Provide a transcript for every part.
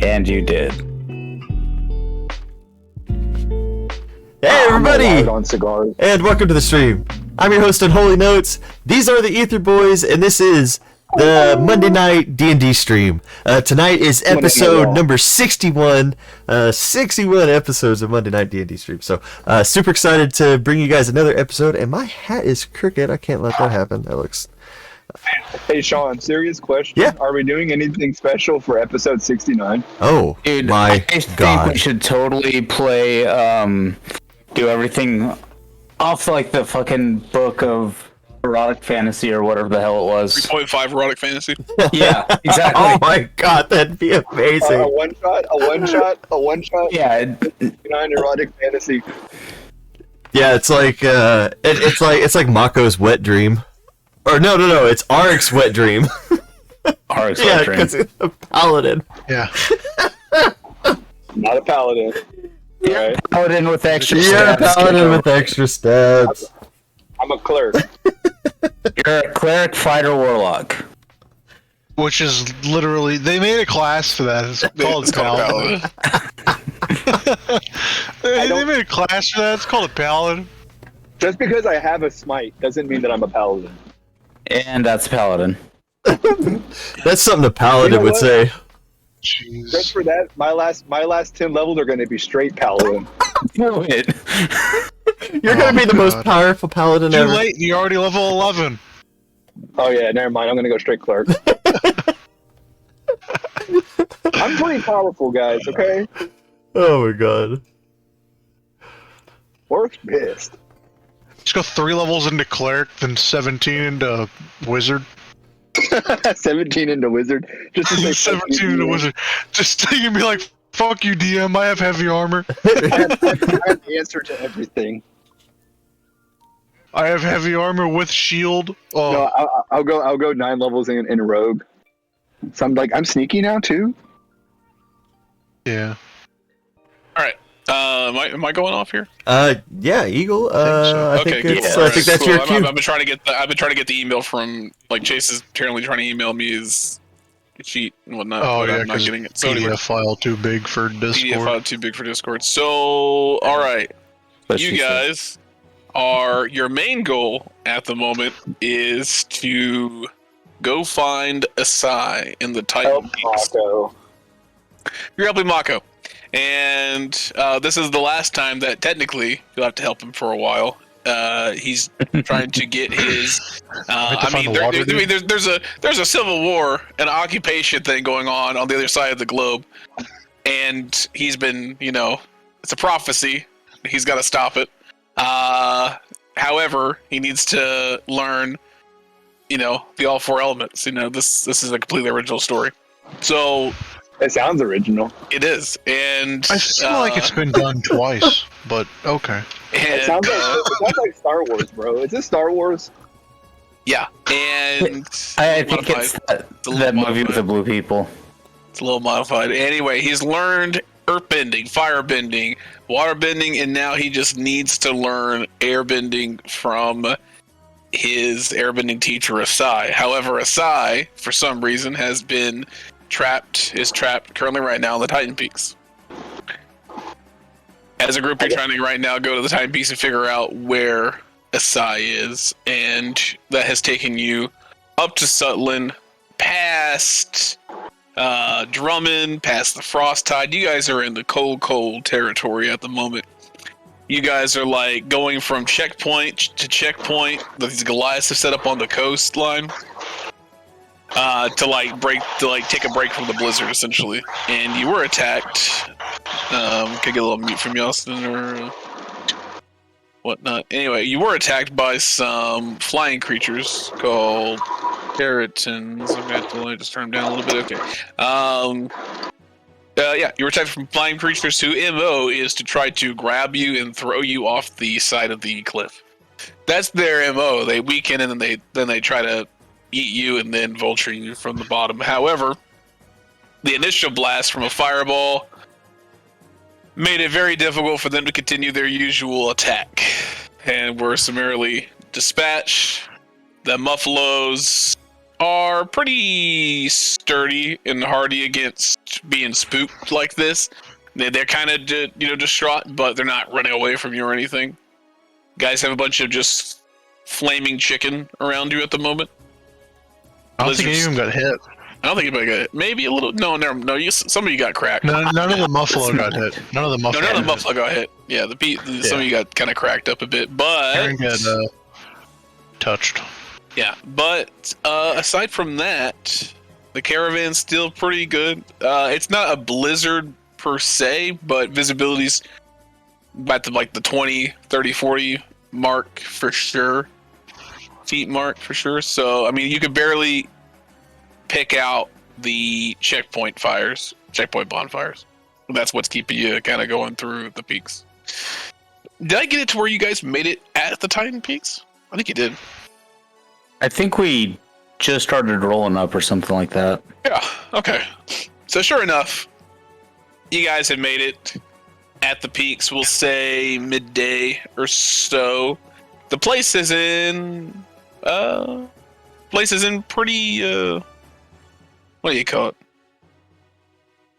And you did. Hey everybody! On cigars. And welcome to the stream. I'm your host on Holy Notes. These are the Ether Boys, and this is the Monday Night D&D stream. Tonight is episode number 61. 61 episodes of Monday Night D&D stream. So, super excited to bring you guys another episode, and my hat is crooked. I can't let that happen. That looks... Hey Sean, serious question. Yeah. Are we doing anything special for episode 69? Oh, Dude, my I God. think we should totally play, do everything off like the fucking book of erotic fantasy or whatever the hell it was. 3.5 erotic fantasy. Yeah, exactly. Oh my God, that'd be amazing. A one shot. Yeah, 69 erotic fantasy. Yeah, it's like it's like Mako's wet dream. Or no, it's Arik's wet dream. Arik's Yeah, wet dream. because it's a paladin. Yeah. Not a paladin. Right? Paladin with extra Yeah, stats. paladin with extra stats. I'm a clerk. You're a cleric, fighter, warlock. Which is literally, they made a class for that. It's called It's called Paladin. They made a class for that. It's called a Paladin. Just because I have a smite doesn't mean that I'm a paladin. And that's Paladin. That's something a paladin You know would what? say. Just Jeez. for that, my last 10 levels are going to be straight paladin. Do it. You're gonna be the most God. powerful paladin Too ever. late. You're already level 11. Oh yeah, never mind. I'm going to go straight clerk. I'm pretty powerful, guys. Okay, Oh my God. Orc's pissed. Just go 3 levels into cleric, then 17 into wizard. 17 into wizard. Just to say 17 into wizard. Just you can be like, fuck you, DM. I have heavy armor. I have the answer to everything. I have heavy armor with shield. Oh, No, I'll go 9 levels in rogue. So I'm sneaky now too. yeah. All right. Am I going off here? Yeah, Eagle. so. I Okay, think cool. it's. All I think right, that's cool. your cue. I've been trying to get the email from Chase is apparently trying to email me his cheat and whatnot. Oh, but yeah, I'm not because getting it. So PDF anyway, file too big for PDF Discord. file too big for Discord. So all right, But you she said- guys are your main goal at the moment is to go find Asai in the Titan Help Peaks. Mako. You're helping Mako. And this is the last time that technically you'll have to help him for a while. He's trying to get his. to find the water dude. There's a civil war, an occupation thing going on the other side of the globe, and he's been, it's a prophecy. He's got to stop it. However, he needs to learn, the all 4 elements. This is a completely original story. So. It sounds original. It is, and I feel like it's been done twice, but okay. It sounds like Star Wars, bro. Is this Star Wars? yeah, and I think it's that movie with the blue people. It's a little modified. Anyway, he's learned earthbending, firebending, waterbending, and now he just needs to learn airbending from his airbending teacher Asai. However, Asai, for some reason, is trapped currently right now in the Titan Peaks. As a group, you're trying to right now go to the Titan Peaks and figure out where Asai is, and that has taken you up to Sutland, past Drummond, past the Frost Tide. You guys are in the cold territory at the moment. You guys are going from checkpoint to checkpoint that these Goliaths have set up on the coastline. To take a break from the blizzard, essentially. And you were attacked. Could I get a little mute from Yeltsin or whatnot. Anyway, you were attacked by some flying creatures called Keratins. I'm going to just turn them down a little bit. Okay. You were attacked from flying creatures whose MO is to try to grab you and throw you off the side of the cliff. That's their MO. They weaken and then they try to eat you and then vulture you from the bottom. However, the initial blast from a fireball made it very difficult for them to continue their usual attack, and were summarily dispatched. The Muffalos are pretty sturdy and hardy against being spooked like this. They're kind of distraught, but they're not running away from you or anything. Guys have a bunch of just flaming chicken around you at the moment. I don't think any of them got hit. I don't think anybody got hit. Maybe a little. No. Some of you got cracked. None of the muffalo got hit. None of the muffalo got hit. Yeah, some of you got kind of cracked up a bit, but Aaron got touched. Yeah, but aside from that, the caravan's still pretty good. It's not a blizzard per se, but visibility's at the 20, 30, 40 mark for sure. Feet mark for sure. So, I mean, you could barely pick out the checkpoint bonfires. That's what's keeping you kind of going through the peaks. Did I get it to where you guys made it at the Titan Peaks? I think you did. I think we just started rolling up or something like that. Yeah, okay. So sure enough, you guys have made it at the peaks, we'll say midday or so. The place is in pretty what do you call it?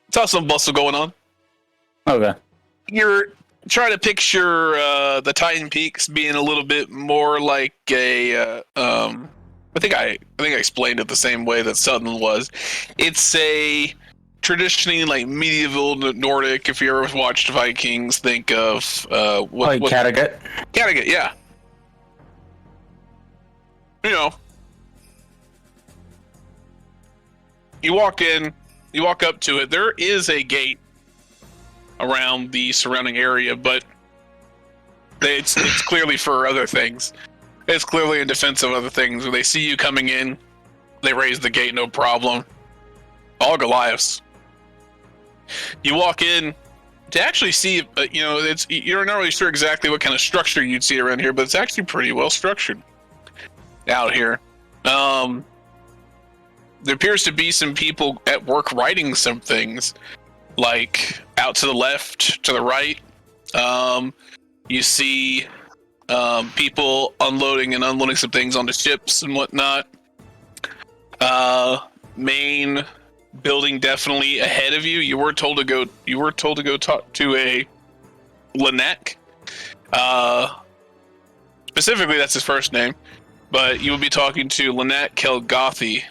It's also some bustle going on. Okay. You're trying to picture the Titan Peaks being a little bit more like a I think I explained it the same way that Sutton was. It's a traditionally like medieval Nordic. If you ever watched Vikings, think of Kattegat. Kattegat, yeah. You know, you walk in, you walk up to it. There is a gate around the surrounding area, but it's clearly for other things. It's clearly in defense of other things. When they see you coming in, they raise the gate, no problem. All Goliaths. You walk in to actually see, you're not really sure exactly what kind of structure you'd see around here, but it's actually pretty well structured out here. There appears to be some people at work writing some things, like out to the left, to the right. You see people unloading and unloading some things onto ships and whatnot. Main building definitely ahead of you. You were told to go talk to a Lanek. Specifically, that's his first name. But you will be talking to Lanek Kelgothi,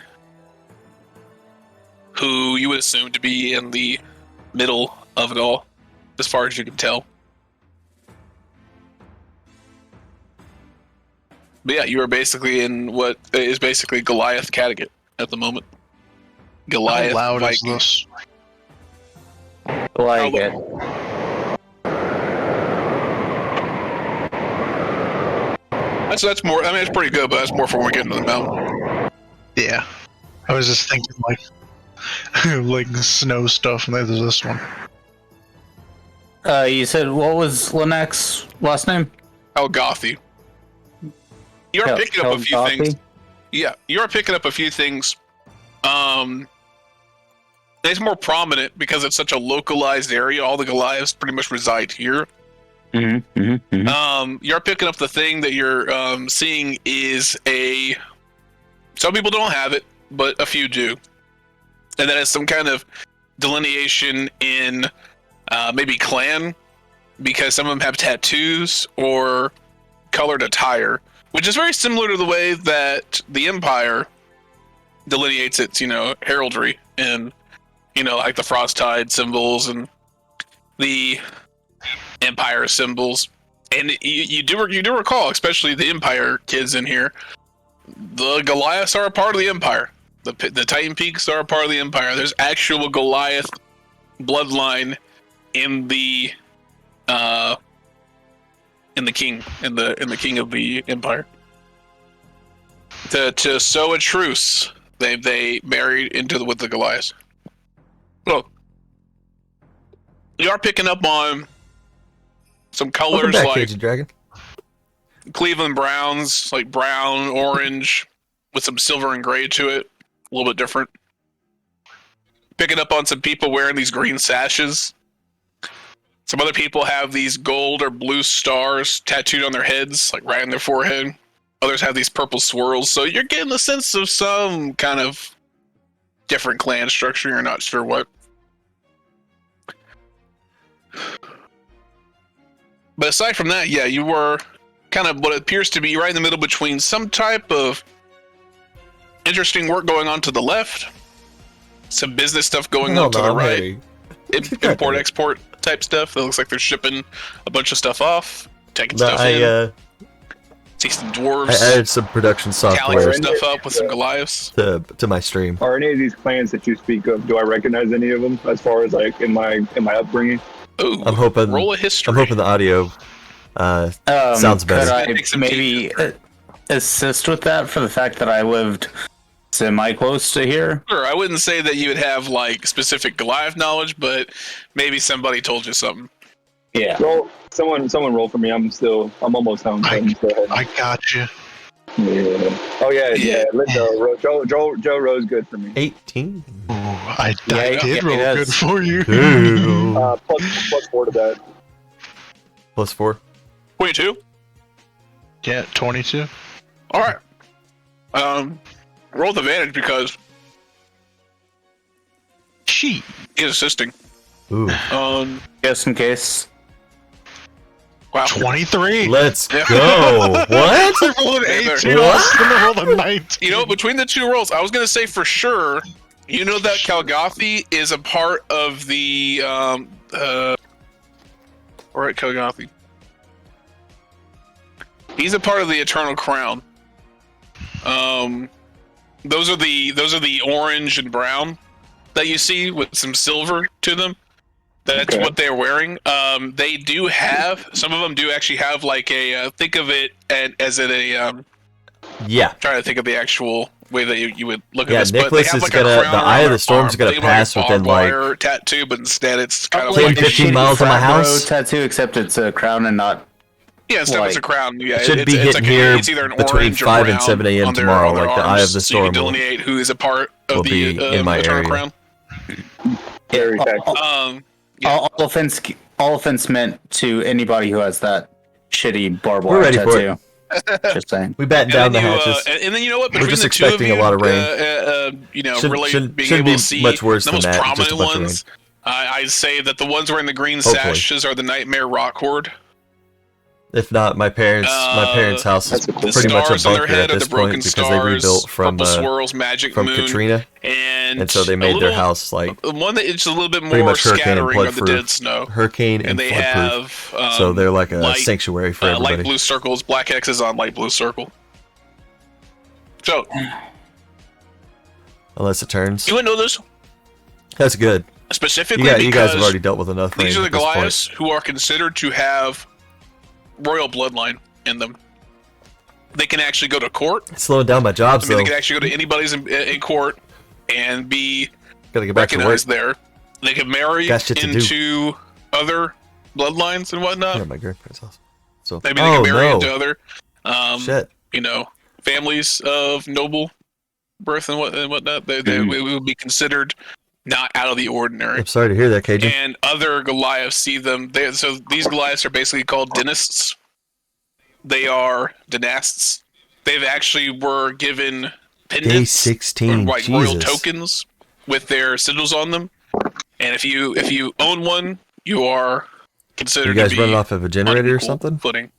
who you would assume to be in the middle of it all, as far as you can tell. But yeah, you are basically in what is basically Goliath Kattegat at the moment. Goliath. How loud Viking. is this? Like it. That's more. I mean, it's pretty good, but that's more for when we get into the mountain. Yeah. I was just thinking like like snow stuff, and there's this one. You said what was Lanek's last name? Elgothi. You are picking up a few things. Yeah, you are picking up a few things. It's more prominent because it's such a localized area. All the Goliaths pretty much reside here. You're picking up the thing that you're seeing is a. Some people don't have it, but a few do, and that is some kind of delineation in maybe clan, because some of them have tattoos or colored attire, which is very similar to the way that the Empire delineates its, heraldry and, like the Frosttide symbols and the Empire symbols. And you do recall, especially the Empire kids in here, the Goliaths are a part of the Empire. The Titan Peaks are a part of the Empire. There's actual Goliath bloodline in the king of the Empire. To sow a truce, they married with the Goliaths. Well, you are picking up on some colors Welcome back, like Caged Dragon. Cleveland Browns, like brown, orange, with some silver and gray to it. A little bit different. Picking up on some people wearing these green sashes. Some other people have these gold or blue stars tattooed on their heads, like right on their forehead. Others have these purple swirls, so you're getting the sense of some kind of different clan structure. You're not sure what. But aside from that, yeah, you were kind of what appears to be right in the middle between some type of interesting work going on to the left, some business stuff going on to the right, import export type stuff. It looks like they're shipping a bunch of stuff off, taking stuff in. See some dwarves. I added some production software tallying stuff up with some Goliaths to my stream. Are any of these clans that you speak of? Do I recognize any of them as far as like in my upbringing? Ooh, I'm hoping. Roll a history. I'm hoping the audio sounds better. Could I maybe assist with that for the fact that I lived semi-close to here? Sure, I wouldn't say that you would have like specific Goliath knowledge, but maybe somebody told you something. Yeah. Roll, someone roll for me. I'm almost home. Go ahead. I got you. Yeah. Oh yeah. Let Joe Rose good for me. 18. Ooh, I Yeah, did roll it good is. for you. Plus 4 to that. Plus 4. 22. Yeah, 22. All right. Roll with advantage because Cheat. he's assisting. Ooh. Just in case. Wow. 23. Let's Yeah. go. What? I rolled an 18. I was gonna roll a 19. You know, between the two rolls, I was gonna say for sure. You know that Kalgothi is a part of the or at Kalgothi. He's a part of the Eternal Crown. Those are the orange and brown that you see with some silver to them. That's Okay. what they're wearing. They do have, some of them do actually have like a think of it as a Yeah. trying to think of the actual way that you would look at Yeah, this. But Nicholas they have is like gonna- a crown the Eye around of the their Storm's arm. gonna Think about pass a within, barbed like, wire tattoo, but instead it's kind of 10, like 15 miles of my frat bro house. tattoo, except it's a crown and not. yeah, instead it's a like- crown. Yeah, It should be it's hitting like here it's either an between orange or 5 and brown 7 a.m. on their- tomorrow, on their like the Eye of arms, the so you can Storm will- delineate who is a part will of be the in my Eternal area. Crown. Very all, tactful. Yeah. all offense meant to anybody who has that shitty barbed We're wire ready for tattoo. Just saying. We batten down the then you, hatches. and then you know what? Between just the two expecting of you, a lot of rain. you know, Shouldn't- really shouldn't- being shouldn't able be to see much worse the than most that, just a prominent bunch of ones. I'd say that the ones wearing the green Hopefully. sashes are the Nightmare Rock Horde. If not, my parents' house is That's a cool- The pretty much a stars on their bunker head at are this the broken point because stars. they rebuilt from Purple swirls, magic moon, Katrina, and and so they made a their little- house like the one that it's a little bit pretty more much hurricane and scattering of the flood-proof. dead snow, hurricane and and they flood-proof. have So they're like a light, sanctuary for light everybody. blue circles, black X's on light blue circle. So Unless it turns. you would know this That's good. specifically You because guys have already dealt with enough. these rain are the at this point. Goliaths who are considered to have royal bloodline in them. They can actually go to court. It's slowing down my jobs I mean, though. they can actually go to anybody's in court and be Gotta get back to work. recognized there. They can marry Got shit to do. into other bloodlines and whatnot. Here at my grandparents' house. So Maybe they can marry no. into other, Shit. you know, families of noble birth and whatnot. They would be considered not out of the ordinary. I'm sorry to hear that, Cajun. And other Goliaths see them. So these Goliaths are basically called dynasts. They are dynasts. They've actually were given Day pendants, 16. like royal Jesus. tokens with their sigils on them. And if you own one, you are considered You guys to be running off of a generator or unequal something? footing.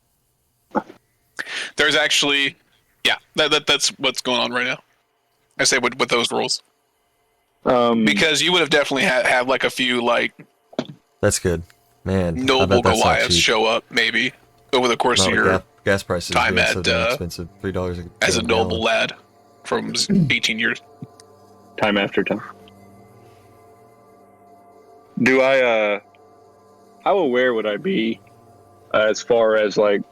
There's actually, yeah, that's what's going on right now. I say with those rules because you would have definitely had like a few like That's good. Man, I noble bet that's not Goliaths cheap. show up maybe over the course Not of with your gas prices time being at, so damn expensive. $3 as a gallon. noble lad from 18 years. Time after time. Do I how aware would I be as far as like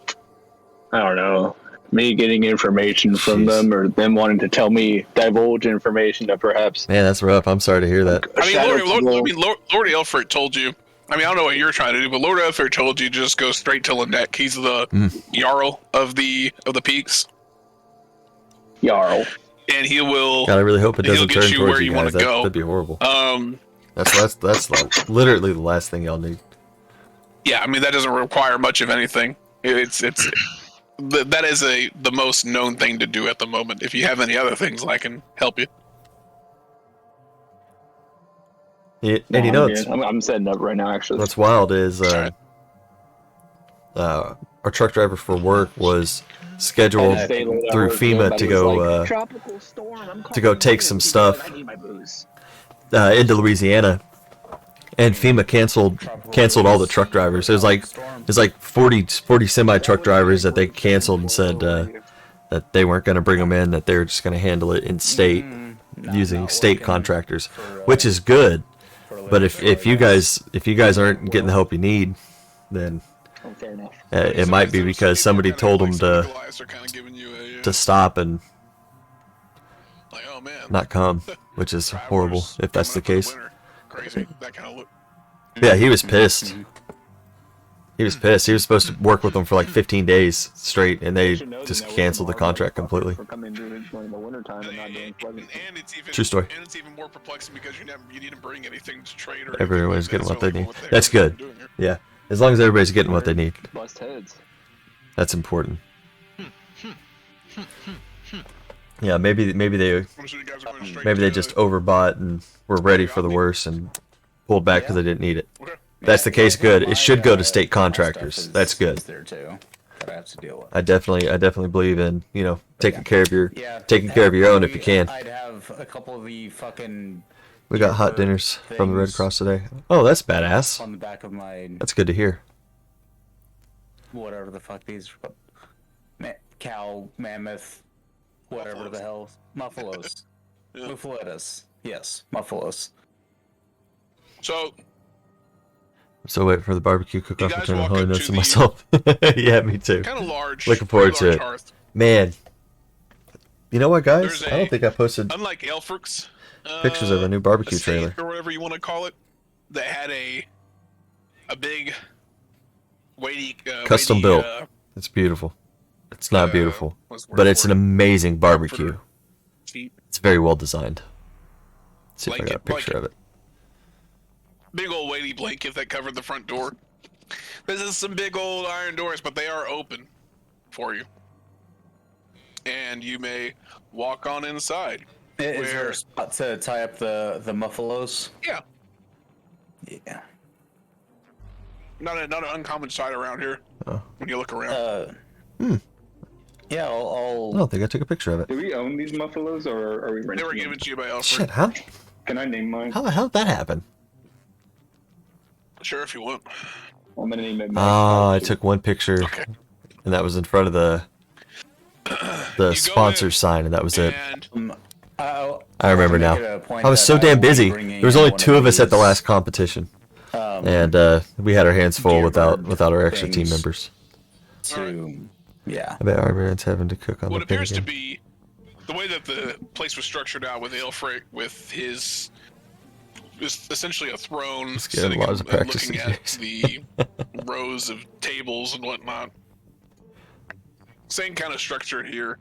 I don't know, me getting information from Jeez. them or them wanting to tell me divulge information that perhaps Man, that's rough. I'm sorry to hear that. a shadow Lord Elfric told you. I mean, I don't know what you're trying to do, but Lord Elfric told you just go straight to Lindek. He's the Jarl of the peaks, Jarl. and he will. God, I really hope it He'll doesn't get turn you towards where you you wanna guys. go. That'd be horrible. Um, That's literally the last thing y'all need. yeah, I mean that doesn't require much of anything. It's that is the most known thing to do at the moment. If you have any other things, I can help you. And No, you know, I'm good. I'm setting up right now, actually. what's wild is Alright. our truck driver for work was scheduled I stayed late at through work, FEMA everybody to was go like, tropical storm, I'm to go calling take you. some He's stuff. like, I need my booze. Into Louisiana, and FEMA canceled all the truck drivers. It was like 40 semi truck drivers that they canceled and said that they weren't going to bring them in, that they were just going to handle it in state using state contractors, which is good. But if you guys aren't getting the help you need, then Oh, fair enough. it might be because somebody told them to stop and Like, oh man, not come, which is horrible if that's the case. Crazy, that kind of look. Yeah, he was pissed. He was pissed. He was supposed to work with them for like 15 days straight, and they just canceled the contract completely. For coming during the wintertime and not doing pleasant. And it's even True story. And it's even more perplexing because you didn't bring anything to trade or Everyone's anything like getting what that, they so need. what the heck That's are you good. doing here? Yeah, as long as everybody's getting what they need, Bust heads. that's important. Yeah, maybe they I'm sure you guys are going straight maybe they to, just overbought and were ready for the worst and pulled back because they didn't need it. Okay. If that's the case, good. It should go to state contractors. That's good. There too. That I have to deal with. I definitely believe in taking care of your own if you can. I'd have a couple of the fucking We got hot dinners from the Red Cross today. Oh, that's badass. on the back of my That's good to hear. whatever the fuck these are called. Cow, mammoth, whatever the hell. Muffalos. Yeah. Muffalettas. Yes, muffalos. So I'm still waiting for the barbecue cook-off You to guys turn on walk holy up notes to to the- myself. Yeah, me too. kind of large. Looking forward pretty to large it. hearth. Man, you know what, guys? There's I don't a- think I posted Unlike Elfric's, pictures of a new barbecue estate, trailer. or whatever you want to call it, that had a big weighty Custom built. It's beautiful. It's not beautiful, but it's an amazing barbecue. Seat. It's very well designed. Let's see if I Like got a it- picture like of it. Big old weighty blanket that covered the front door. This is some big old iron doors, but they are open for you, and you may walk on inside. Is there Where- a spot to tie up the muffalos? Yeah, Yeah. not an uncommon sight around here Oh. when you look around. Yeah, I I'll don't think I took a picture of it. Do we own these muffalos or are we renting They were them? given to you by Alfred. Shit, how Can I name mine? the hell did that happen? Sure, if you want. I'm gonna name it. Ah, I took one picture, Okay. and that was in front of the go sponsor in, sign, and that was it. And I remember now. I was so damn busy. There was only 2 of us at the last competition, and we had our hands full without our extra team things. members. Yeah. I bet Armor's having to cook on what the pin appears to again. be the way that the place was structured out with Aelfric, with his essentially a throne Let's get sitting lots and of practice looking these at the rows of tables and whatnot. Same kind of structure here.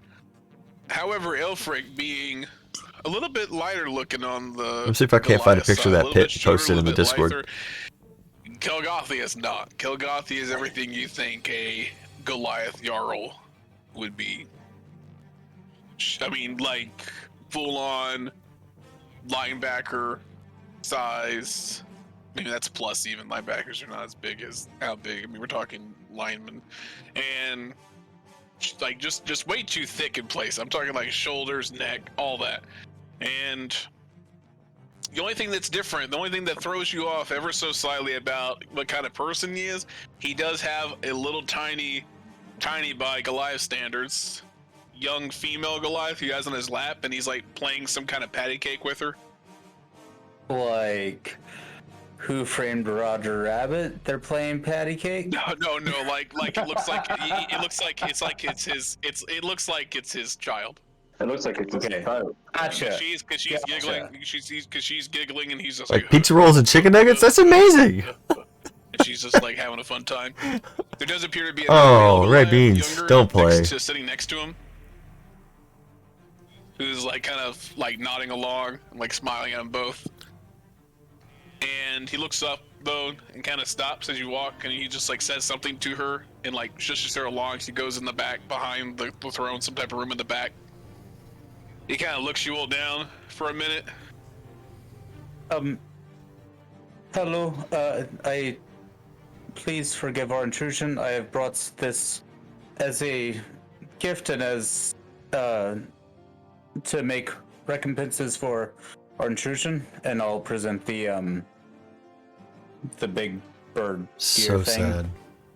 However, Aelfric being a little bit lighter looking on the. Let me see if I can't find a Goliath picture of side, that a little pit bit shorter, posted in the a little bit Discord. lighter. Kelgothi is not. Kelgothi is everything you think a Goliath Jarl would be. I mean, like, full-on linebacker size. Maybe that's plus even. Linebackers are not as big as how big. I mean, we're talking linemen. And, like, just way too thick in place. I'm talking, like, shoulders, neck, all that. And the only thing that's different, the only thing that throws you off ever so slightly about what kind of person he is, he does have a little tiny by Goliath standards, young female Goliath he has on his lap, and he's like playing some kind of patty cake with her. Like, Who Framed Roger Rabbit? They're playing patty cake? No, like it looks like it looks like it looks like it's his child. It looks like it's Okay. a child. Gotcha. She's giggling. She's giggling, and he's just Like pizza rolls and chicken nuggets? That's amazing! And she's just like having a fun time. There does appear to be Oh, another Red Goliath, Beans, younger, don't play. sitting next to him, who's like kind of like nodding along, and like smiling at them both. And he looks up. though, and kind of stops as you walk, and he just like says something to her, and like shushes her along. She goes in the back behind the throne, some type of room in the back. He kind of looks you all down for a minute. Hello. Please forgive our intrusion. I have brought this as a gift and as to make recompenses for our intrusion, and I'll present the big bird So deer thing. sad.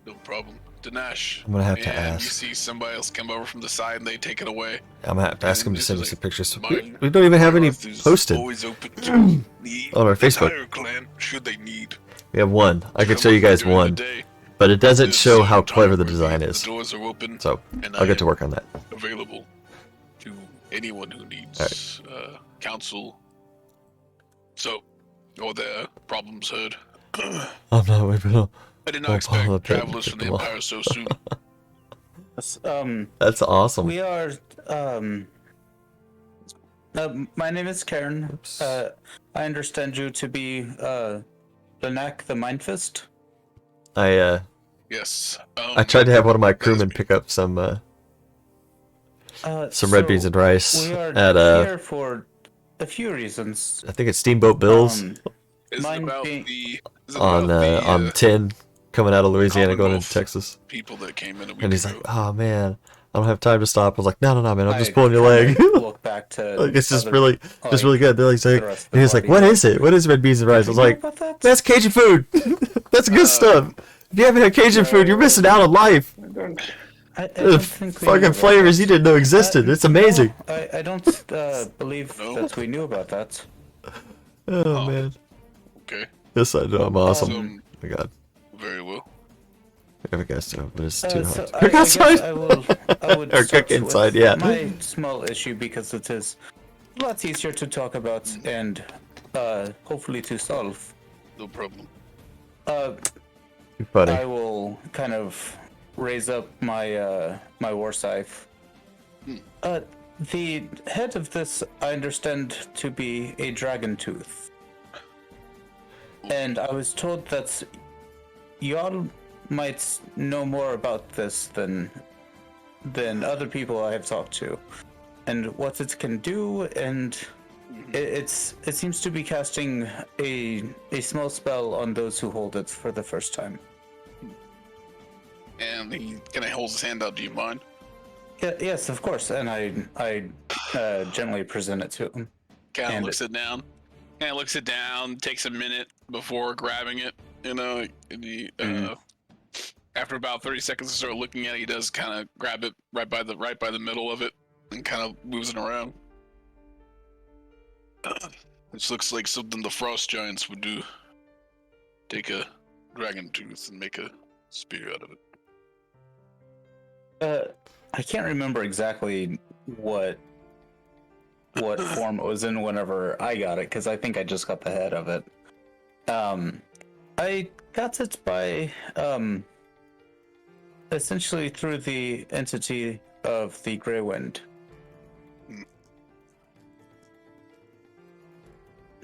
No problem. Dinesh. I'm gonna have to and ask. You see somebody else come over from the side, and they take it away. I'm gonna have to ask him to And send this us is some pictures. mine. We don't even have any Earth is posted Always open to the on our Facebook. entire clan, should they need. We have one. I could Come show you over guys during the one, day. but it doesn't This show how time clever the where design is. The doors are open, So and I'll get to work on that. available to anyone who needs counsel. So, all their problems heard. I'm not waiting. I did Oh, not expect Paula, travelers from the come on. Empire so soon. Yes, That's awesome. we are. My name is Karen. Oops. I understand you to be Lanak the Mind Fist. Yes. I tried to have one of my crewmen pick up some red beans and rice We are at here for a few reasons. I think it's Steamboat Bill's Is it mine about being- the is it on about the, on 10 coming out of Louisiana going into Commonwealth Texas. people that came in a week And he's ago? like, "Oh man, I don't have time to stop." I was like, "No, man, I'm just I pulling your leg." kinda look back to Like it's just other- really good. They're like, the rest of the and he's like, party. "What is it? What is red beans and rice?" I was You know like, about that? "That's Cajun food. That's good stuff. If you haven't had Cajun food, you're missing out on life. I The don't think we knew fucking about flavors that. you didn't know existed. It's amazing." No, I don't believe No? that we knew about that. Oh man, Okay. yes I know. I'm awesome. So, Oh my god, very well. we have a guest out, but it's too So hot. I Cook guess outside. I would Or start cook inside, with yeah. my small issue because it is a lot easier to talk about and hopefully to solve. No problem. You're funny. I will kind of raise up my my war scythe. The head of this I understand to be a dragon tooth. And I was told that y'all might know more about this than other people I have talked to, and what it can do, and it seems to be casting a small spell on those who hold it for the first time. And he kind of holds his hand out. Do you mind? Yes, of course, and I gently present it to him. Kind of And- looks it down. Kind of looks it down. Takes a minute before grabbing it. You know, and he, after about 30 seconds of sort of looking at it, he does kind of grab it right by the middle of it and kind of moves it around. This looks like something the frost giants would do. Take a dragon tooth and make a spear out of it. I can't remember exactly what form it was in whenever I got it, because I think I just got the head of it. I got it by essentially through the entity of the Grey Wind.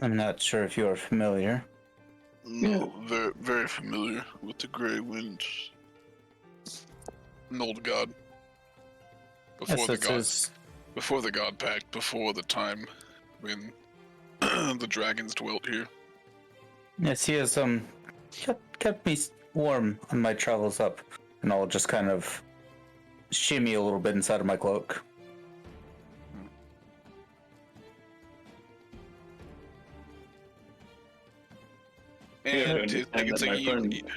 I'm not sure if you are familiar. No, very, very familiar with the Grey Wind. An old god. Before the god, before the God Pact, before the time when the dragons dwelt here. Yes, he has kept me warm on my travels up, and I'll just kind of shimmy a little bit inside of my cloak. And Yeah, I can and say my you friend- need. My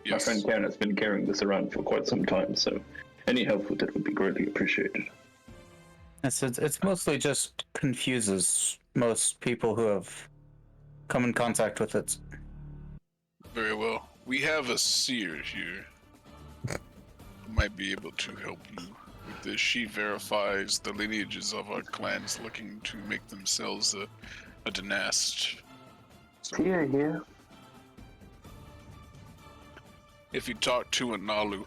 Yes. friend Karen has been carrying this around for quite some time, so any help with it would be greatly appreciated. It's mostly just confuses most people who have come in contact with it. Very well. We have a seer here who might be able to help you with this. She verifies the lineages of our clans looking to make themselves a dynast. So Here. if you talk to a Nalu,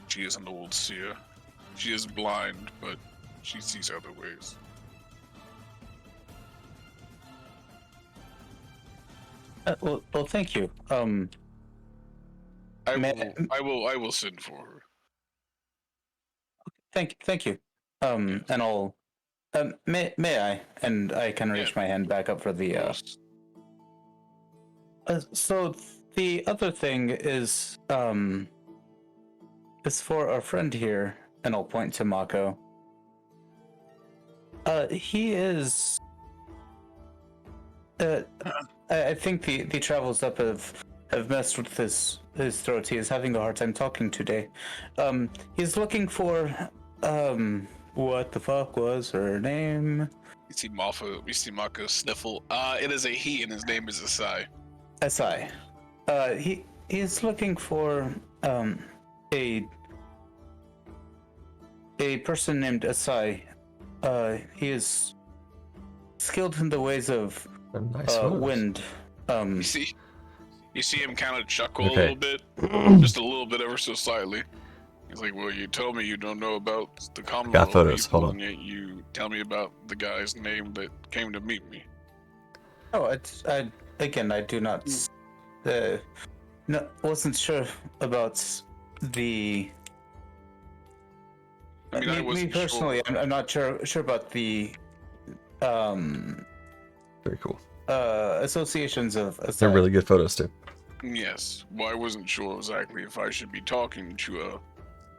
she is an old seer. She is blind, but she sees other ways. Well, thank you. I will send for her. Thank you. And I'll. May I? And I can reach my hand back up for the. So the other thing is for our friend here, and I'll point to Mako. He is. I think the travels up have messed with his throat. He is having a hard time talking today. He's looking for what the fuck was her name? You see Mako sniffle. It is a he, and his name is Asai. Asai. He's looking for a person named Asai. He is skilled in the ways of wind. You see him kind of chuckle a Okay. little bit, just a little bit, ever so slightly. He's like, "Well, you told me you don't know about the Commonwealth photos, people, hold on. and yet you tell me about the guy's name that came to meet me." Oh, I do not. No, wasn't sure about the. I mean, I me wasn't personally, sure. I'm not sure about the Very cool. associations of Asai. They're really good photos too. Yes. Well, I wasn't sure exactly if I should be talking to a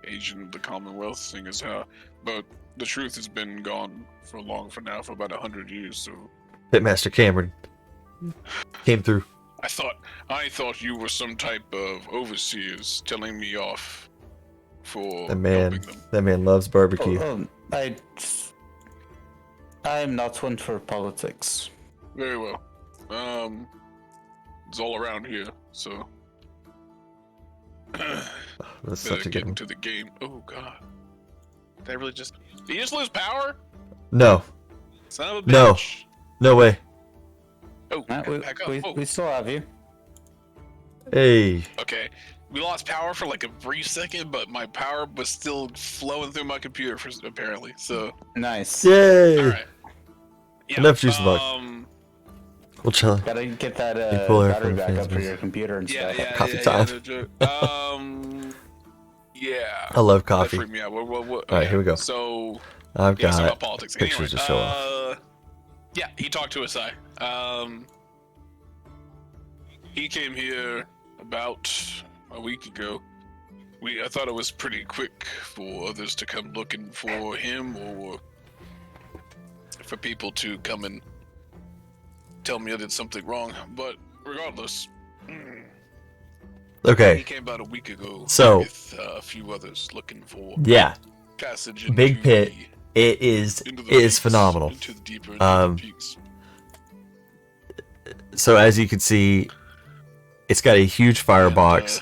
agent of the Commonwealth, seeing as how, but the truth has been gone for about 100 years. So Pitmaster Cameron came through. I thought you were some type of overseers telling me off for That man, helping them. that man loves barbecue. I'm not one for politics. Very well. It's all around here, so That's better such a get good one. into the game. Oh god. Did I really just... Did you just lose power? No, Son of a No. bitch. no way. Oh, back up. Oh, We still have you. Hey, okay. We lost power for like a brief second, but my power was still flowing through my computer apparently. So, Nice. yay! all right. Yeah. Enough juice and bugs. We'll chill. Gotta get that You pull her battery from back fans, up for please. your computer and stuff. Coffee time. no joke. Yeah. I love That coffee. freaked me out. What? All right, here we go. So, I've yeah, so about got politics. pictures Anyway, to show off. Yeah, he talked to Asai. He came here about a week ago. I thought it was pretty quick for others to come looking for him, or for people to come and tell me I did something wrong. But regardless, he Okay, came about a week ago So- with a few others looking for yeah, passage Big into Pit the- it is into the it is peaks, phenomenal. into the deeper peaks. So as you can see, it's got a huge firebox,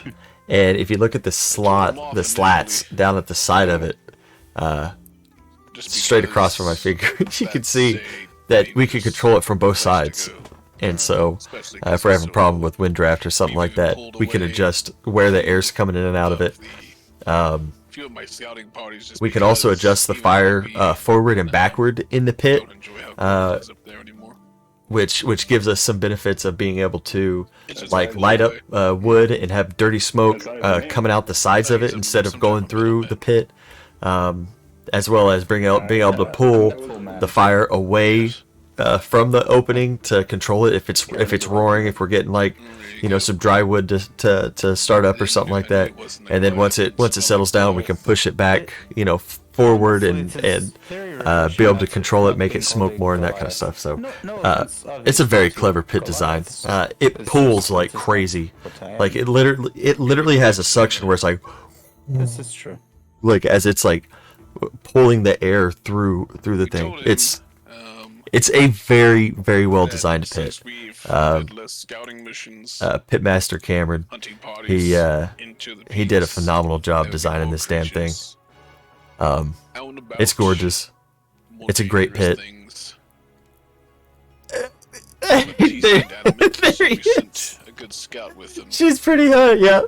and if you look at the slats down at the side of it, Just straight across from my because finger, you can that's see a that we can dangerous control it from both place to sides. go. And so, Especially if we're having a so problem with wind draft or something like that, we can adjust where the air's coming in and out of it. Few of my scouting parties just We can also because adjust the even fire though we forward and backward in the pit, don't enjoy how good it is up there anymore. which gives us some benefits of being able to It's just like like light up that wood and have dirty smoke coming out the sides of it instead of going through the pit, as well as being able to pull the fire away from the opening to control it if it's roaring, if we're getting like some dry wood to start up or something like that, and then once it settles down we can push it back forward and be able to control it, make it smoke more and that kind of stuff. So it's a very clever pit design. It pulls like crazy, like it literally has a suction where it's like This is true. like as it's like pulling the air through the thing. It's a very, very well designed pit. Scouting missions, Pitmaster Cameron, hunting parties he did a phenomenal job designing this damn thing. It's gorgeous. It's a great pit. There he is. A good scout with him. She's pretty hot, yeah.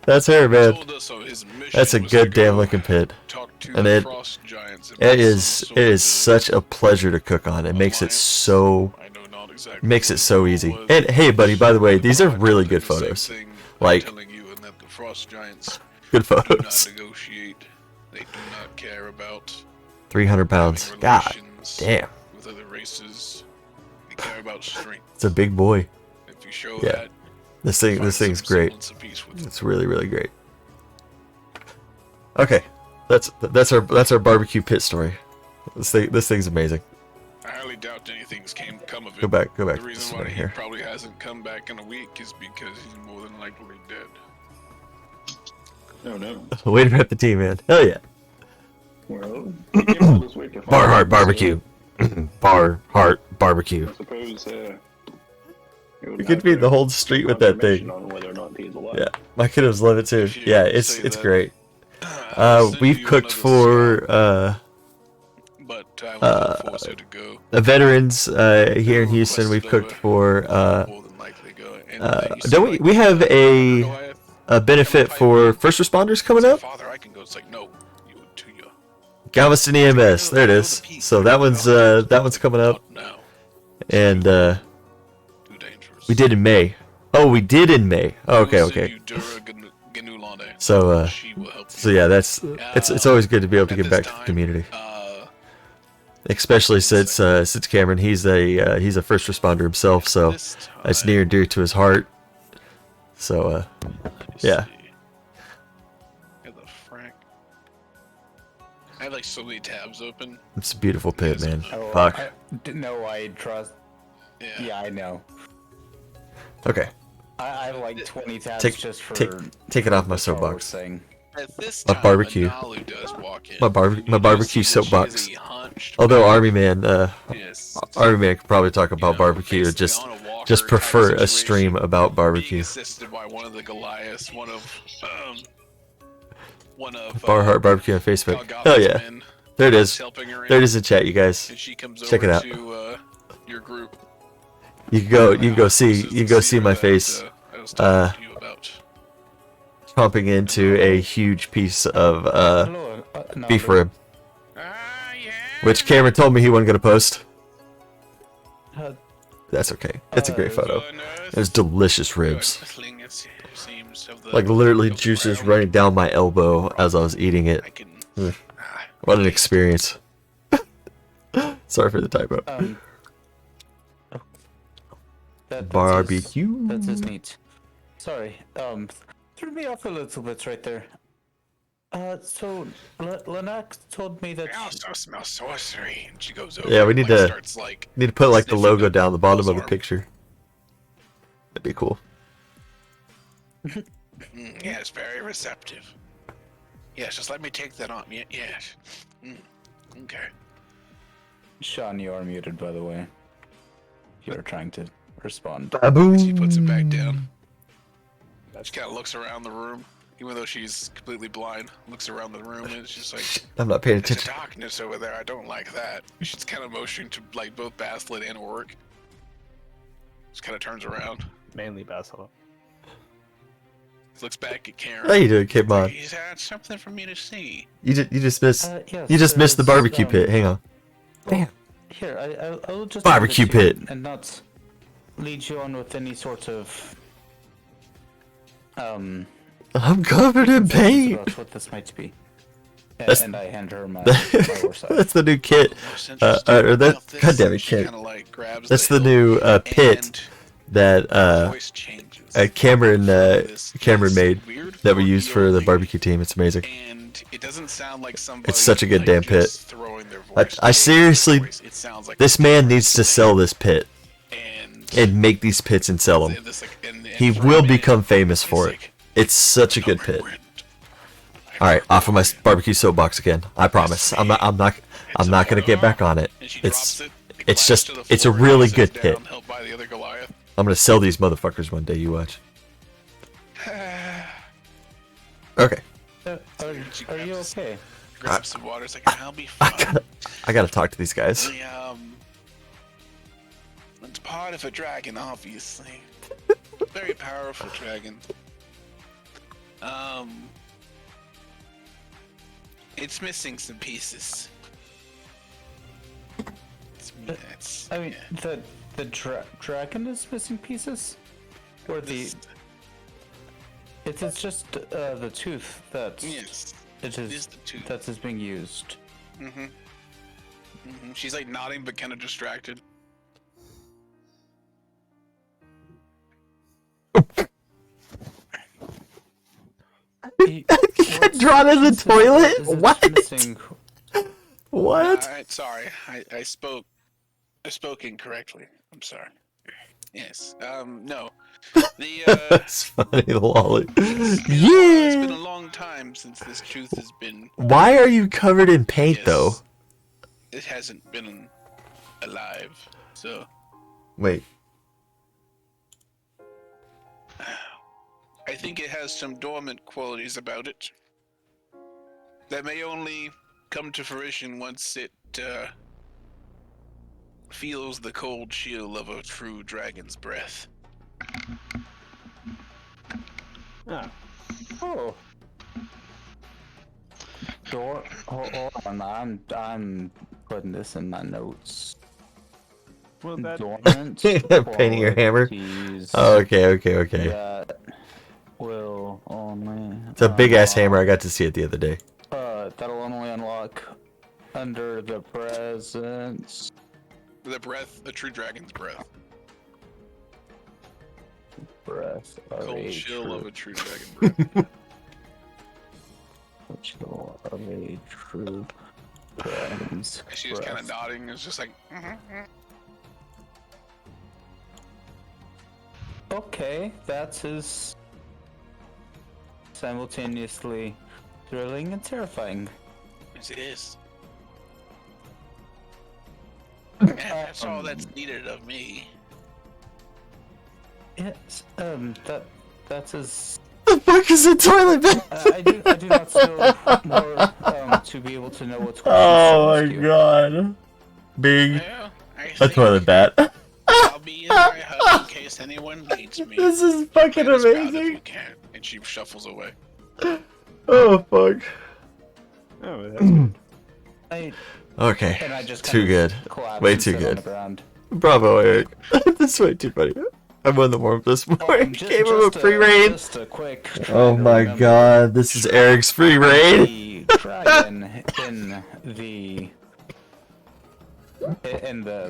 That's her, man. Told us of his mission That's a was good to go damn looking pit. talk to And the it frost giants and it get is some it is sort of such a pleasure to cook on. It makes it alliance. so I know not exactly makes it so what easy. was. And hey, buddy, by the way, these are I'm really doing good the same photos. thing Like, I'm telling you, and that the frost giants good do not photos. negotiate. They do not care about 300 pounds. having God relations damn. with other races. They care about strength. It's a big boy. If you show Yeah. that, This find thing's some great. semblance of peace with it. It's really, really great. Okay. That's our barbecue pit story. This thing's amazing. I highly doubt anything's come of it. Go back. The This reason one why he here. probably hasn't come back in a week is because he's more than likely dead. No, no. Way to rep the team, man. Hell yeah. Well, you came all this way to find Bar Heart me, Barbecue. Bar Heart Barbecue. so I suppose You could feed the whole street with that thing. On whether or not he's alive. Yeah, my kiddos love it too. If you Yeah, say it's that, great. I'll send We've you cooked another for but I will force you to go. the veterans here in Who Houston. We've requested cooked over, for more than likely go. And you don't said, we have a Goliath? benefit for first responders coming It's like, up? Father, I can go. It's like, no, you to you. Galveston EMS. There it is. So that one's coming up, No, and too dangerous. we did in May. Oh, we did in May. Oh, okay, okay. So so yeah, it's always good to be able to give back to the community, especially since Cameron he's a first responder himself, so it's near and dear to his heart. So yeah. I have like so many tabs open. It's a beautiful pit, man. Oh, Fuck. No, I trust. Yeah, I know. Okay. I have like 20 tabs Take just for. take it off my the Star Wars soapbox. thing. At this My time, barbecue. Analu does walk in. My barbecue soapbox. Although Army Man could probably talk about barbecue, or just prefer a stream about barbecue. Assisted by one of the Goliaths, one of Bar Heart Barbecue on Facebook. Hell yeah. There it is. There it is in chat, you guys. And she comes Check it over out. to your group. You can go see my face I was talking to you about. chomping into a huge piece of Hello, beef Nala. rib, which Cameron told me he wasn't gonna post. Uh, That's okay. It's a great photo. There's delicious ribs. Like Like literally juices running down my elbow as I was eating it. What an experience. Sorry for the typo. That's Barbecue. That's his neat. Sorry, threw me off a little bit right there. So Lanak told me that. I also smell sorcery. And she goes over. Yeah, we and, need like, to- starts, like, Need to put like the sniffing logo the down the bottom of the bull's arm. picture. That'd be cool. Yeah, it's very receptive. Yes, just let me take that on. Yeah, yes. Okay. Sean, you are muted, by the way. You're trying to respond. Boom. She puts it back down. She kind of looks around the room, even though she's completely blind. Looks around the room and it's just like, I'm not paying there's a attention. darkness over there. I don't like that. She's kind of motioning to like both Baslet and Oric. Just kind of turns around. Mainly Basil. Looks back at Karen. How you doing, Kid Mod? He's had something for me to see. You just missed Yes, you just missed the there's, barbecue pit. Hang on. Damn. Here, I'll just Barbecue leave it to you pit. and not lead you on with any sort of I'm covered in paint. about what this might be. That's- And I hand her my warsaw. That's the new kit. Most interesting Or that. about this God damn it, is she kit. kinda, like, grabs That's the hilt new pit and that her voice changes. Cameron This made weird that we used for the feeling, barbecue team. It's amazing. And it doesn't sound like somebody It's such a good like, damn pit. just throwing their voice I to seriously- voice. It sounds like This man needs to sell this pit and and make these pits and sell them. this, like, and He for a will minute, become famous it's for it. like, It's such a good "Summer pit. wind." All right, off of my barbecue soapbox again. I promise. I'm not gonna get back on it. And she It's drops it, it's claps just to the it's a floor, and really sits good down, pit. held by the other Goliath. I'm gonna sell these motherfuckers one day. You watch. Okay. Are you okay? Grabs some water. It's like, I'll be fine. I gotta talk to these guys. It's part of a dragon, obviously. Very powerful dragon. It's missing some pieces. It's I mean, dragon is missing pieces, or it's just the tooth that Yes. it is the tooth. that is being used. She's like nodding but kind of distracted. Get drawn in the toilet? Is it What? missing? What? Alright, sorry. I spoke incorrectly. I'm sorry. Yes. No. The That's funny, the lolly. it's been a Yeah! long time since this tooth has been. Why are you covered in paint, Yes. though? It hasn't been alive. So Wait. I think it has some dormant qualities about it that may only come to fruition once it feels the cold chill of a true dragon's breath. Oh. Hold on, I'm putting this in my notes. Well, that Dormant Painting your hammer? qualities Oh, okay. that will only. It's a big ass hammer. I got to see it the other day. That'll only unlock under the presence. The breath, a true dragon's breath. Breath of Cold a chill true, of a true dragon breath. chill of a true dragon's She was kind of breath. nodding. It's just like, Okay, that is simultaneously thrilling and terrifying. yes, it is. And that's all that's needed of me. Yes, that's as The fuck is a toilet bed? I do not know more to be able to know what's going Oh on. my god. Big Well, I a think toilet bat. I'll be in my hut in case anyone needs me. This is fucking Play this out if you amazing. can. And she shuffles away. Oh fuck. oh, that's I, Okay. and I just Too kind good. of collapse Way and too sit on good. the ground. Bravo, Eric. This is way too funny. I won the warm this morning. Gave him a free reign. Just a quick Oh try to my remember god, this is Eric's free reign. the dragon in the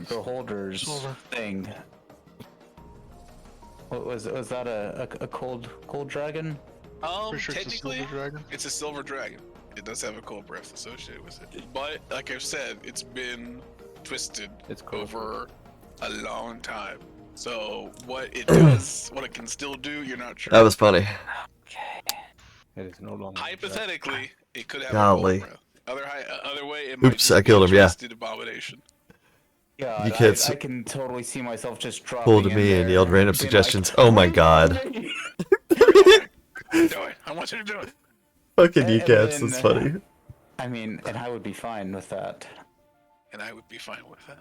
beholder's thing. What was that a cold dragon? Pretty sure it's a Technically, silver dragon. it's a silver dragon. It does have a cold breath associated with it. But, like I've said, it's been twisted it's cool. over a long time. So, what it does, what it can still do, you're not sure. That was funny. It is no longer. Hypothetically, it could have Golly. a cold breath. Other way, it might Oops, just I be killed a him, yeah. twisted abomination. Yeah, You kids I can totally see myself just dropping pulled in me and there yelled random being suggestions. like, Oh my god. Do it. I want you to do it. Fucking And you cats, then- that's funny. I mean, and I would be fine with that. And I would be fine with that.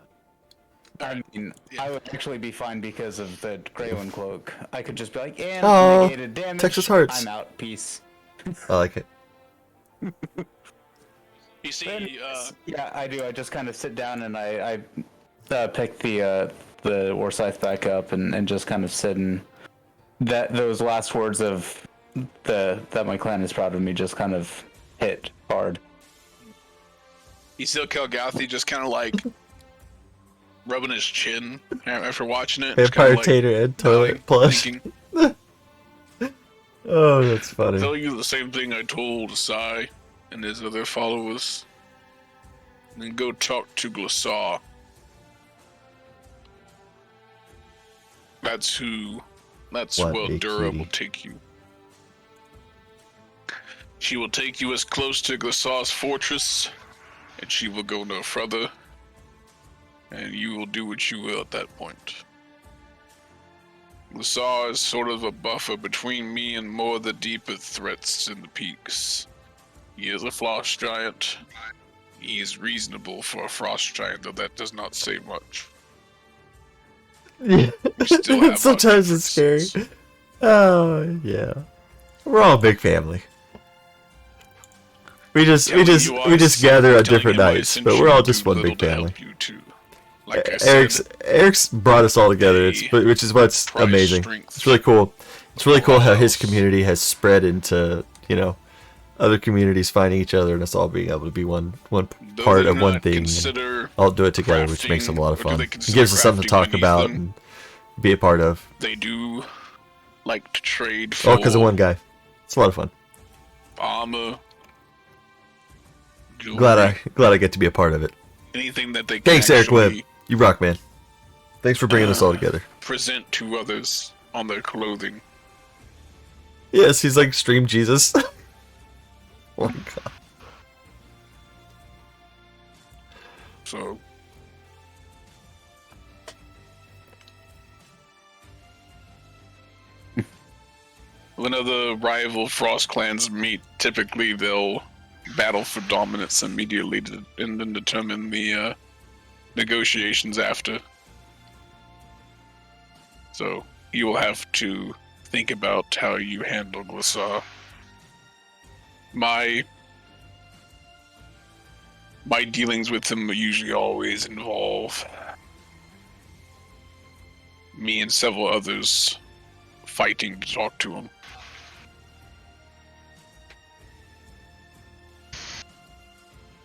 I mean, Yeah. I would actually be fine because of the Greywin cloak. I could just be like, and Oh, negated damage. Texas Hearts. I'm out. Peace. I like it. You see, Yeah, I do. I just kind of sit down and I pick the war scythe back up and just kind of sit and those last words of that my clan is proud of me just kind of hit hard. you see Kelgauthi just kind of like rubbing his chin after watching it. just Vampire kinda, like, Tater and nodding, Toilet Plush. thinking, Oh, that's funny. tell you the same thing I told Asai and his other followers. And then go talk to Glassar. That's What where a Dura cutie. will take you. She will take you as close to Glassar's fortress, and she will go no further. And you will do what you will at that point. Glassar is sort of a buffer between me and more of the deeper threats in the peaks. He is a frost giant. He is reasonable for a frost giant, though that does not say much. Yeah. still have our Sometimes it's scary. differences. Oh, yeah. We're all a big family. We just Telling you gather on telling different you my nights, but we're all just ascension one will do big little to family. help you too. Like I said, Eric's brought us all together, which is what's amazing. strength. It's really cool. It's really cool how his community has spread into, other communities finding each other and us all being able to be one part of one thing. All do it together, which makes it a lot of fun. It gives us something to talk about and be a part of. They do like to trade for all because of one guy. It's a lot of fun. Armor. Jewelry, Glad I get to be a part of it. anything that they can Thanks, Eric Webb. actually You rock, man. Thanks for bringing us all together. present to others on their clothing. Yes, he's like Stream Jesus. Oh my god. So when other rival Frost clans meet, typically they'll battle for dominance immediately and then determine the negotiations after. So you will have to think about how you handle Glissar. My dealings with him usually always involve me and several others fighting to talk to him.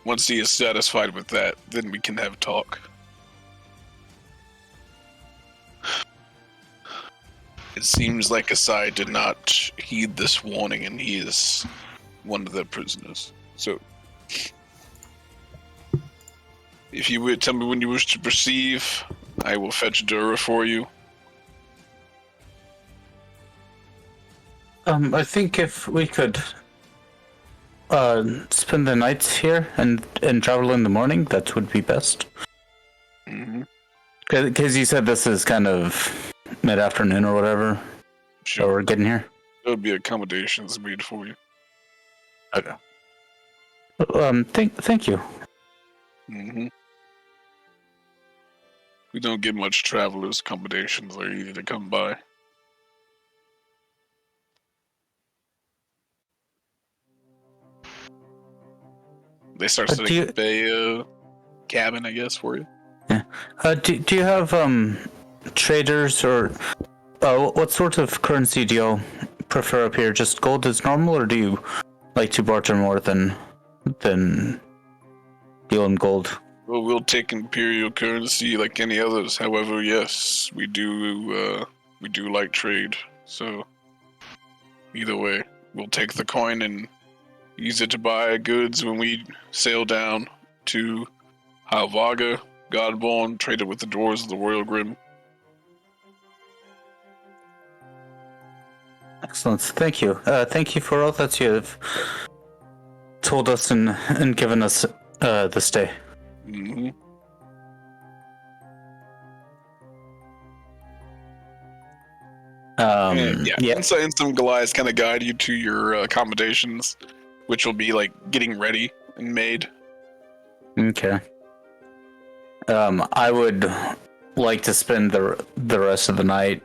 Once he is satisfied with that, then we can have a talk. It seems like Asai did not heed this warning, and he is one of their prisoners. So, if you would tell me when you wish to proceed, I will fetch Dura for you. I think if we could spend the nights here and travel in the morning, that would be best. Mm-hmm. Because you said this is kind of mid-afternoon or whatever. So we're getting here. There will be accommodations made for you. Okay. Thank you. Mm-hmm. We don't get much travelers' accommodations. They're easy to come by. They start setting up a cabin, I guess, for you. Yeah. Do you have traders or what sort of currency do you prefer up here? Just gold is normal, or do you like to barter more than deal in gold? Well, we'll take imperial currency like any others. However, yes, we do like trade. So either way, we'll take the coin and use it to buy goods when we sail down to Halvaga, Godborn, trade it with the dwarves of the Royal Grim. Excellent. Thank you. Thank you for all that you have told us and given us this day. Mm-hmm. Yeah. Insight and some Goliaths kind of guide you to your accommodations, which will be like getting ready and made. Okay. I would like to spend the rest of the night,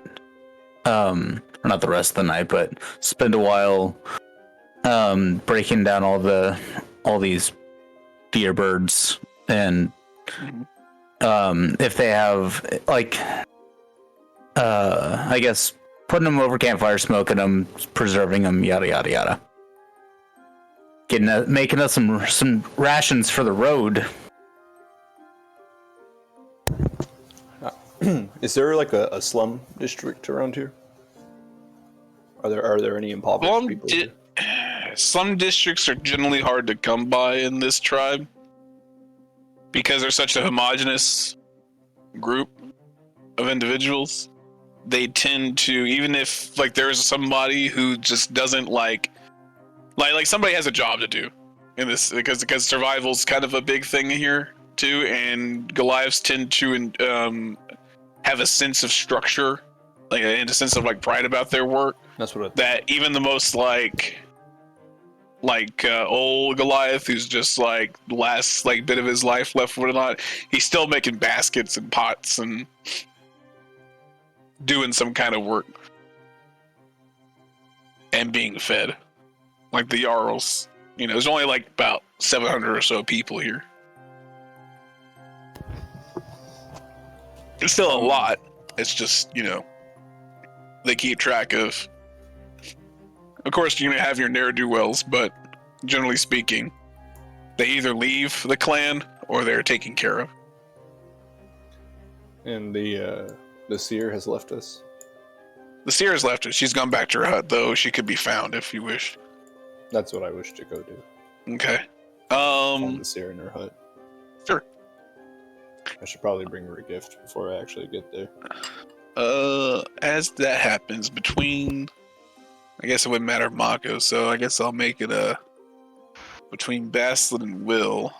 or not the rest of the night, but spend a while breaking down all these beer birds and if they have like I guess putting them over campfire, smoking them, preserving them, yada yada yada. Making us some rations for the road. Is there like a slum district around here? Are there any impoverished people? Slum districts are generally hard to come by in this tribe because they're such a homogenous group of individuals. They tend to, even if like there's somebody who just doesn't like somebody has a job to do in this, because survival's kind of a big thing here too, and Goliaths tend to have a sense of structure, and a sense of like pride about their work. That's what that even the most like old Goliath, who's just like last like bit of his life left with it on, he's still making baskets and pots and doing some kind of work and being fed. Like the Jarls, there's only like about 700 or so people here. It's still a lot. It's just, they keep track of. Of course, you're going to have your ne'er-do-wells, but generally speaking, they either leave the clan or they're taken care of. And the seer has left us. The seer has left her. She's gone back to her hut, though. She could be found if you wish. That's what I wish to go do. Okay. Find the seer in her hut. Sure. I should probably bring her a gift before I actually get there. As that happens, I guess it wouldn't matter Mako, so I guess I'll make it between Baslet and Will.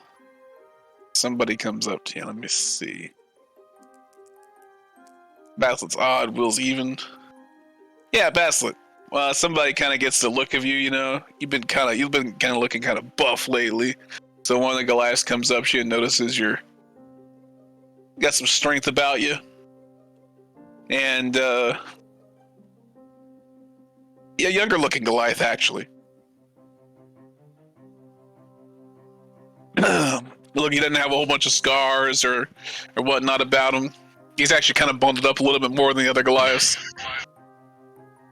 Somebody comes up to you. Let me see. Baslet's odd. Will's even. Yeah, Baslet. Well, somebody kind of gets the look of you. You've been kind of looking kind of buff lately. So one of the Goliaths comes up to you and notices you got some strength about you, and yeah, younger looking Goliath actually. Look, he doesn't have a whole bunch of scars or whatnot about him. He's actually kind of bundled up a little bit more than the other Goliaths.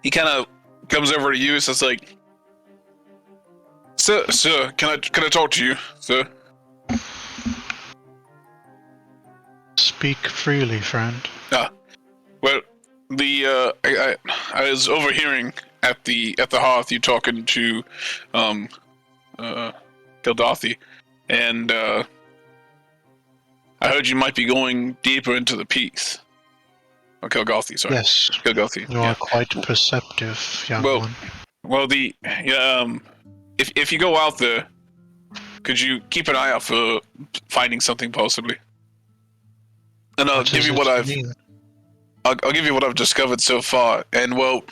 He kind of comes over to you and says, like, Sir, can I talk to you, sir? Speak freely, friend. Well, I was overhearing at the hearth you talking to Kildathi, and I heard you might be going deeper into the piece. Or Kilgothi, sorry. Yes. Kilgothi. You are quite perceptive, young one. Well, if you go out there, could you keep an eye out for finding something possibly? And I'll give you what I'll give you what I've discovered so far. And well,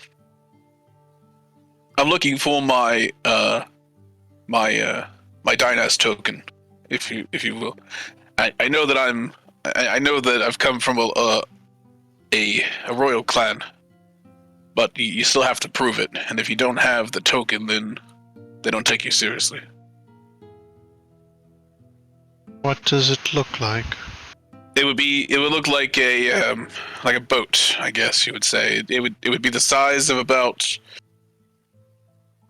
I'm looking for my Dynas token, if you will. I know that I know that I've come from a royal clan, but you still have to prove it. And if you don't have the token, then they don't take you seriously. What does it look like? It would look like a boat, I guess you would say. It would be the size of about,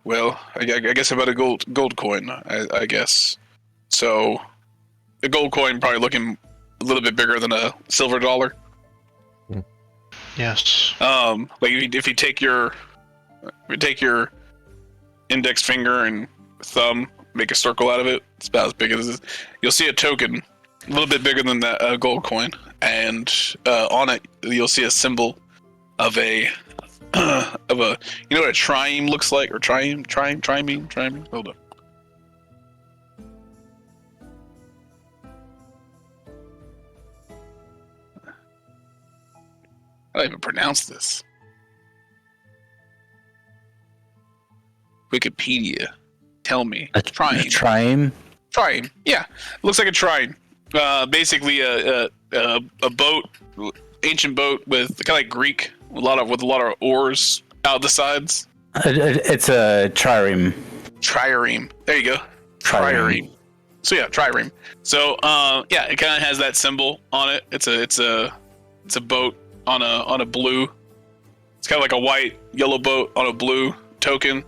well, I guess about a gold coin, I guess. So, a gold coin probably looking a little bit bigger than a silver dollar. Yes. Like if you take your index finger and thumb, make a circle out of it, it's about as big as this. You'll see a token a little bit bigger than that gold coin, and on it you'll see a symbol of a you know what a trieme looks like, or trieme. Hold on. I don't even pronounce this. Wikipedia, tell me. Trieme. Trieme? Trieme. Yeah, looks like a trieme. Basically a boat, ancient boat with kind of like Greek, with a lot of oars out the sides. It's a trireme. Trireme. There you go. Trireme. So yeah, trireme. So yeah, it kind of has that symbol on it. It's a boat on a blue. It's kind of like a white, yellow boat on a blue token.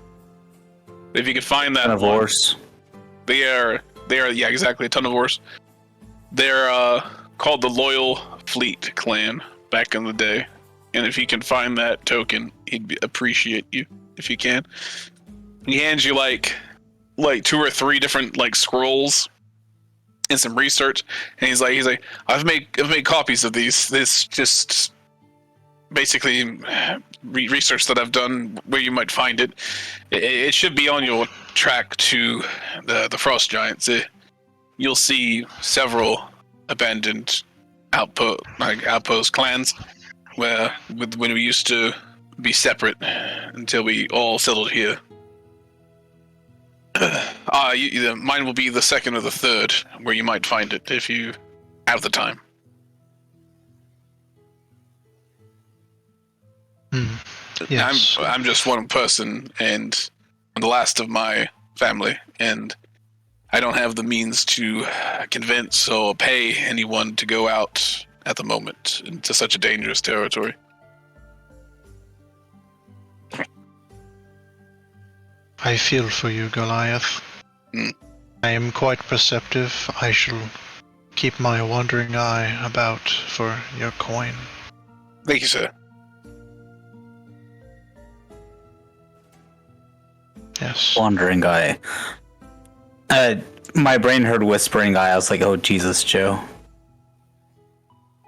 If you could find that, Ton of oars. They are yeah, exactly, a ton of oars. They're called the Loyal Fleet Clan back in the day, and if you can find that token, he'd appreciate you if you can. He hands you like 2 or 3 different like scrolls and some research, and he's like, I've made copies of these. This just basically research that I've done where you might find it. It should be on your track to the Frost Giants. You'll see several abandoned outpost clans when we used to be separate until we all settled here. Mine will be the second or the third where you might find it if you have the time. Yes. I'm just one person, and I'm the last of my family, and I don't have the means to convince or pay anyone to go out at the moment into such a dangerous territory. I feel for you, Goliath. Mm. I am quite perceptive. I shall keep my wandering eye about for your coin. Thank you, sir. Yes. Wandering eye. My brain heard whispering eye. I was like, oh, Jesus, Joe.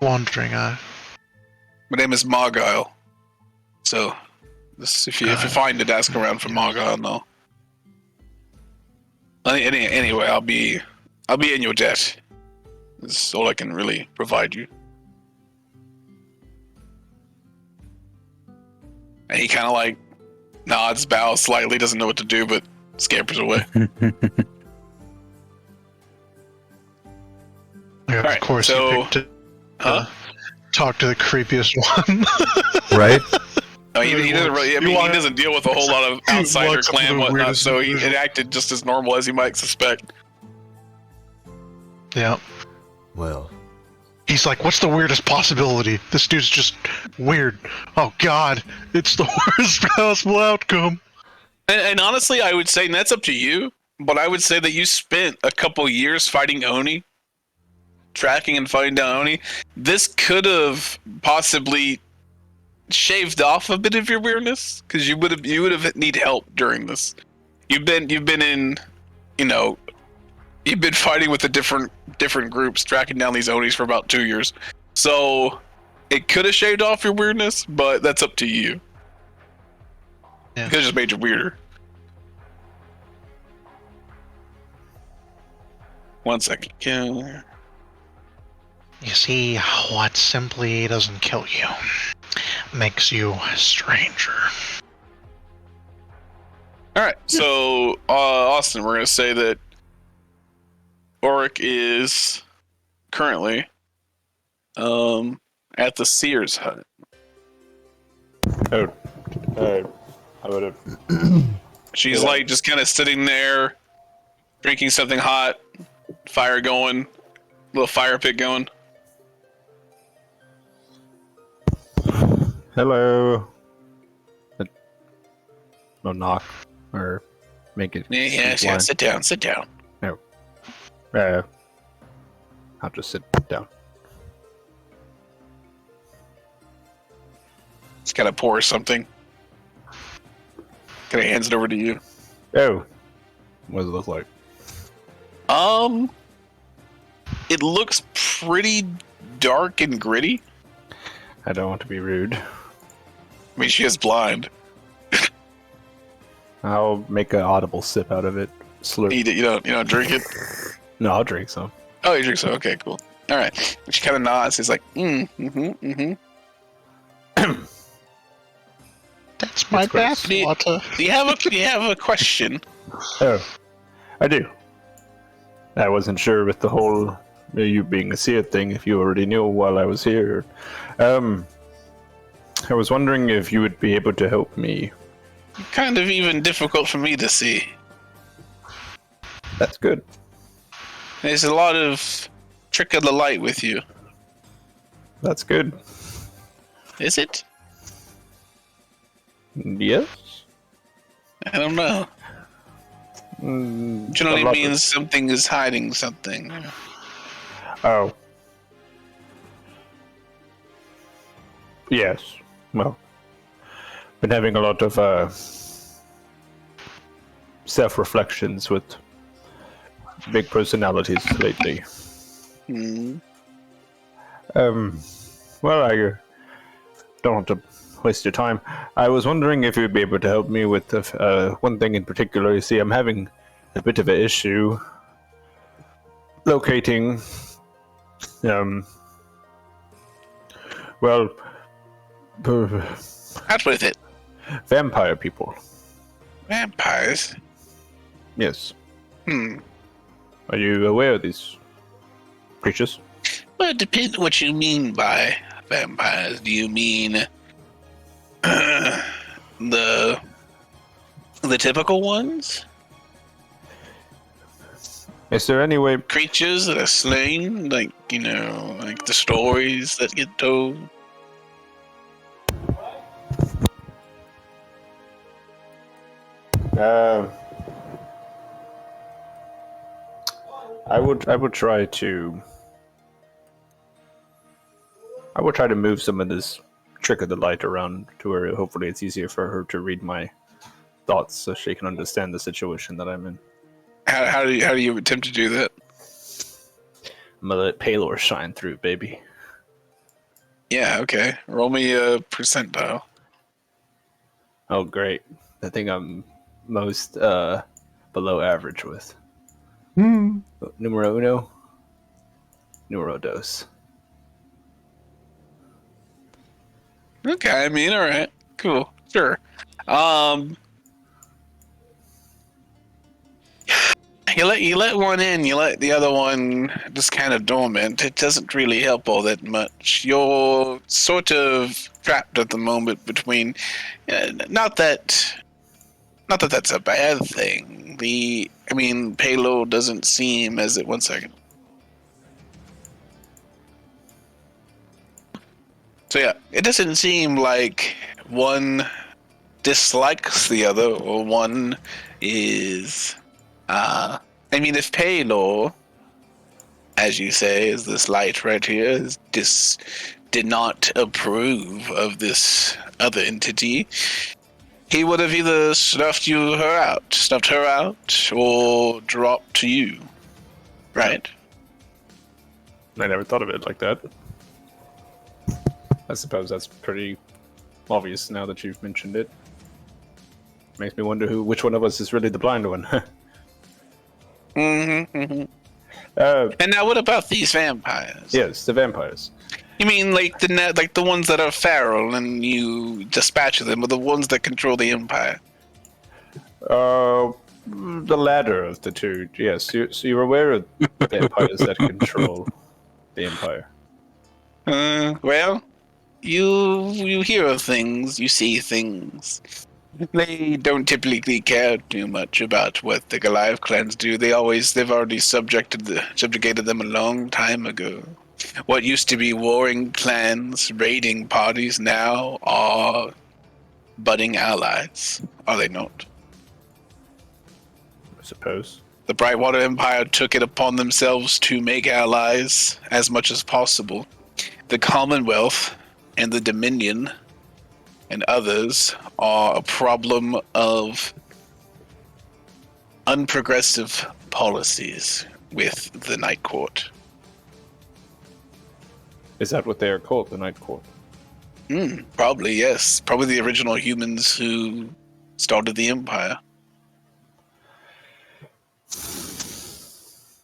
Wandering eye. My name is Margile. So, if you find it, ask around for Margile. No. Anyway, I'll be in your debt. That's all I can really provide you. And he kind of like nods, bows slightly, doesn't know what to do, but scampers away. Yeah, Alright, of course, so- you picked it. Huh? Talk to the creepiest one. Right? No, he doesn't really. I mean, he doesn't deal with a whole lot of outsider walks up to clan the whatnot, weirdest so it individual. acted just as normal as you might suspect. Yeah. Well, He's like, what's the weirdest possibility? This dude's just weird. Oh god, it's the worst possible outcome. And honestly, I would say, and that's up to you, but I would say that you spent a couple years fighting Oni, tracking and fighting down Oni. This could have possibly shaved off a bit of your weirdness, because you would have need help during this. You've been in, you've been fighting with the different groups, tracking down these Onis for about 2 years. So it could have shaved off your weirdness, but that's up to you. Yeah. It could have just made you weirder. One second. Yeah. You see, what simply doesn't kill you makes you a stranger. All right. So, Austin, we're gonna say that Oric is currently at the Sears hut. Oh, I would have. She's like just kind of sitting there, drinking something hot, fire going, little fire pit going. Hello. No knock or make it. Yeah. Sit down. Sit down. I'll just sit down. Just kind of pours something. Kind of hands it over to you. Oh, what does it look like? It looks pretty dark and gritty. I don't want to be rude. I mean, she is blind. I'll make an audible sip out of it. Slurp. You don't drink it. No, I'll drink some. Oh, you drink so. Okay, cool. All right. She kind of nods. He's like, That's my It's gross. bathwater. Do you have a question? Oh, I do. I wasn't sure with the whole you being a seer thing if you already knew while I was here. I was wondering if you would be able to help me. Kind of even difficult for me to see. That's good. There's a lot of trick of the light with you. That's good. Is it? Yes? I don't know. Generally a lot means something is hiding something. Oh. Yes. Well, been having a lot of self-reflections with big personalities lately. Hmm. Well, I don't want to waste your time. I was wondering if you'd be able to help me with one thing in particular. You see, I'm having a bit of an issue locating, well, Out with it. vampire people. Vampires. Yes. Hmm. Are you aware of these creatures? Well, it depends what you mean by vampires. Do you mean the typical ones? Is there any way? creatures that are slain, like like the stories that get told. I would try to. I would try to move some of this trick of the light around to where hopefully it's easier for her to read my thoughts, so she can understand the situation that I'm in. How do you attempt to do that? I'm gonna let Palor shine through, baby. Yeah, okay. Roll me a percentile. Oh, great! I think I'm most below average with. Numero uno. Numero dos. Okay, I mean, all right, cool, sure. You let one in, you let the other one just kind of dormant. It doesn't really help all that much. You're sort of trapped at the moment between, not that that's a bad thing. Palo doesn't seem as it. 1 second. So yeah, it doesn't seem like one dislikes the other, or one is. If Palo, as you say, is this light right here, did not approve of this other entity, he would have either snuffed her out, or dropped you. Right? I never thought of it like that. I suppose that's pretty obvious now that you've mentioned it. Makes me wonder which one of us is really the blind one. Mm-hmm. And now, what about these vampires? Yes, the vampires. You mean like the ones that are feral and you dispatch them, or the ones that control the empire? The latter of the two. Yes, so you're aware of the vampires that control the empire. Well, you hear of things, you see things. They don't typically care too much about what the Goliath clans do. They've already subjugated them a long time ago. What used to be warring clans, raiding parties, now are budding allies. Are they not? I suppose. The Brightwater Empire took it upon themselves to make allies as much as possible. The Commonwealth and the Dominion and others are a problem of unprogressive policies with the Night Court. Is that what they are called, the Night Court? Probably, yes. Probably the original humans who started the Empire.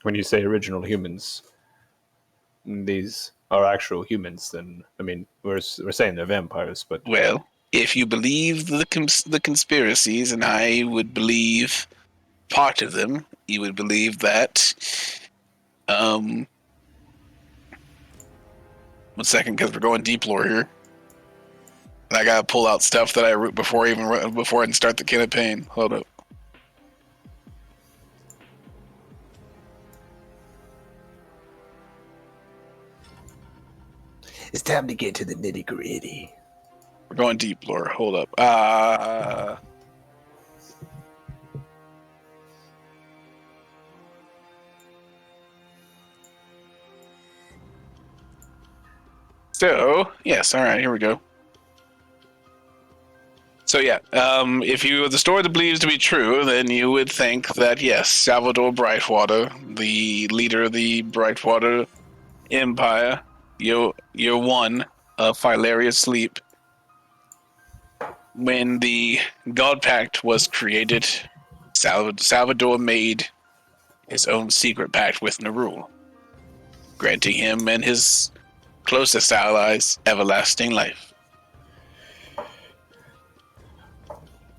When you say original humans, these are actual humans, then, we're saying they're vampires, but... Well, if you believe the conspiracies, and I would believe part of them, you would believe that... 1 second, because we're going deep lore here. And I gotta pull out stuff that I wrote before I even start the campaign. Hold up. It's time to get to the nitty gritty. We're going deep lore. Hold up. So, yes, all right, here we go. So yeah, if the story that believes to be true, then you would think that yes, Salvador Brightwater, the leader of the Brightwater Empire, you're one of Philaria's sleep. When the God Pact was created, Salvador made his own secret pact with Nerul, granting him and his closest allies everlasting life.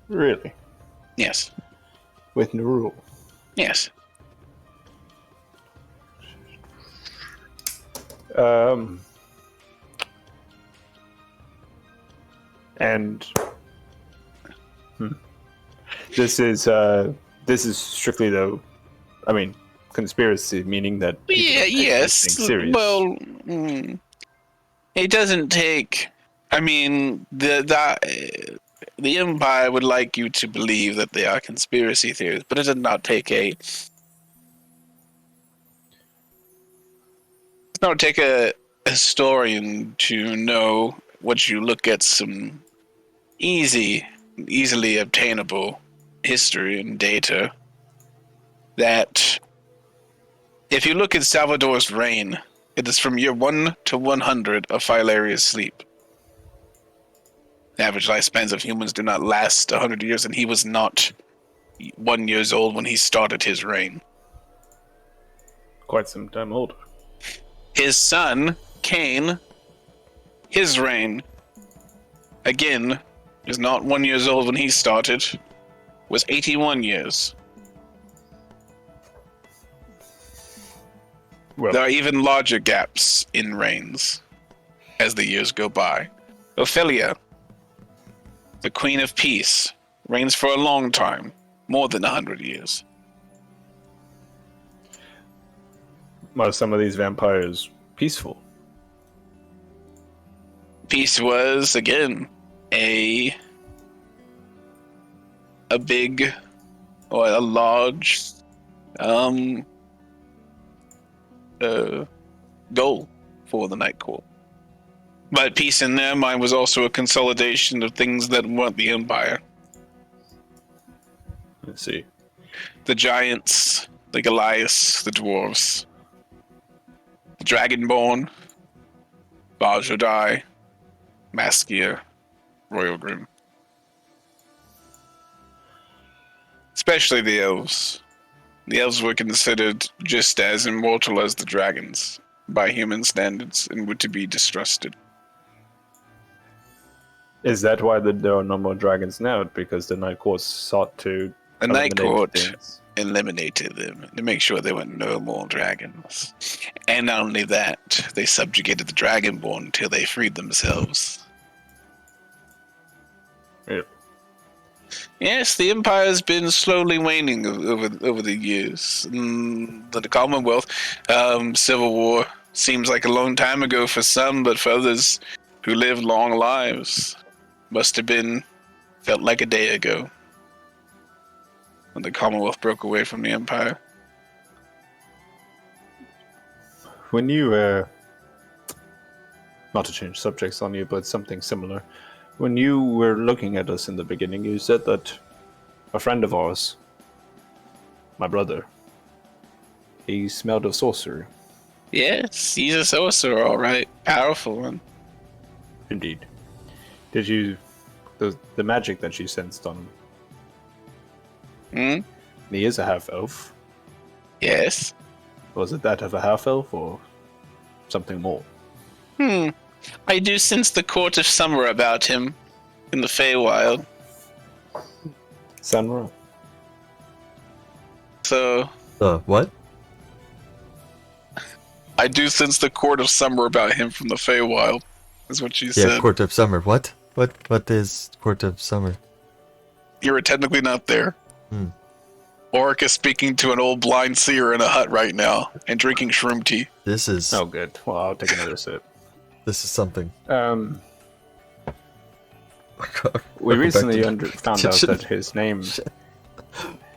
Really? Yes. With Nerul? Yes. And this is strictly though. conspiracy, meaning that people Yeah, don't take yes. anything serious. Well, it doesn't take. I mean, the Empire would like you to believe that they are conspiracy theories, but it does not take a. It's not take a historian to know once you look at some easily obtainable history and data that if you look at Salvador's reign, it is from year 1 to 100 of Philaria's sleep. The average lifespans of humans do not last 100 years, and he was not 1 year old when he started his reign. Quite some time older. His son, Cain, his reign, again, is not 1 year old when he started, was 81 years. Well, There are even larger gaps in reigns as the years go by. Ophelia, the Queen of Peace, reigns for a long time, more than 100 years. are some of these vampires peaceful? Peace was, again, a big, or a large, goal for the Night Court. But peace in their mind was also a consolidation of things that weren't the Empire. Let's see. The giants, the Goliaths, the dwarves, the Dragonborn, Bajodai, Maskia, Royal Grim. Especially the elves. The elves were considered just as immortal as the dragons by human standards and were to be distrusted. Is that why there are no more dragons now? Because the Night Court sought to The Night eliminate Court things? eliminated them to make sure there were no more dragons. And not only that, they subjugated the Dragonborn until they freed themselves. Yeah. Yes, the Empire has been slowly waning over the years. The Commonwealth, Civil War seems like a long time ago for some, but for others who live long lives, must have been felt like a day ago when the Commonwealth broke away from the Empire. When you, not to change subjects on you, but something similar. When you were looking at us in the beginning, you said that a friend of ours, my brother, he smelled of sorcery. Yes, he's a sorcerer, all right. Powerful one. Indeed. Did you... The magic that you sensed on him, he is a half-elf. Yes. Was it that of a half-elf or something more? I do sense the Court of Summer about him in the Feywild. Sanra? So, What? I do sense the Court of Summer about him from the Feywild, is what you Yeah, said. Court of Summer. What? What is Court of Summer? You were technically not there. Oric is speaking to an old blind seer in a hut right now and drinking shroom tea. This is Oh, good. Well, I'll take another sip. this is something. We recently Welcome back to- found out that his name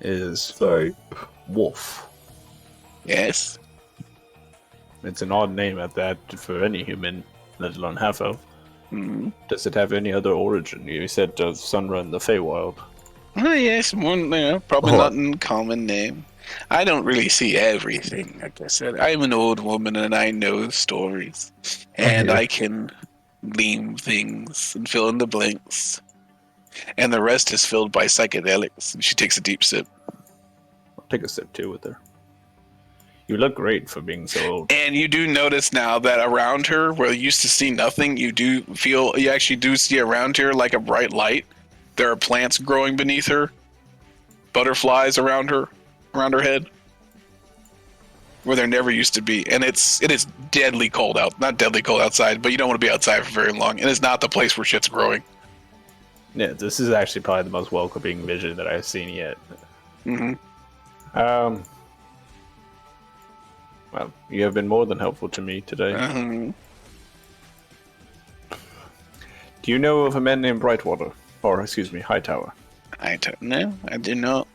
is Sorry. Wolf. Yes. It's an odd name at that for any human, let alone half-elf. Mm. Does it have any other origin? You said Sunra in the Feywild. Oh, yes, one, probably Oh. not an uncommon name. I don't really see everything, like I said. I'm an old woman and I know stories. And Yeah. I can glean things and fill in the blanks. And the rest is filled by psychedelics. And she takes a deep sip. I'll take a sip too with her. You look great for being so old. And you do notice now that around her, where you used to see nothing, you actually do see around her like a bright light. There are plants growing beneath her, butterflies around her head, where there never used to be. And it is deadly cold out. Not deadly cold outside, but you don't want to be outside for very long. And it's not the place where shit's growing. Yeah, this is actually probably the most welcoming vision that I've seen yet. Mm-hmm. Well, you have been more than helpful to me today. Do you know of a man named Brightwater? Or, excuse me, Hightower? I don't know. I do not.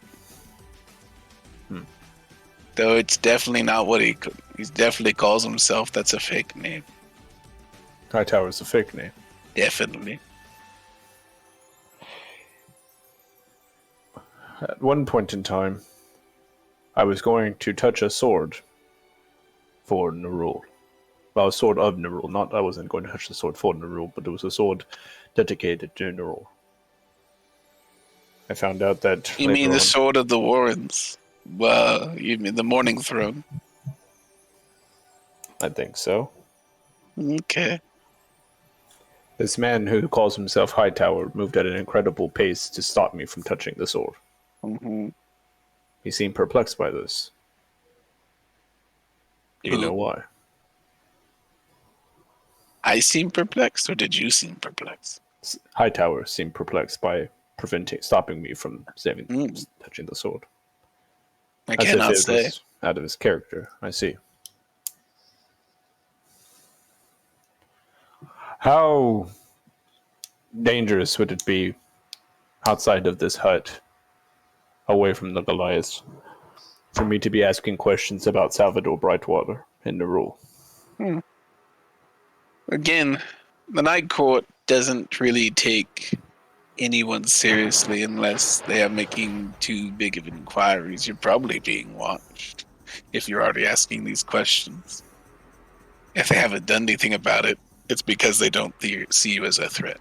Though it's definitely not what he definitely calls himself. That's a fake name. Hightower is a fake name. Definitely. At one point in time, I was going to touch a sword for Nerul. Well, a sword of Nerul. Not I wasn't going to touch the sword for Nerul, but it was a sword dedicated to Nerul. I found out that You mean the sword of the Warrens? Well, you mean the Morning Throne? I think so. Okay. This man who calls himself Hightower moved at an incredible pace to stop me from touching the sword. Mm-hmm. He seemed perplexed by this. Do you know why? I seem perplexed, or did you seem perplexed? Hightower seemed perplexed by stopping me from touching the sword. I cannot say. Was out of his character. I see. How dangerous would it be outside of this hut, away from the Goliaths, for me to be asking questions about Salvador Brightwater and Nerul? Again, the Night Court doesn't really take anyone seriously unless they are making too big of inquiries. You're probably being watched if you're already asking these questions. If they haven't done anything about it, it's because they don't see you as a threat.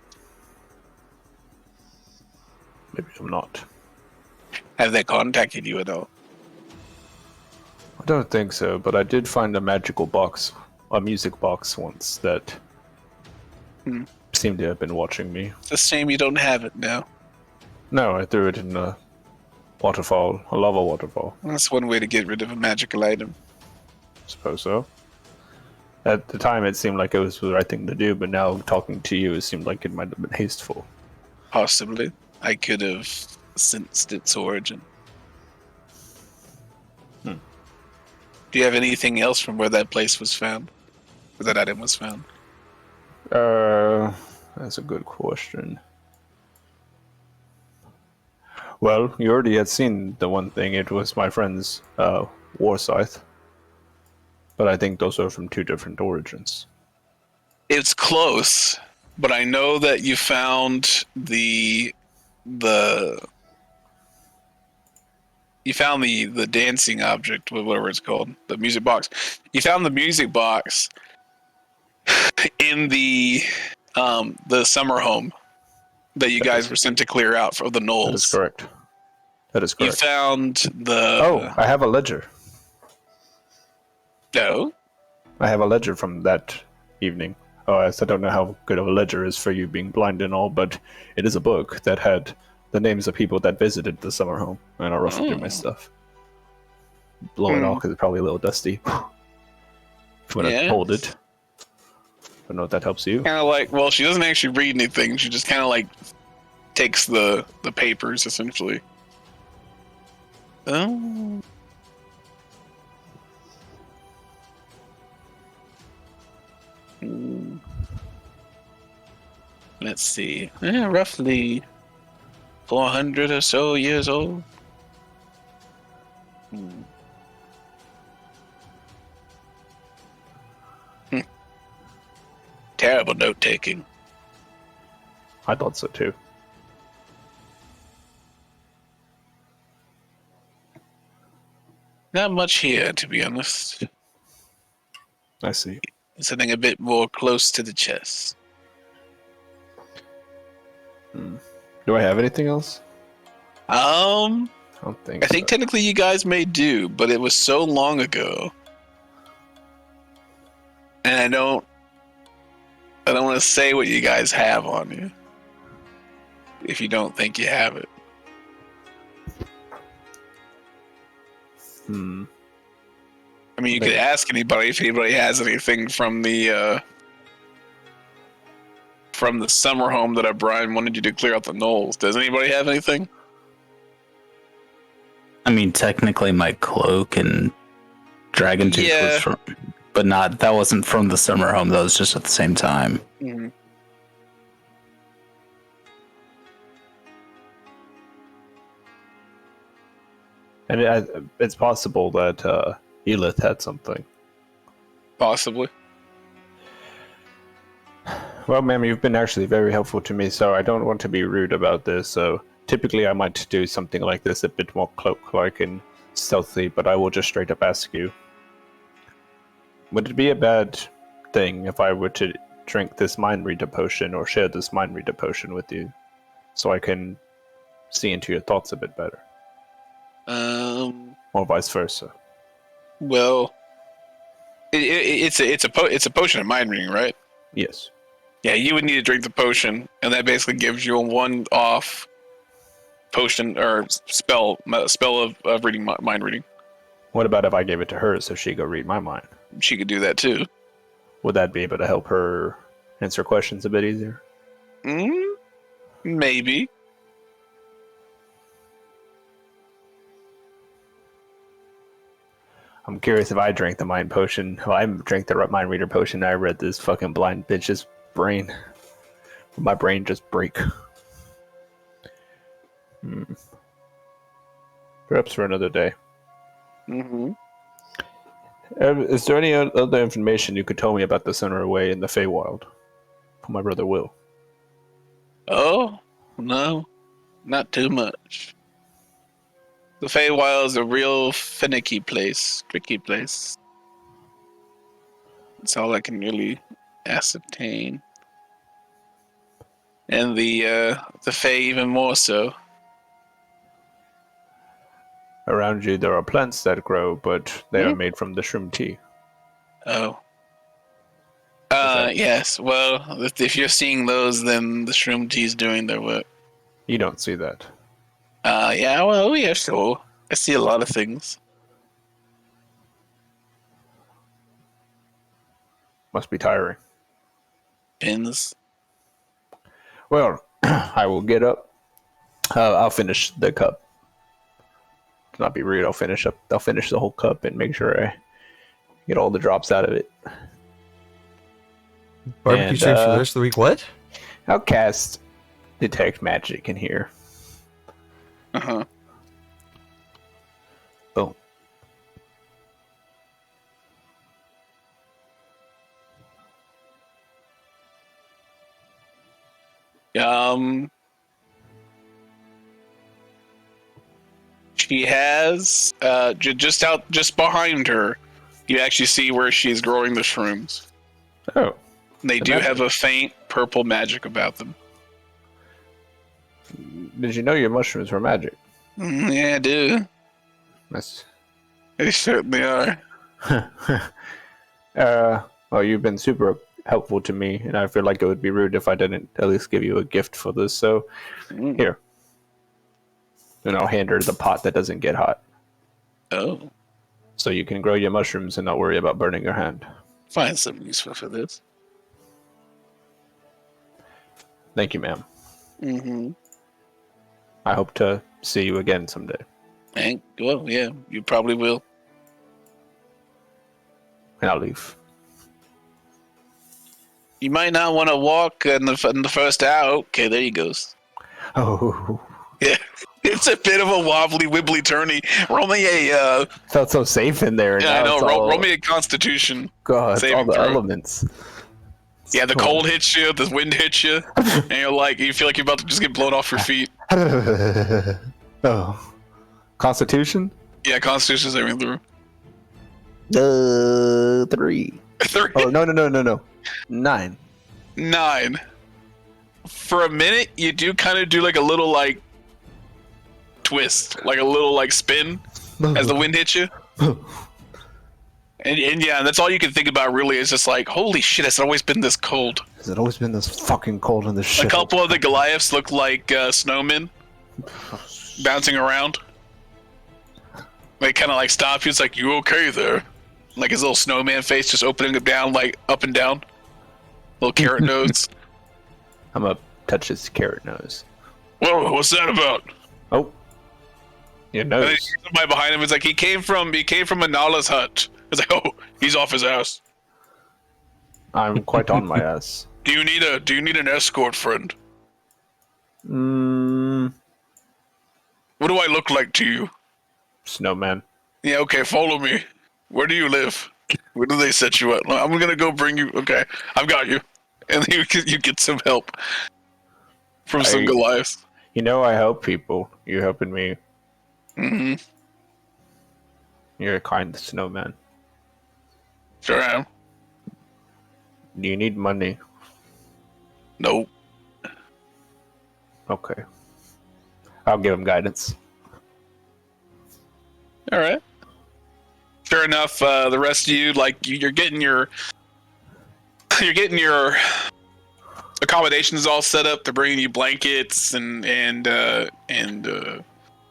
Maybe I'm not. Have they contacted you at all? I don't think so, but I did find a magical box, a music box once that seemed to have been watching me. It's a shame you don't have it now. No, I threw it in a waterfall, a lava waterfall. That's one way to get rid of a magical item. Suppose so. At the time, it seemed like it was the right thing to do, but now talking to you, it seemed like it might have been hasteful. Possibly. I could have sensed its origin. Do you have anything else from where that place was found? Where that item was found? That's a good question. Well, you already had seen the one thing. It was my friend's war scythe. But I think those are from two different origins. It's close, but I know that you found the dancing object, whatever it's called, the music box. You found the music box in the summer home that you guys were sent to clear out for the Knolls. That is correct. That is correct. You found the... Oh, I have a ledger. No? I have a ledger from that evening. Oh, I don't know how good of a ledger is for you being blind and all, but it is a book that had the names of people that visited the summer home, and I'll ruffle through my stuff. Blow it off because it's probably a little dusty. If you want to hold it. I don't know if that helps you. Kind of like, well, she doesn't actually read anything. She just kind of like takes the papers, essentially. Oh. Let's see. Roughly 400 or so years old. Terrible note taking. I thought so too. Not much here, to be honest. I see. Something a bit more close to the chest. Do I have anything else? I I don't think think technically you guys may do, but it was so long ago. And I don't want to say what you guys have on you. If you don't think you have it. I mean, you could ask anybody if anybody has anything from the summer home that Brian wanted you to clear out the Knolls. Does anybody have anything? I mean, technically my cloak and Dragon Tooth Yeah. was from, but that wasn't from the summer home. That was just at the same time. Mm-hmm. And it's possible that Elith had something. Possibly. Well, ma'am, you've been actually very helpful to me, so I don't want to be rude about this. So typically I might do something like this a bit more cloak-like and stealthy, but I will just straight up ask you. Would it be a bad thing if I were to drink this mind reader potion or share this mind reader potion with you so I can see into your thoughts a bit better? Or vice versa. Well, it's a potion of mind reading, right? Yes. Yeah, you would need to drink the potion, and that basically gives you a one-off potion or spell of reading mind reading. What about if I gave it to her so she could read my mind? She could do that too. Would that be able to help her answer questions a bit easier? Maybe. I'm curious if I drank the mind potion. If I drank the mind reader potion, I read this fucking blind bitch's brain. Would my brain just break? Perhaps for another day. Mm-hmm. Is there any other information you could tell me about the center away in the Feywild? For my brother Will. Oh, no. Not too much. The Feywild is a real finicky place, tricky place. That's all I can really ascertain. And the Fey even more so. Around you there are plants that grow, but they are made from the shroom tea. Oh. Yes. Well, if you're seeing those, then the shroom tea's doing their work. You don't see that. Yeah, well, yeah, sure. I see a lot of things. Must be tiring. Pins. Well, I will get up. I'll finish the cup. To not be rude, I'll finish the whole cup and make sure I get all the drops out of it. Barbecue streams for the rest of the week. What? I'll cast Detect Magic in here. Uh-huh. Boom. She has just behind her. You actually see where she's growing the shrooms. Oh. They do have a faint purple magic about them. Did you know your mushrooms were magic? Yeah, I do. That's... They certainly are. Well, you've been super helpful to me, and I feel like it would be rude if I didn't at least give you a gift for this, so here. And I'll hand her the pot that doesn't get hot. Oh. So you can grow your mushrooms and not worry about burning your hand. Find something useful for this. Thank you, ma'am. Mm-hmm. I hope to see you again someday. Well, yeah, you probably will. And I'll leave. You might not want to walk in the first hour. Okay, there he goes. Oh. Yeah, it's a bit of a wobbly, wibbly, turny. Roll me a. Felt so safe in there. Yeah, I know. Roll me a Constitution. God, it's all the throw. Elements. Yeah, the cold hits you, the wind hits you, and you feel like you're about to just get blown off your feet. Oh. Constitution? Yeah, Constitution saving through. 3. 3. Oh, no. 9. 9. For a minute, you do kind of do like a little like twist, like a little like spin as the wind hits you. And yeah, that's all you can think about really is just like, holy shit, it's always been this cold. Has it always been this fucking cold in this shit? A couple of the Goliaths look like snowmen bouncing around. They kind of like stop you. It's like, you okay there? Like his little snowman face just opening up down, like up and down. Little carrot nose. I'm gonna touch his carrot nose. Whoa, what's that about? Oh. Your nose. And then somebody behind him is like, he came from Anala's hut. It's like, oh, he's off his ass. I'm quite on my ass. Do you need an escort, friend? Mm, What do I look like to you? snowman. Yeah, okay, follow me. Where do you live? Where do they set you up? I'm gonna go bring you. Okay, I've got you. And you get some help from some Goliaths. You know, I help people. You're helping me. Mm-hmm. You're a kind snowman. Sure am. Do you need money? Nope. Okay. I'll give him guidance. All right. Sure enough, the rest of you, like, you're getting your accommodations all set up. They're bringing you blankets and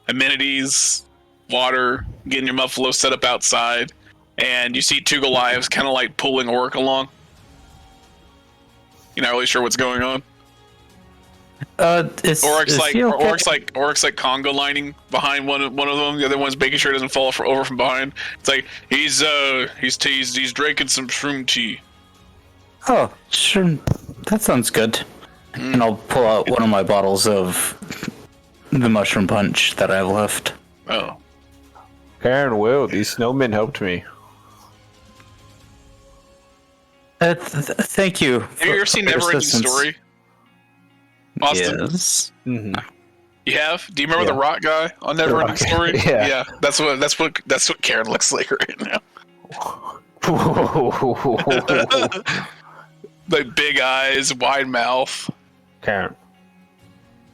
amenities, water, getting your muffalo set up outside, and you see two Goliaths kind of like pulling Orc along. You're not really sure what's going on. Orc's like Congo lining behind one of them. The other one's making sure it doesn't fall over from behind. It's like he's drinking some shroom tea. Oh, sure. That sounds good. And I'll pull out one of my bottles of the mushroom punch that I have left. Oh, Karen, Will, these snowmen helped me. Thank you. have you ever seen Neverending Story? Austin? Yes. Mm-hmm. You have? Do you remember the rock guy on Neverending Story? Yeah. That's what Karen looks like right now. Like big eyes, wide mouth. Karen,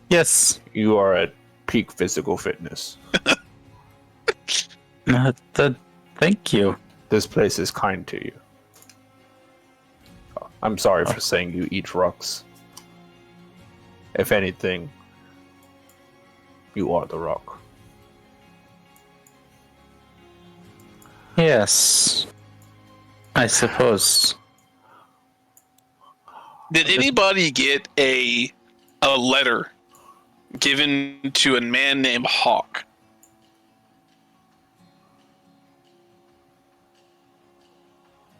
Yes. you are at peak physical fitness. Thank you. This place is kind to you. I'm sorry for saying you eat rocks. If anything, you are the rock. Yes. I suppose. Did anybody get a letter given to a man named Hawk?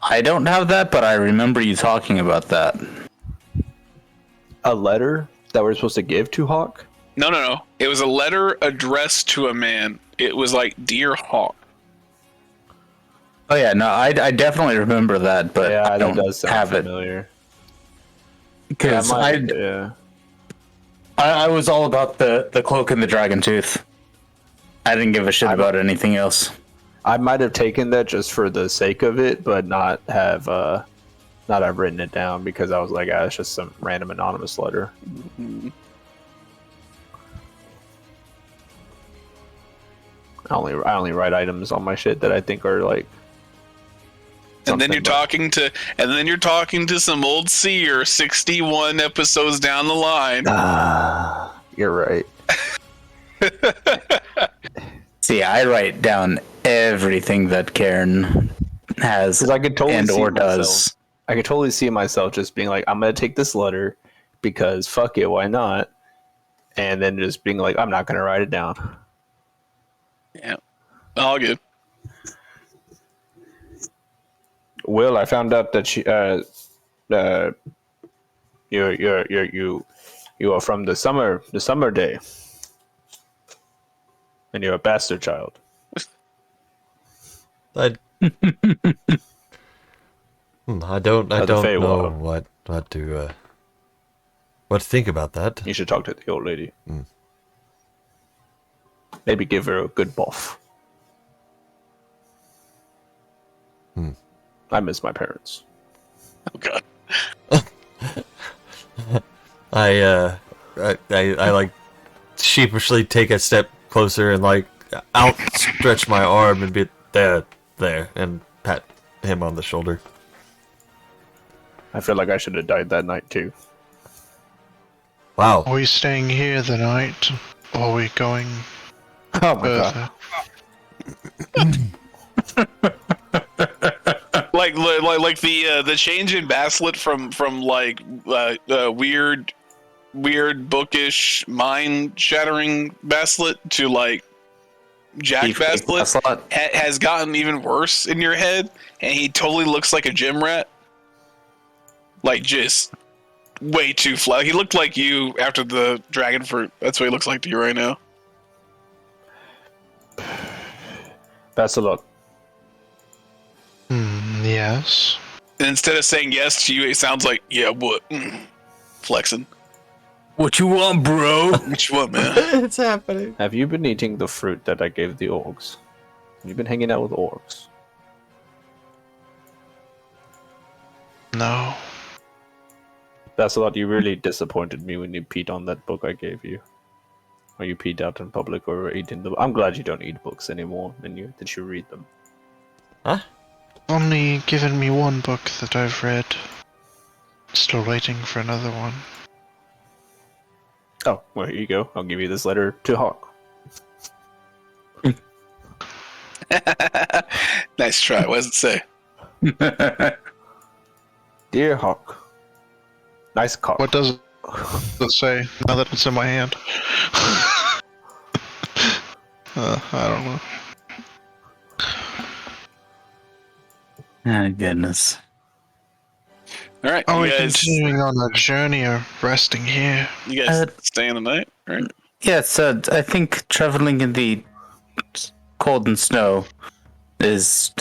I don't have that, but I remember you talking about that. A letter that we're supposed to give to Hawk? No. It was a letter addressed to a man. It was like, Dear Hawk. Oh yeah, no, I definitely remember that, but Yeah, I that don't does sound have it familiar. because Yeah. I was all about the cloak and the dragon tooth. I didn't give a shit about anything else. I might have taken that just for the sake of it, but not have written it down because I was like, it's just some random anonymous letter. Mm-hmm. I only write items on my shit that I think are like. And then you're talking to some old seer 61 episodes down the line. You're right. See, I write down everything that Karen has Because I could totally and see or myself. does. I could totally see myself just being like, I'm gonna take this letter because fuck it, why not? And then just being like, I'm not gonna write it down. Yeah, all good. Will, I found out that you are from the summer day, and you're a bastard child. I don't know what to think about that. You should talk to the old lady. Maybe give her a good buff. I miss my parents. Oh god. I like sheepishly take a step closer and like outstretch my arm and be there and pat him on the shoulder. I feel like I should have died that night too. Wow. Are we staying here the night? Or are we going Oh my god. further? like the change in Baslet from like weird bookish mind shattering Baslet to like Jack Beefcake Basilisk Ocelot. has gotten even worse in your head, and he totally looks like a gym rat. Like, just way too flat. He looked like you after the dragon fruit. That's what he looks like to you right now. Best of luck. Yes. And instead of saying yes to you, it sounds like, yeah, what? Flexing. What you want, bro? What you want, man? It's happening. Have you been eating the fruit that I gave the orcs? Have you been hanging out with orcs? No. That's a lot. You really disappointed me when you peed on that book I gave you. Or you peed out in public or eating the. I'm glad you don't eat books anymore, and that you read them. Huh? Only given me one book that I've read. Still waiting for another one. Oh, well, here you go. I'll give you this letter to Hawk. Nice try. What does it say? Dear Hawk. Nice cock. What does it say now that it's in my hand? I don't know. Oh, goodness. All right, Are we you guys, continuing on our journey or resting here? you guys staying the night, right? Yes, I think traveling in the cold and snow is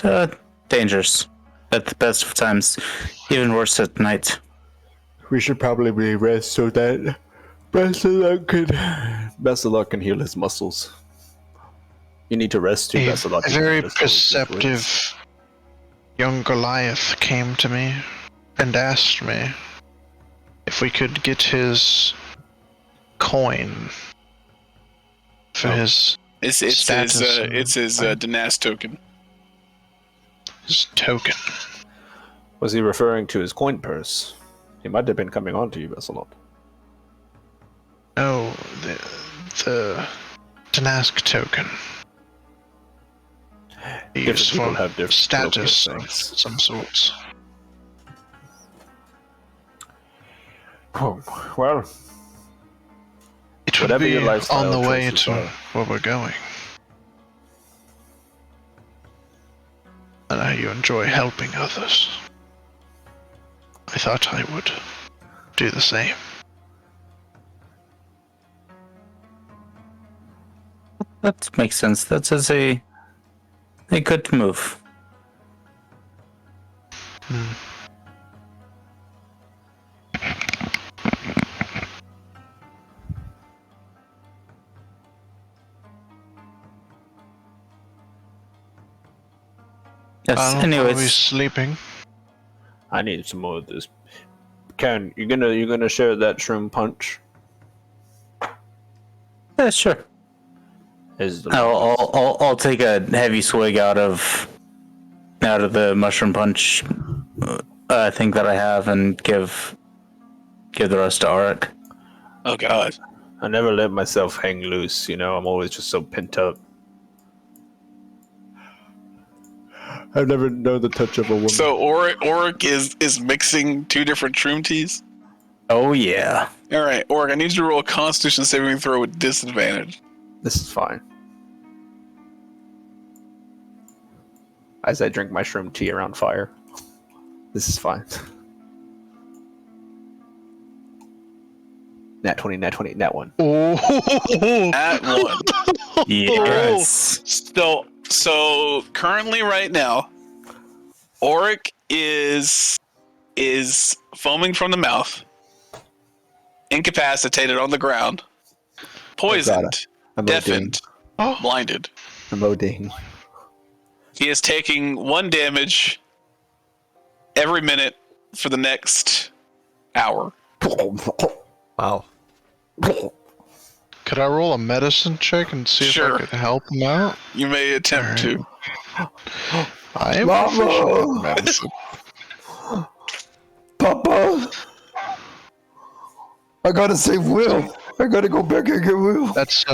dangerous at the best of times, even worse at night. We should probably rest so that Best of luck can heal his muscles. You need to rest too. Best of luck. A very perceptive young Goliath came to me and asked me if we could get his coin for his It's his status Dinas token. his token. Was he referring to his coin purse? He might have been coming on to you, Vesselot. No, the Danask token. Used people for have different status focus of things. some sorts. Oh, well, It would whatever be your lifestyle on the way choices to are. where we're going. I know you enjoy helping others. I thought I would do the same. That makes sense. That is a good move. Yes. Are we Anyways, sleeping? I need some more of this. Ken, you're gonna share that shroom punch? yeah, sure. Is the I'll take a heavy swig out of the mushroom punch thing that I have and give the rest to Arik. Oh God. I never let myself hang loose, you know, I'm always just so pent up. I've never known the touch of a woman. So Auric is mixing two different shroom teas. Oh yeah. All right, Auric, I need you to roll a Constitution saving throw with disadvantage. This is fine. As I drink my shroom tea around fire. This is fine. Nat 20, nat 20, nat 1. At one. Yes. So currently, right now, Auric is foaming from the mouth, incapacitated on the ground, poisoned, I'm deafened, blinded. I'm Odin. He is taking 1 damage every minute for the next hour. Wow. Could I roll a medicine check and see if Sure. I could help him out? You may attempt to. I am proficient in medicine. Papa! I gotta save Will! I gotta go back and get Will! That's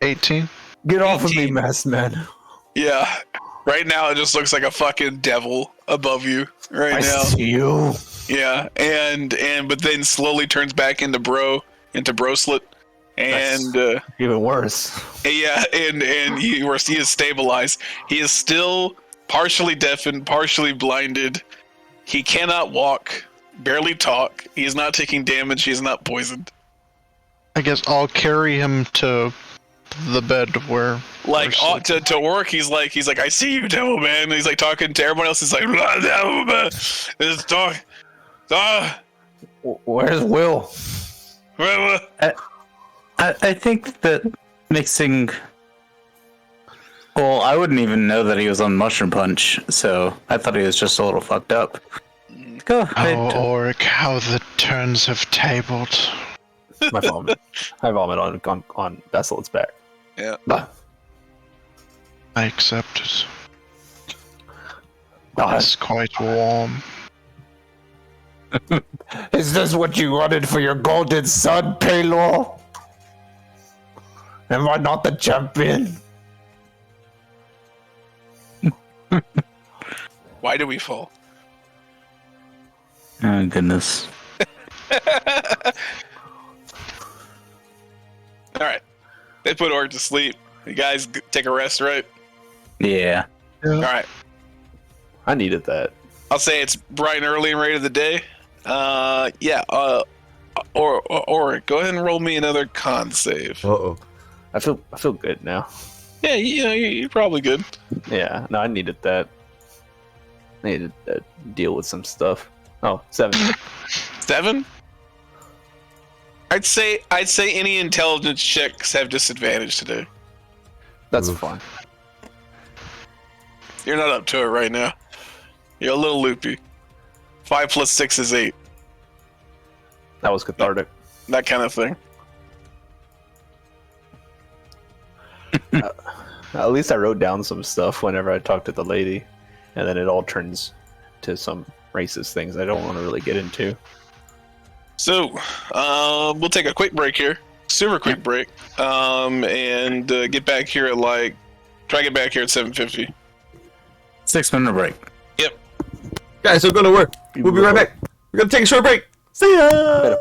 18. Get off of me, masked man. Yeah. Right now, it just looks like a fucking devil above you. Right I now. see you. Yeah, and but then slowly turns back into broslet, and Even worse. yeah, and he is stabilized. He is still partially deafened, partially blinded. He cannot walk, barely talk. He is not taking damage. He is not poisoned. I guess I'll carry him to the bed where. Like we're to work, he's like, I see you, devil man. And he's like talking to everyone else. He's like, "Blah, devil man, this dog, Where's Will? I think that mixing. Well, I wouldn't even know that he was on Mushroom Punch, so I thought he was just a little fucked up. Go ahead. Oh, Oric, how the turns have tabled. My vomit. I vomit on Basil's back. Yeah. Bah. I accept it. Ah, It's quite warm. is this what you wanted for your golden sun, Paylor? Am I not the champion? Why do we fall? Oh goodness. All right, they put Orc to sleep. You guys take a rest, right? Yeah. All right. I needed that. I'll say it's bright and early and ready of the day. Yeah. Or go ahead and roll me another con save. Uh-oh. I feel good now. Yeah, you're probably good. Yeah, no, I needed that. I needed to deal with some stuff. Oh, 7. 7. I'd say any intelligence checks have disadvantage today. That's Oof. fine. You're not up to it right now. You're a little loopy. 5 plus 6 is 8. That was cathartic. That kind of thing. At least I wrote down some stuff whenever I talked to the lady, and then it all turns to some racist things I don't want to really get into. So, we'll take a quick break here. Super quick break. And get back here at try to get back here at 7:50. 6-minute break. Yep. Guys, we're going to work. We'll be right back. We're going to take a short break. See ya!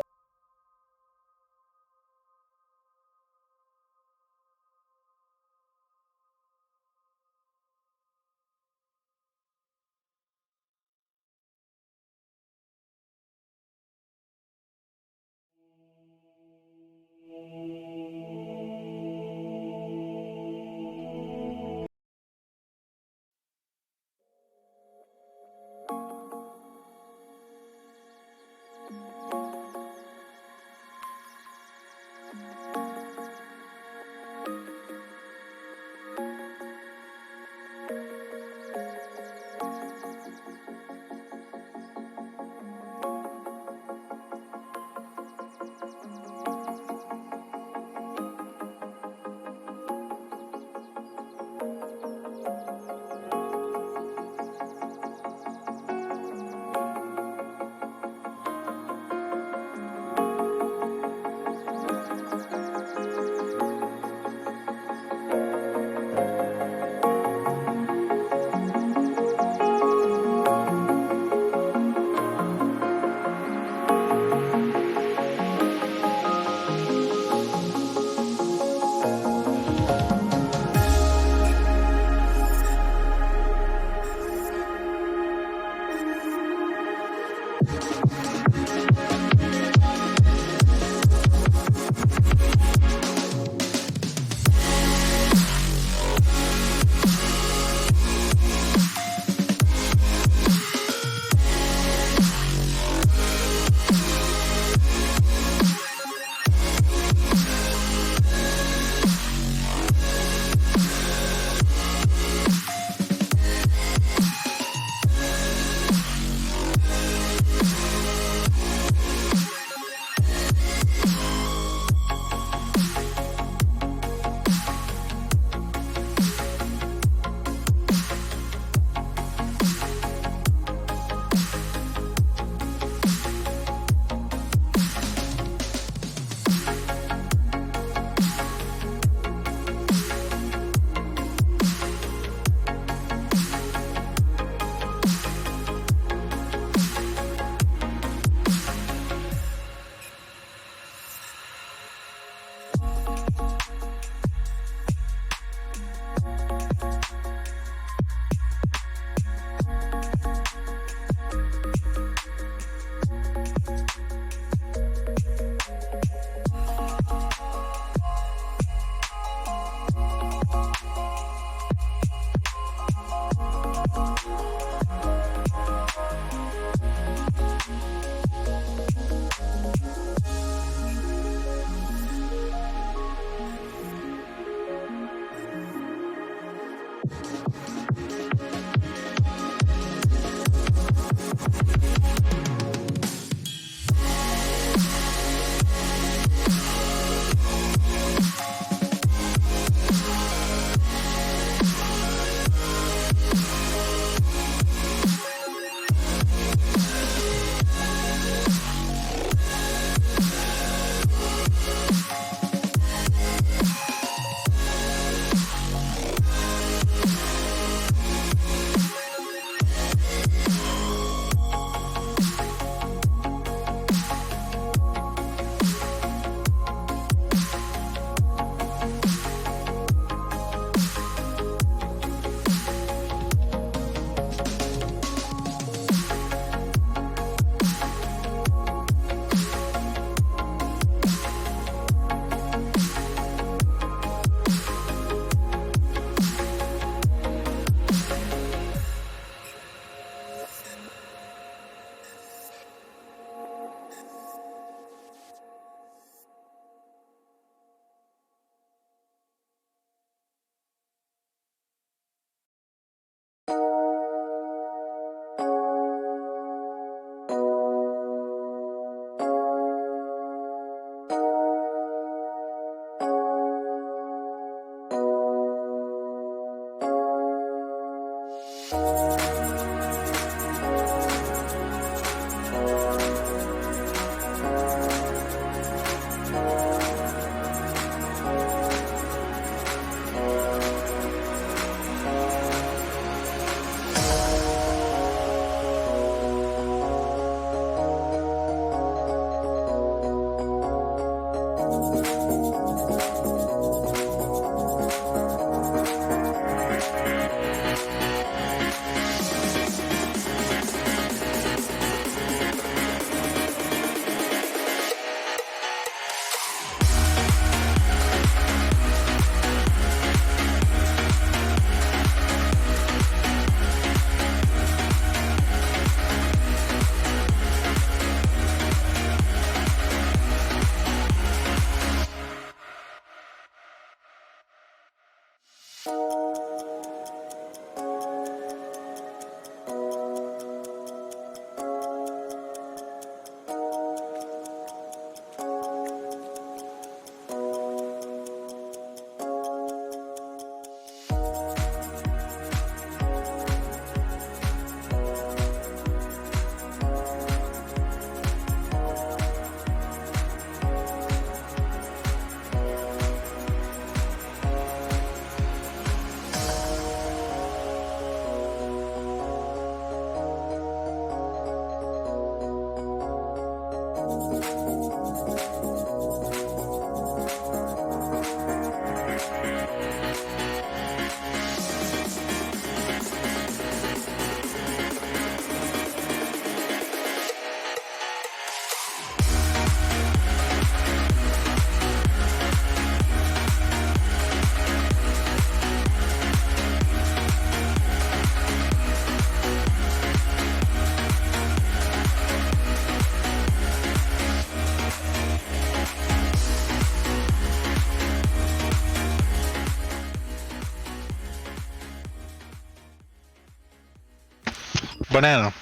Banana.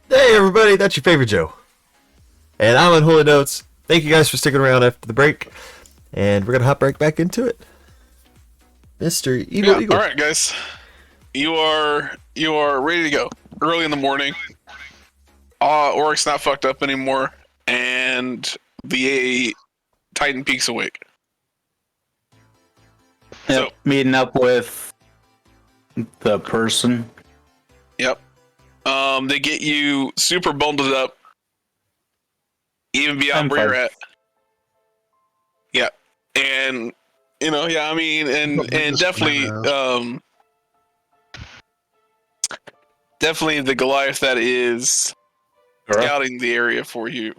Hey everybody, that's your favorite Joe. And I'm on Holy Notes. Thank you guys for sticking around after the break. And we're going to hop right back into it. Mr. Evil Eagle. All right, guys. You are ready to go. Early in the morning. Oric's not fucked up anymore. And the Titan Peak's awake. Yep, meeting up with the person. Yep. They get you super bundled up, even beyond where you're at. Yeah, and I mean, and definitely, definitely the Goliath that is scouting the area for you.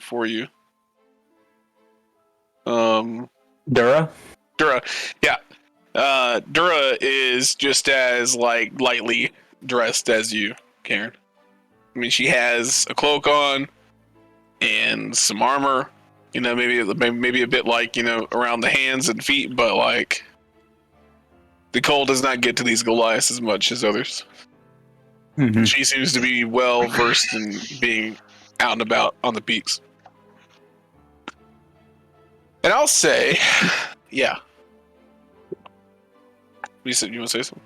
Dura, yeah. Dura is just as lightly dressed as you, Karen. I mean, she has a cloak on and some armor. Maybe a bit around the hands and feet, but the cold does not get to these Goliaths as much as others. Mm-hmm. She seems to be well versed in being out and about on the peaks. And I'll say, yeah. You said you want to say something?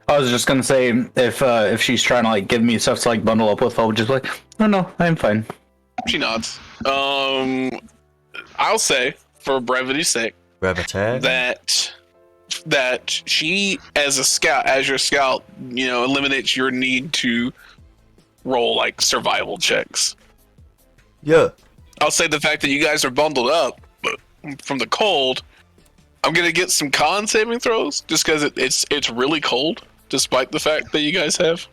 I was just gonna say if she's trying to give me stuff to bundle up with, I'll just be like, no, I'm fine. She nods. I'll say, for brevity's sake, that she, as your scout, eliminates your need to roll survival checks. Yeah. I'll say the fact that you guys are bundled up from the cold, I'm gonna get some con saving throws just because it's really cold, despite the fact that you guys have.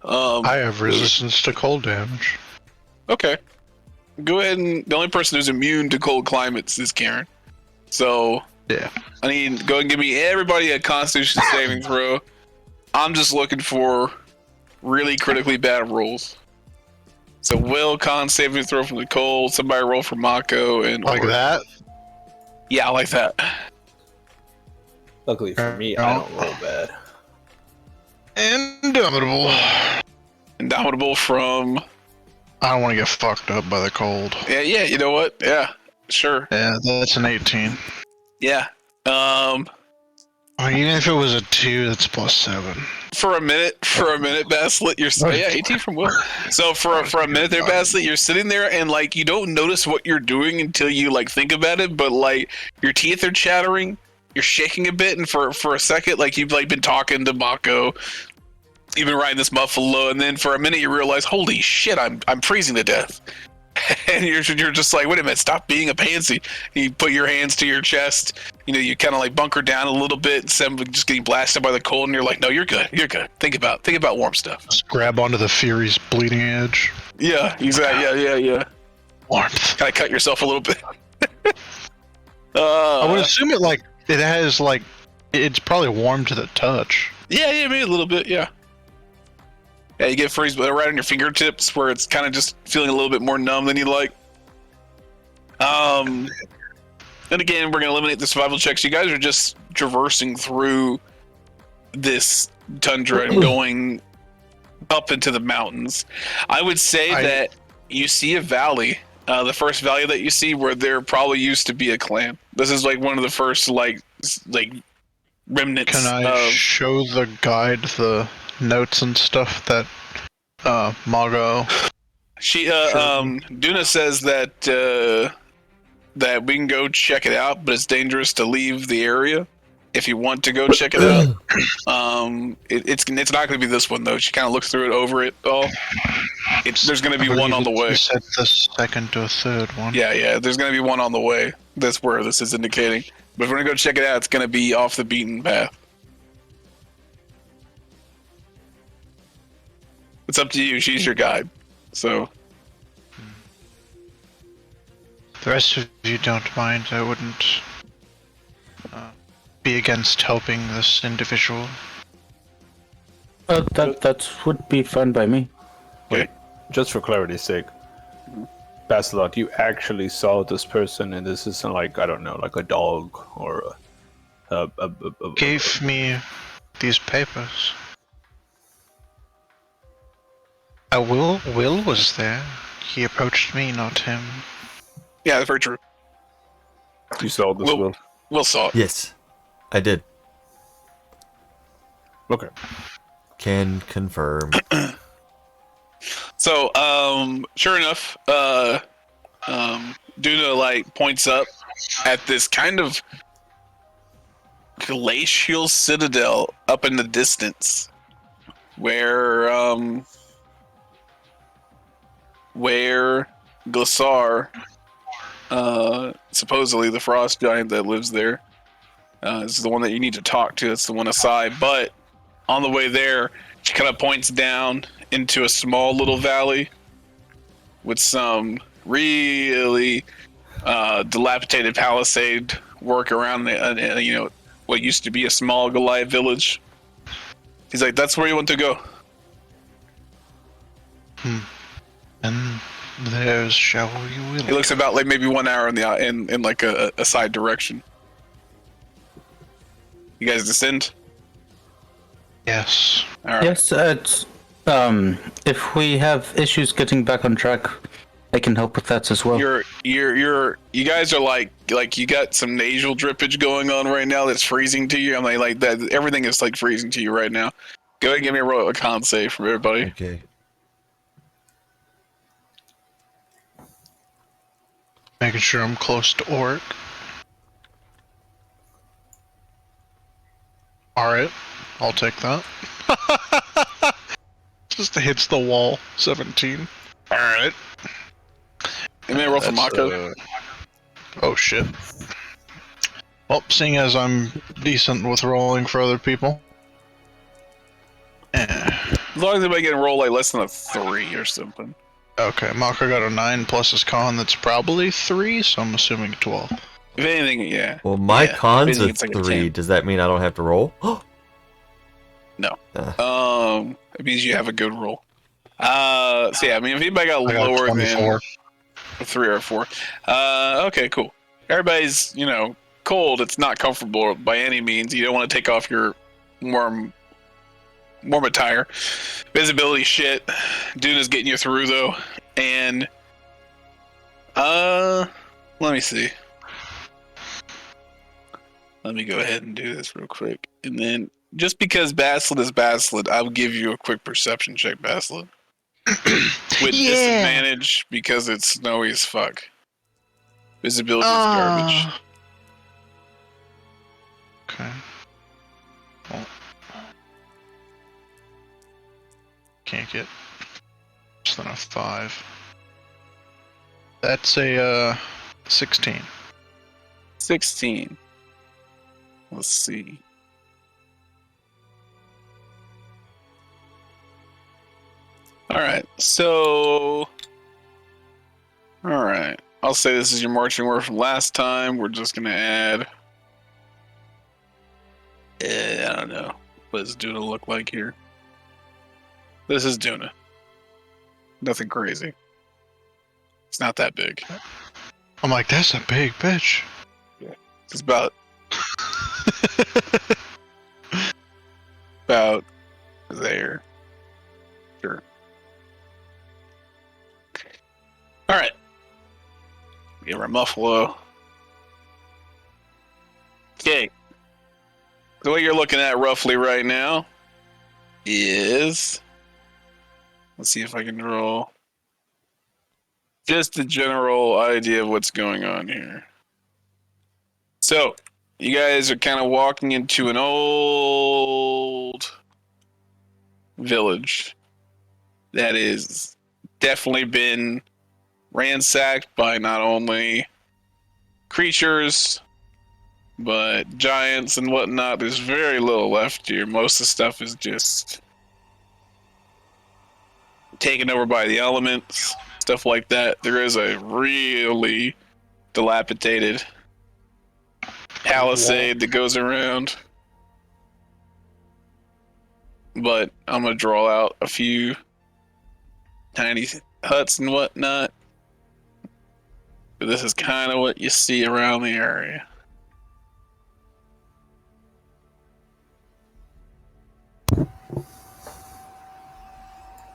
I have resistance to cold damage. Okay. Go ahead and the only person who's immune to cold climates is Karen. So yeah, I need go and give me everybody a Constitution saving throw. I'm just looking for really critically bad rolls. So Will, con saving throw from the cold. Somebody roll for Mako and that. Yeah, like that. Luckily for me, I don't roll bad. Indomitable. Indomitable from. I don't want to get fucked up by the cold. Yeah. You know what? Yeah, sure. Yeah, that's an 18. Yeah. Even if it was a 2, that's +7. For a minute, Basslet, you're 18 from Will. So for a minute there, Basslet, you're sitting there and like you don't notice what you're doing until you like think about it, but like your teeth are chattering, you're shaking a bit, and for a second, like you've like been talking to Mako, you've been riding this buffalo, and then for a minute you realize, holy shit, I'm freezing to death. And you're just like, wait a minute, stop being a pansy. You put your hands to your chest, you kind of like bunker down a little bit instead of just getting blasted by the cold, and you're like, no, you're good. Think about warm stuff. Just grab onto the Fury's bleeding edge. Yeah, exactly. Yeah. Warmth. Kind of cut yourself a little bit. I would assume it's probably warm to the touch. Yeah, maybe a little bit, yeah. Yeah, you get freeze right on your fingertips where it's kind of just feeling a little bit more numb than you like. And again, we're going to eliminate the survival checks. You guys are just traversing through this tundra and going up into the mountains. I would say that you see a valley. The first valley that you see where there probably used to be a clan. This is like one of the first like remnants. Can I show the guide the notes and stuff that Mago? Duna says that that we can go check it out, but it's dangerous to leave the area. If you want to go check it out, it's not going to be this one though. She kind of looks through it, over it all. There's going to be one on the way. You said the second or third one. Yeah. There's going to be one on the way. That's where this is indicating. But if we're going to go check it out, it's going to be off the beaten path. It's up to you. She's your guide. So. The rest of you don't mind. I wouldn't be against helping this individual. That would be fine by me. Wait, just for clarity's sake, Basilot, you actually saw this person, and this isn't like, I don't know, like a dog or Gave me these papers. Will was there. He approached me, not him. Yeah, that's very true. You saw this, Will? Will saw it. Yes, I did. Okay. Can confirm. So, sure enough, Duna like points up at this kind of glacial citadel up in the distance, where Glissar, supposedly the frost giant that lives there, is the one that you need to talk to. It's the one aside, but on the way there, she kind of points down into a small little valley with some really dilapidated palisade work around what used to be a small Goliath village. He's like, that's where you want to go. And there's shall we will. He looks about like maybe 1 hour in like a side direction. You guys descend? Yes. All right. Yes, if we have issues getting back on track, I can help with that as well. You guys are like you got some nasal drippage going on right now that's freezing to you. I'm like that. Everything is like freezing to you right now. Go ahead and give me a con save from everybody. Okay. Making sure I'm close to Oric. Alright, I'll take that. Just hits the wall. 17. Alright. You may roll for Mako. Oh shit. Well, seeing as I'm decent with rolling for other people. As long as anybody can roll like less than a 3 or something. Okay, Mako got a 9 plus his con, that's probably 3, so I'm assuming 12. If anything, yeah. Well, my con's a it's like a 3. 10. Does that mean I don't have to roll? No. It means you have a good roll. So yeah, I mean, if anybody got lower than 3 or 4, okay, cool. Everybody's, cold. It's not comfortable by any means. You don't want to take off your warm attire. Visibility shit. Duna's getting you through though, and let me see. Let me go ahead and do this real quick. And then, just because Baslin is Baslin, I'll give you a quick perception check, Baslin. With disadvantage because it's snowy as fuck. Visibility is garbage. Okay. Well, can't get less than a 5. That's a 16. 16. Let's see. Alright, so... Alright. I'll say this is your marching order from last time. We're just gonna add... I don't know. What does Duna look like here? This is Duna. Nothing crazy. It's not that big. I'm like, that's a big bitch. Yeah. It's about... about there. Sure. Alright. Get our Muffalo. Okay. So what you're looking at roughly right now is... Let's see if I can draw just a general idea of what's going on here. So, you guys are kind of walking into an old village that is definitely been ransacked by not only creatures, but giants and whatnot. There's very little left here. Most of the stuff is just taken over by the elements, stuff like that. There is a really dilapidated palisade that goes around. But I'm going to draw out a few tiny huts and whatnot. But this is kind of what you see around the area.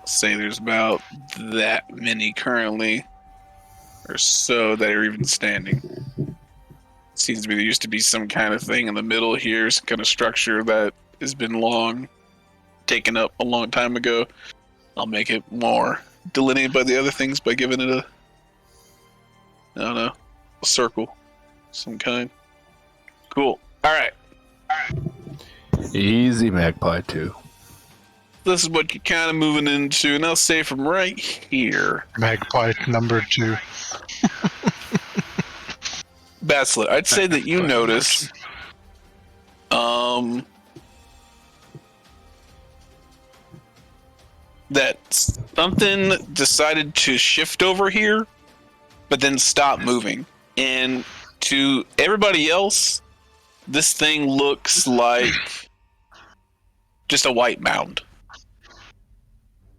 Say there's about that many currently, or so, that are even standing. Seems to be there used to be some kind of thing in the middle here, some kind of structure that has been long taken up a long time ago. I'll make it more delineated by the other things by giving it a, I don't know, a circle, some kind. Cool. All right. Easy, Magpie 2. This is what you're kind of moving into, and I'll say from right here. Magpie number 2. Batslet, I'd say that you notice that something decided to shift over here, but then stop moving. And to everybody else, this thing looks like just a white mound.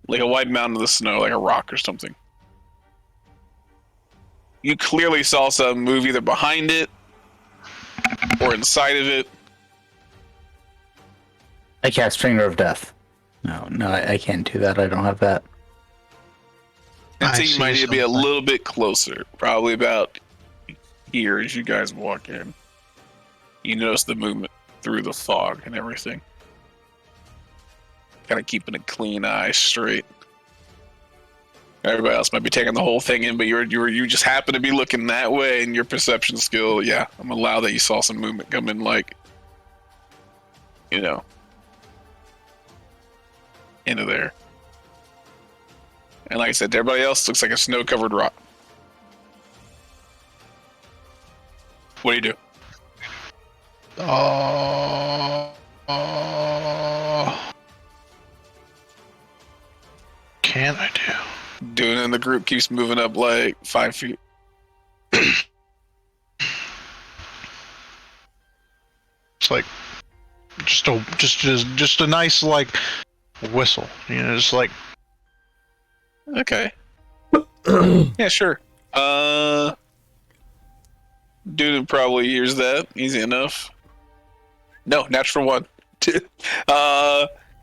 Like a white mound of the snow, like a rock or something. You clearly saw something move either behind it or inside of it. I cast Finger of Death. No, I can't do that. I don't have that. I think you might need to be a little bit closer. Probably about here as you guys walk in. You notice the movement through the fog and everything. Kind of keeping a clean eye straight. Everybody else might be taking the whole thing in, but you just happen to be looking that way, and your perception skill, yeah, I'm gonna allow that you saw some movement come in, like, you know, into there. And like I said, to everybody else, looks like a snow-covered rock. What do you do? Can I do? Doing it, and the group keeps moving up like 5 feet. It's like just a nice like whistle, you know, just like. Okay. Yeah, sure. Dude probably hears that. Easy enough. No, natural 1.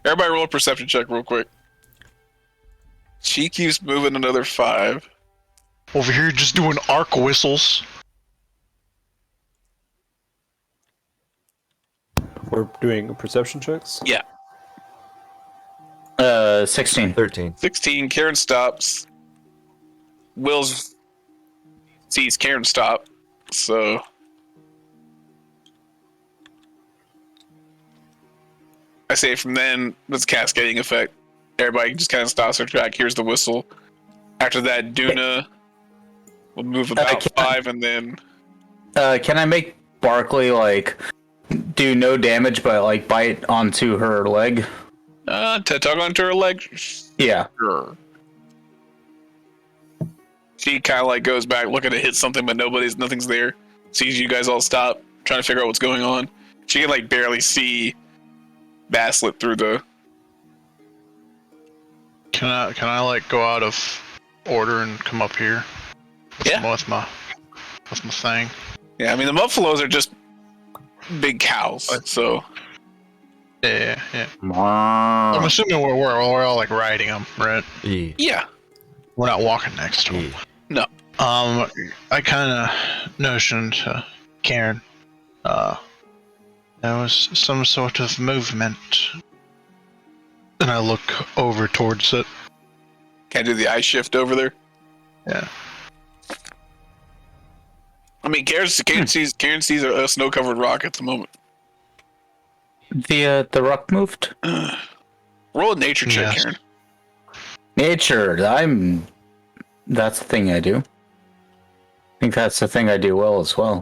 Everybody roll a perception check real quick. She keeps moving another 5. Over here just doing arc whistles. We're doing perception checks. Yeah. 16. 13. 16. Karen stops. Will's sees Karen stop, so I say from then it's a cascading effect. Everybody just kind of stops their track. Here's the whistle. After that, Duna will move about 5, and then Can I make Barkley like do no damage but like bite onto her leg? to tug onto her leg. Yeah. Sure. She kind of like goes back looking to hit something, but nothing's there. Sees you guys all stop, trying to figure out what's going on. She can like barely see Baslet through the. Can I like go out of order and come up here? With my thing. Yeah, I mean the Muffalos are just big cows, so. Yeah. Wow. I'm assuming we're all like riding them, right? Yeah. Yeah. We're not walking next to them. No. I kind of notioned to Karen. There was some sort of movement, and I look over towards it. Can I do the eye shift over there? Yeah. I mean, Karen sees a snow-covered rock at the moment. The rock moved. Roll a nature check, Yes. Karen. Nature. That's the thing I do. I think that's the thing I do well as well.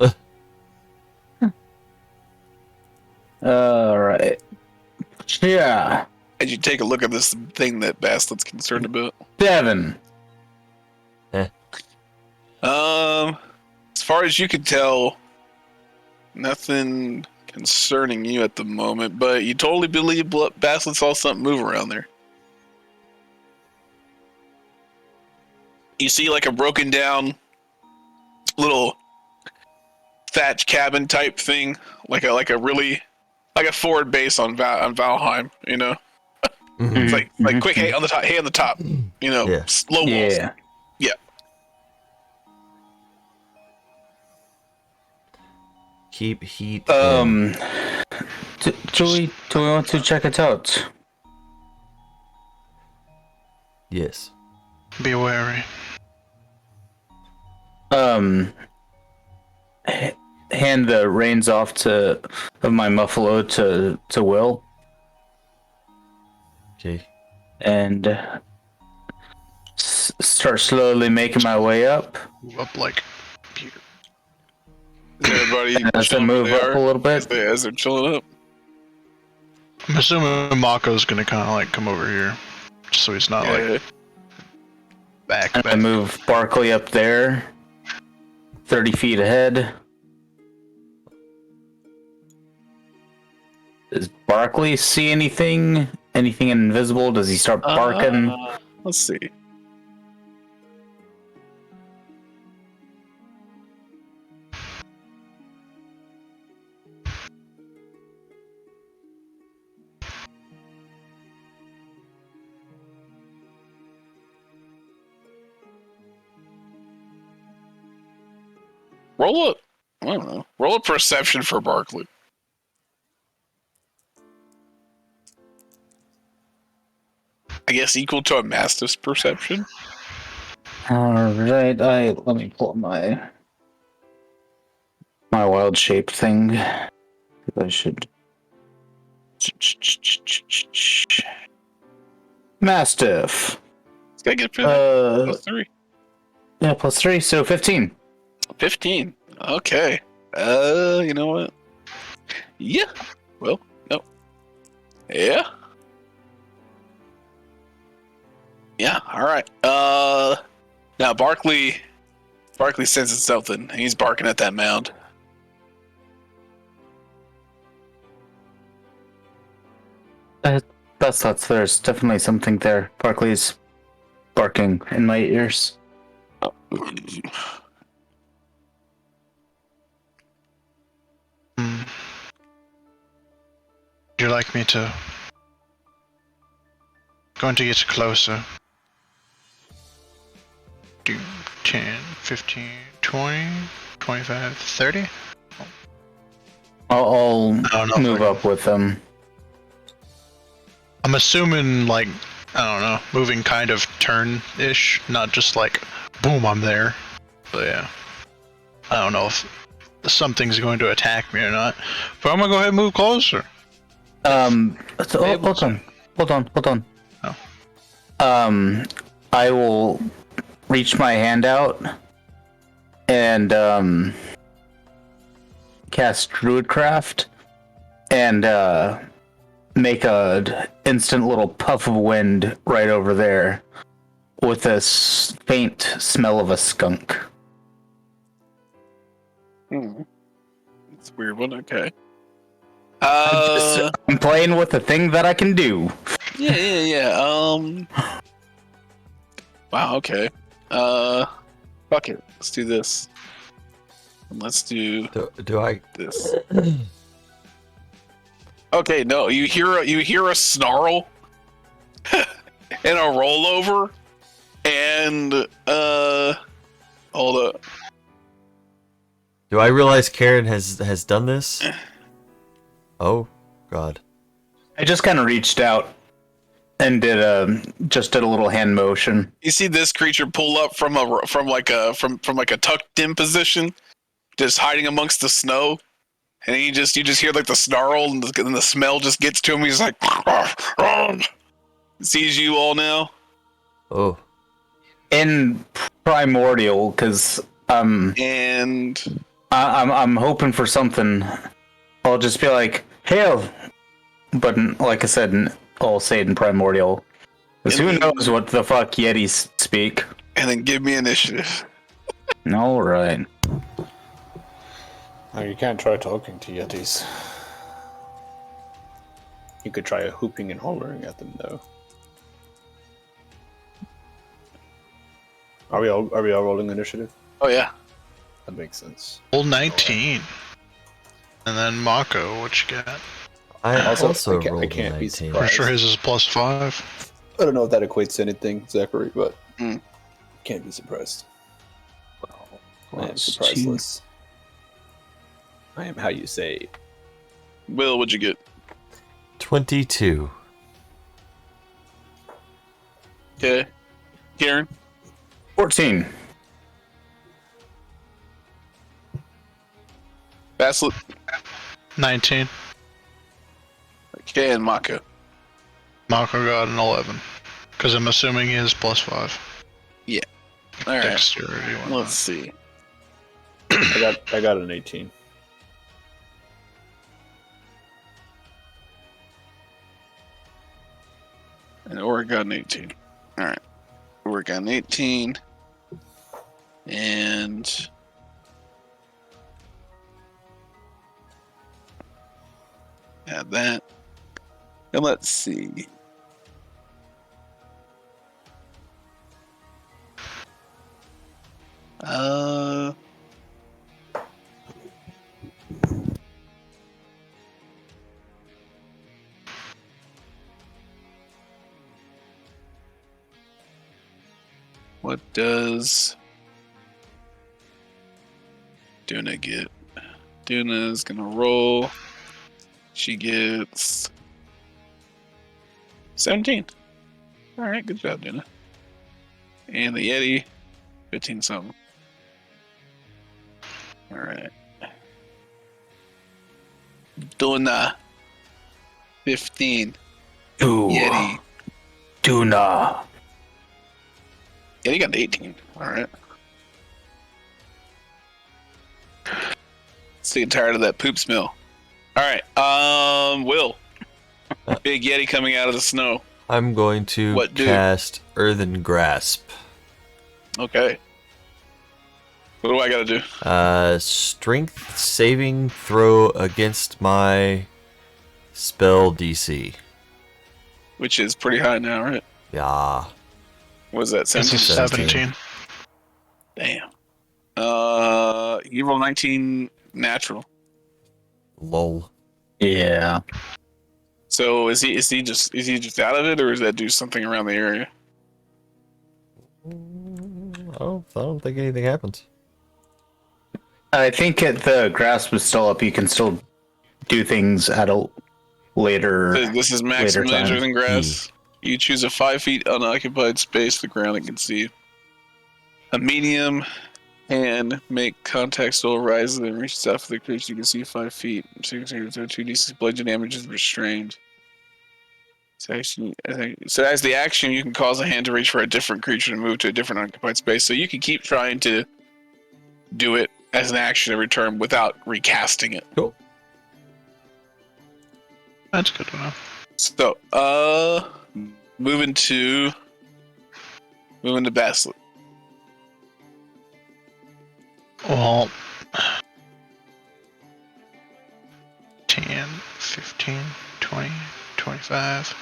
All right. Yeah. As you take a look at this thing that Baslet's concerned about. 7. As far as you can tell, nothing concerning you at the moment, but you totally believe Baslet saw something move around there. You see like a broken down little thatch cabin type thing, like a forward base on Valheim, you know. It's like quick hay on the top, you know, Yeah. slow walls. Yeah. Yeah. Keep heat. Do we want to check it out? Yes. Be wary. Hand the reins off of my Muffalo to Will, Okay. and start slowly making my way up. Move up like here. Everybody As I chilling move where they up are, a little bit. as they're chilling up. I'm assuming Mako's gonna kind of like come over here, just so he's not like back. And I move Barkley up there, 30 feet ahead. Does Barkley see anything? Anything invisible? Does he start barking? Let's see. Roll a perception for Barkley. I guess equal to a Mastiff's perception. Alright, let me pull up my wild shape thing. I should. Mastiff. It's gotta get plus 3. Yeah, plus 3, so 15. 15. Okay. You know what? Yeah. Well, no. Yeah. Yeah, alright. Now Barkley senses something. He's barking at that mound. Best thoughts, there's definitely something there. Barkley's barking in my ears. Would you like me to? Going to get closer. Do 10, 15, 20, 25, 30? I'll I don't know if move I- up with them. I'm assuming, like, I don't know, moving kind of turn-ish, not just like, boom, I'm there. But yeah. I don't know if something's going to attack me or not. But I'm gonna go ahead and move closer. So, hold on. Oh. I will reach my hand out and cast Druidcraft and make a instant little puff of wind right over there with this faint smell of a skunk. It's a weird one. Okay. I'm playing with the thing that I can do. Yeah. Wow. Okay. Fuck it. Let's do this. Let's do Do I? this. Okay. No. You hear a snarl and a rollover, and hold up. Do I realize Karen has done this? Oh, God. I just kind of reached out and did a little hand motion. You see this creature pull up from like a tucked in position, just hiding amongst the snow, and you just hear like the snarl and the smell just gets to him. He's like, sees you all now. Oh. In primordial, because And I'm hoping for something. I'll just be like, hail, but like I said, I'll say it in primordial. Because who knows what the fuck Yetis speak? and then give me initiative. All right. Oh, you can't try talking to Yetis. You could try whooping and hollering at them, though. Are we all rolling initiative? Oh yeah. That makes sense. Roll 19. And then Mako, what you got? I Also, also, I can't- I rolled can't be 19. surprised. Pretty sure his is +5. I don't know if that equates to anything, Zachary, but Mm. can't be surprised. I am Plus surpriseless. I am how you say. Will, what'd you get? 22. Okay. Karen? 14. Basslet? 19. Okay, and Mako. Mako got an 11. Because I'm assuming he is +5. All right. Dexterity. whatnot. Let's see. I got an 18. And Oregon 18. All right. Oregon 18. And add that. And let's see. What does Duna get? Duna's gonna roll. She gets 17. All right, good job, Duna. And the Yeti, 15 something. All right. Duna, 15. Ooh. Yeti. Duna. Yeti got 18. All right. So you're tired of that poop smell. All right. Will. Big Yeti coming out of the snow. I'm going to What, dude? cast Earthen Grasp. Okay. What do I gotta do? Strength saving throw against my spell DC. Which is pretty high now, right? Yeah. What is that? This is 17? 17. Damn. You roll 19 natural. Lol. Yeah. So is he just out of it, or does that do something around the area? I don't think anything happens. I think the grasp is still up. You can still do things at a later. This is maximum time. danger than grass. You choose a 5 feet unoccupied space to the ground it can see. A medium hand make contact still rises and reaches out for the creature you can see 5 feet. 2d6 bludgeoning damage is restrained. So as the action, you can cause a hand to reach for a different creature to move to a different unoccupied space. So you can keep trying to do it as an action every turn without recasting it. Cool. That's good to know. So, moving to Basilisk. Well, 10, 15, 20, 25.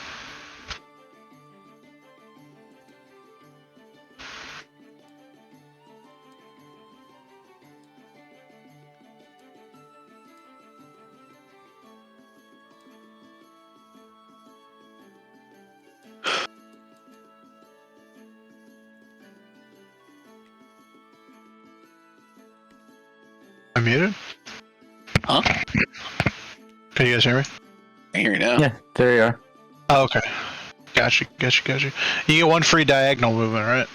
I'm muted? Huh? Can you guys hear me? I hear you now. Yeah, there you are. Oh, okay. Gotcha. You get 1 free diagonal movement, right?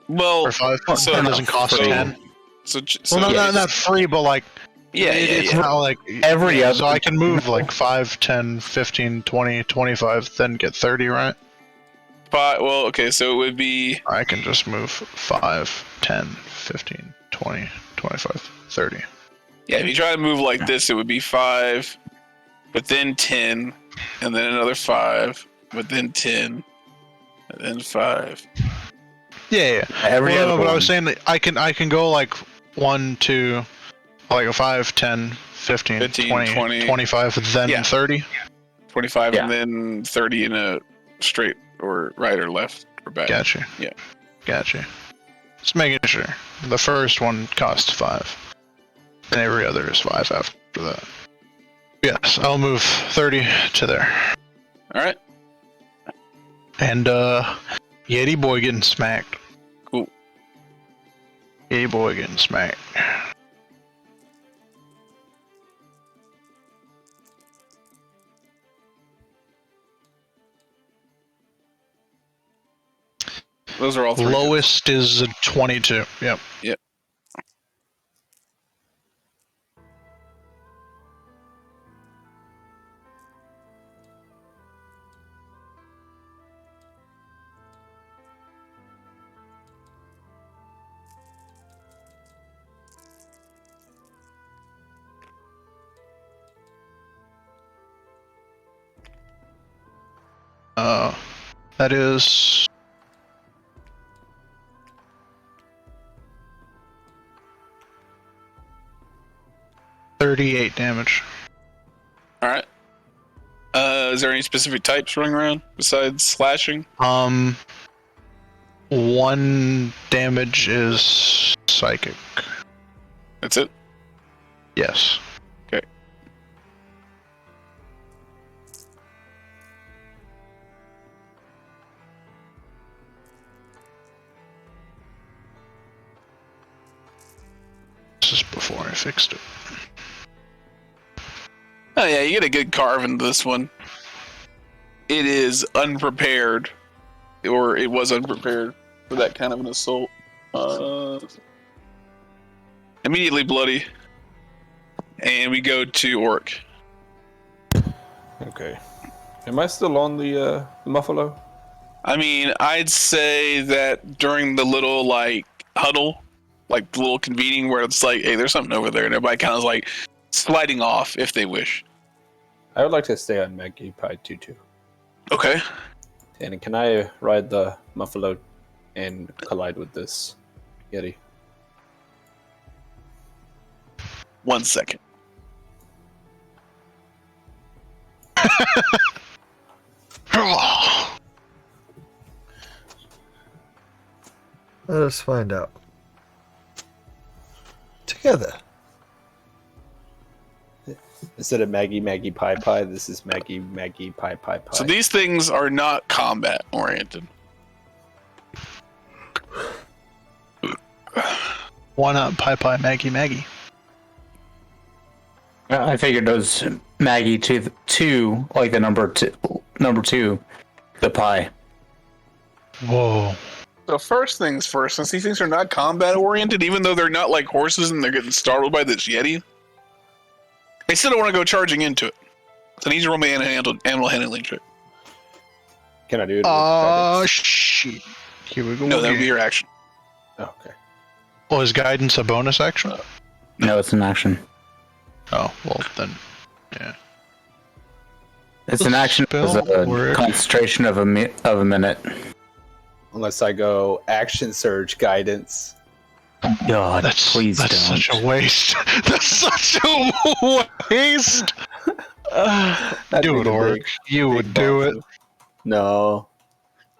Well, For 5. so it doesn't cost free. 10. So Well, not free, but like, it's not like Every other- So I can move like 5, 10, 15, 20, 25, then get 30, right? Well, okay, so it would be I can just move 5, 10, 15, 20, 25, 30. yeah. If you try to move like this, it would be 5, but then 10, and then another 5, but then 10, and then 5. Yeah. Every Well, other no, but I one. was saying that I can go like 1, 2, like a 5, 10, 15, 15, 20, 25, then Yeah. 30. 25, Yeah. and then 30 in a straight or right or left or back. Gotcha. Yeah. Gotcha. Just making sure. The first one costs 5. And every other is 5 after that. Yes, I'll move 30 to there. All right. And, Yeti boy getting smacked. Cool. Yeti boy getting smacked. Those are all three. Lowest is a 22. Yep. Yep. That is 38 damage. All right. Is there any specific types running around besides slashing? 1 damage is psychic. That's it. Yes. Okay. This is before I fixed it. Oh yeah, you get a good carve into this one. It is unprepared, or it was unprepared for that kind of an assault. Immediately bloody, and we go to Orc. Okay. Am I still on the Muffalo? I mean, I'd say that during the little like huddle, like the little convening where it's like, hey, there's something over there, and everybody kind of like sliding off if they wish. I would like to stay on Magpie 2-2. Okay. And can I ride the Muffalo and collide with this Yeti? 1 second. Let us find out. Together. Instead of Maggie Pie, this is Maggie Pie. So these things are not combat oriented. Why not Pie Maggie? I figured it was Maggie two, like the number two, the pie. Whoa. So first things first, since these things are not combat oriented, even though they're not like horses and they're getting startled by this Yeti, I still don't want to go charging into it. So I need to roll my animal handling check. Can I do it? Shit. Here we go. No, that would be your action. Oh, okay. Well, is guidance a bonus action? No, it's an action. Oh, well then, yeah. It's an action as a Spell concentration of a minute. Unless I go action surge guidance. God, please that's don't. such a waste. That's such a waste. That'd Do be it, the Orc. big- You big would do it bump. No.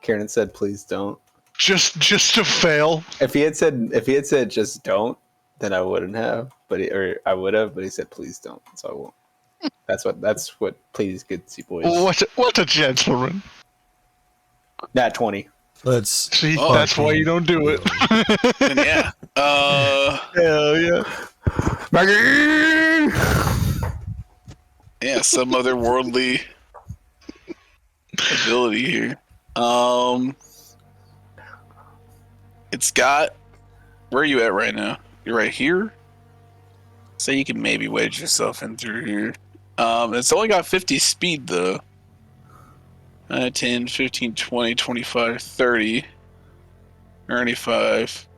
Karen said please don't. just to fail. If he had said just don't, then I wouldn't have. I would have, but he said please don't, so I won't. That's what please good see boys. What a gentleman. Nat 20. Let's See, that's why you don't do it. And yeah. Hell yeah. Yeah, some otherworldly ability here. It's got. Where are you at right now? You're right here. So you can maybe wedge yourself in through here. It's only got 50 speed though. 10, 15, 20, 25, 30, 35.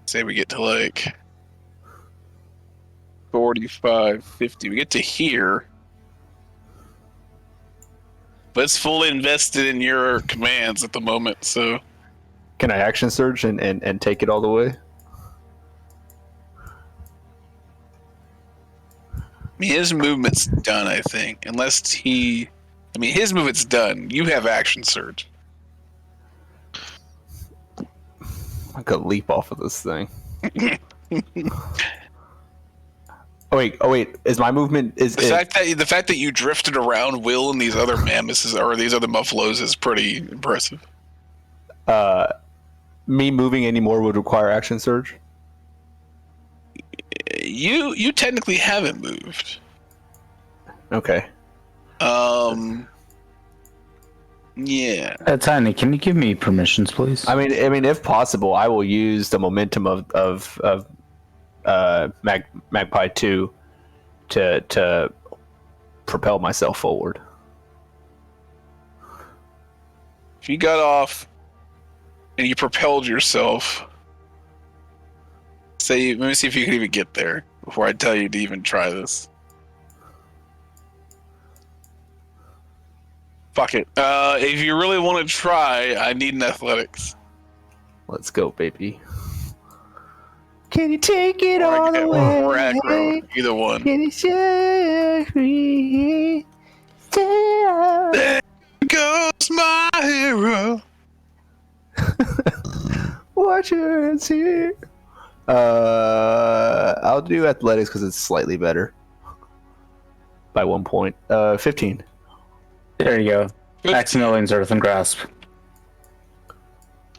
Say we get to like 45, 50. We get to here. But it's fully invested in your commands at the moment, so. Can I action surge and take it all the way? I mean, his movement's done, I think. Unless he. I mean, his movement's done. You have action surge. I could leap off of this thing. Oh wait. Is my movement The fact that you drifted around Will and these other mammoths or these other muffaloes is pretty impressive. me moving anymore would require action surge? You technically haven't moved. Okay. Yeah. Tiny, can you give me permissions, please? I mean, if possible, I will use the momentum of Magpie 2 to propel myself forward. If you got off and you propelled yourself, let me see if you can even get there before I tell you to even try this. Fuck it. If you really want to try, I need an athletics. Let's go, baby. Can you take it all the Or way? aggro, either one. Can you set me down? There goes my hero. Watch your hands here. I'll do athletics because it's slightly better by 1 point. 15. There you go. Maximilian's Earthen Grasp.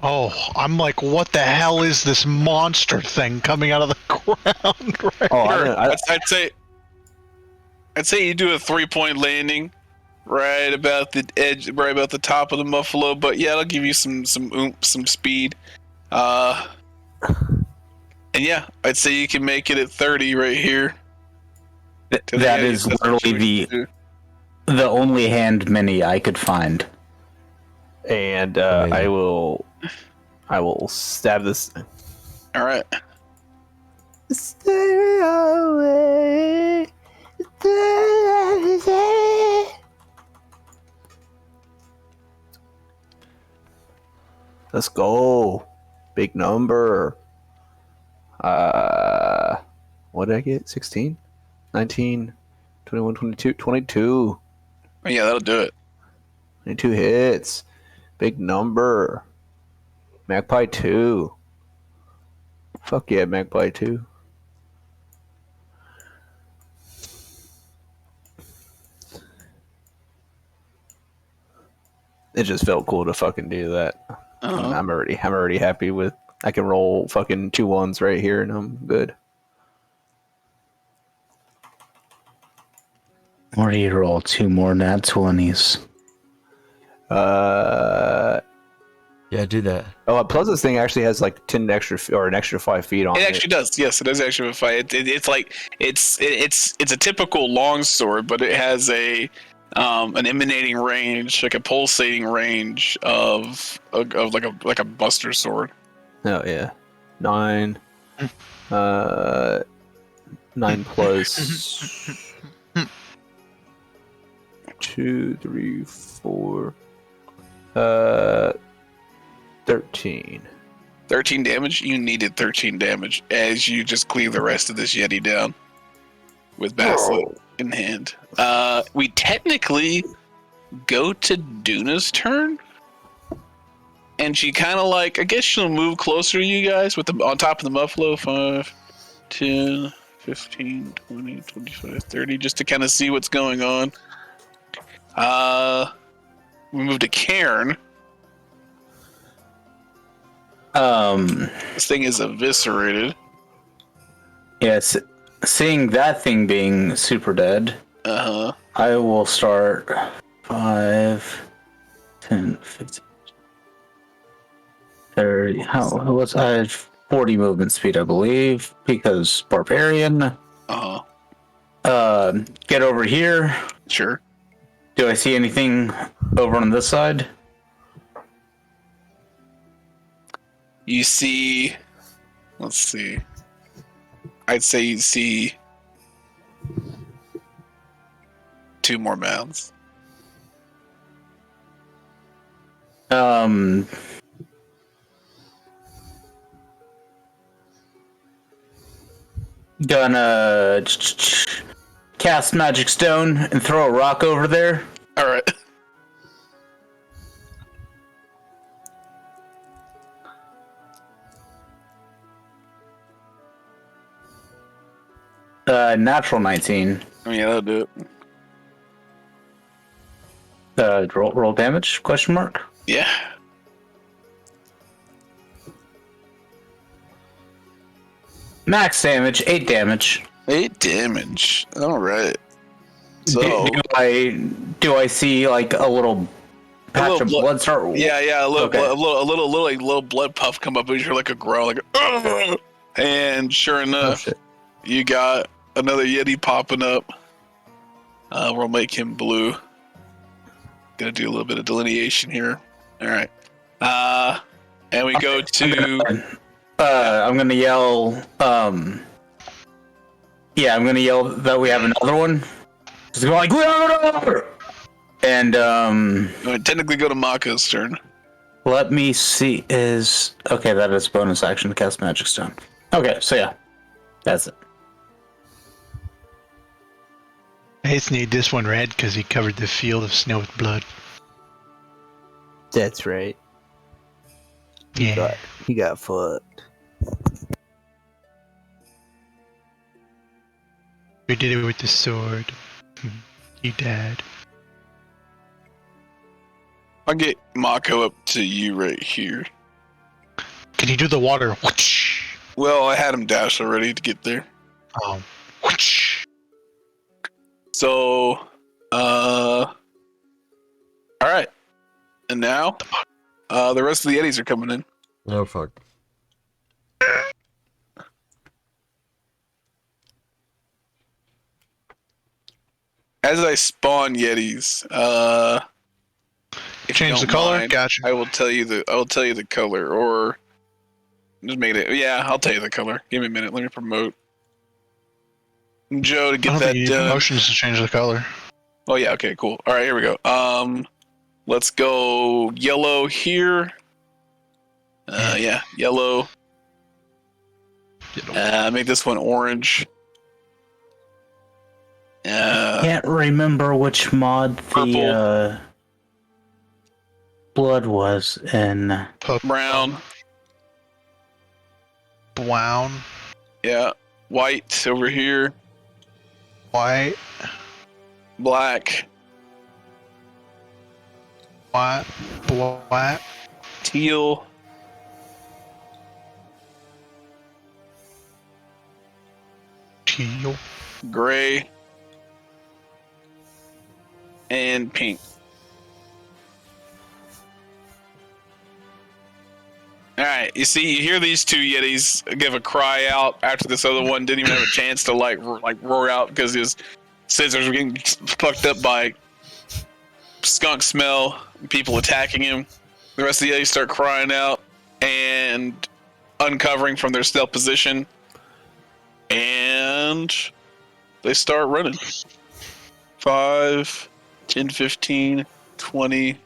Oh, I'm like, what the hell is this monster thing coming out of the ground right Oh, here? I'd say you do a 3-point landing right about the edge, right about the top of the muffalo. But yeah, it'll give you some oomph, some speed. And yeah, I'd say you can make it at 30 right here. That is literally the only hand mini I could find. And I will stab this. All right. Stay away. Let's go. Big number. What did I get? 16? 19? 21, 22? 22. Oh, yeah, that'll do it. 22 hits. Big number. Magpie 2. Fuck yeah, Magpie 2. It just felt cool to fucking do that. Uh-huh. I'm already happy with. I can roll fucking 2 1s right here and I'm good. Or you roll 2 more nat 20s. Yeah, do that. Oh, plus this thing actually has like 10 extra or an extra 5 feet on It it. actually does. Yes, it does actually have a fight. It's like it's a typical long sword, but it has an emanating range, like a pulsating range of like a buster sword. Oh yeah, 9. 9 plus 2, 3, 4. 13. 13 damage. You needed 13 damage as you just cleave the rest of this Yeti down with Basilisk in hand. We technically go to Duna's turn, and she kind of like, I guess she'll move closer to you guys with on top of the Muffalo. 5, 10, 15, 20, 25, 30, just to kind of see what's going on. We move to Cairn. This thing is eviscerated. Yes, seeing that thing being super dead, I will start 5, 10, 15, 30. I had 40 movement speed, I believe, because barbarian. Get over here. Sure. Do I see anything over on this side? You see, let's see. I'd say you see 2 more mounds. Gonna cast Magic Stone and throw a rock over there. All right. Natural 19. I mean, yeah, that'll do it. Roll damage? Question mark. Yeah. Max damage, 8 damage. 8 damage. All right. So do I see like a little patch of blood start? Yeah, a little, Okay. a little blood puff come up, and you hear like a growl, like, "Ugh!" And sure enough, you got another Yeti popping up. We'll make him blue. Gonna do a little bit of delineation here. All right. And we go to. I'm gonna yell. Yeah, I'm gonna yell that we have another one. Just go like, and technically go to Mako's turn. let me see. Okay? That is bonus action to cast Magic Stone. Okay, so yeah, that's it. I just need this one red because he covered the field of snow with blood. That's right. Yeah. He got fucked. We did it with the sword. He died. I'll get Mako up to you right here. Can you do the water? Whoosh. Well, I had him dash already to get there. Oh. Whoosh. So, all right. And now, the rest of the Yetis are coming in. Oh, fuck. As I spawn Yetis, if Change you the don't color? mind, Gotcha. I will tell you the color, or just make it. Yeah, I'll tell you the color. Give me a minute. Let me promote Joe to I get don't that think you need done. promotions to change the color. Oh yeah, okay, cool. All right, here we go. Let's go yellow here. Yeah, yellow. Make this one orange. Can't remember which mod the blood was in. Brown. Brown. Yeah, white over here. White. Black. White. Black. Teal. Teal. Gray. and pink. All right, you hear these two Yetis give a cry out after this other one didn't even have a chance to like roar out because his scissors were getting fucked up by skunk smell, people attacking him. The rest of the Yetis start crying out and uncovering from their stealth position, and they start running. 5, 10, 15, 20,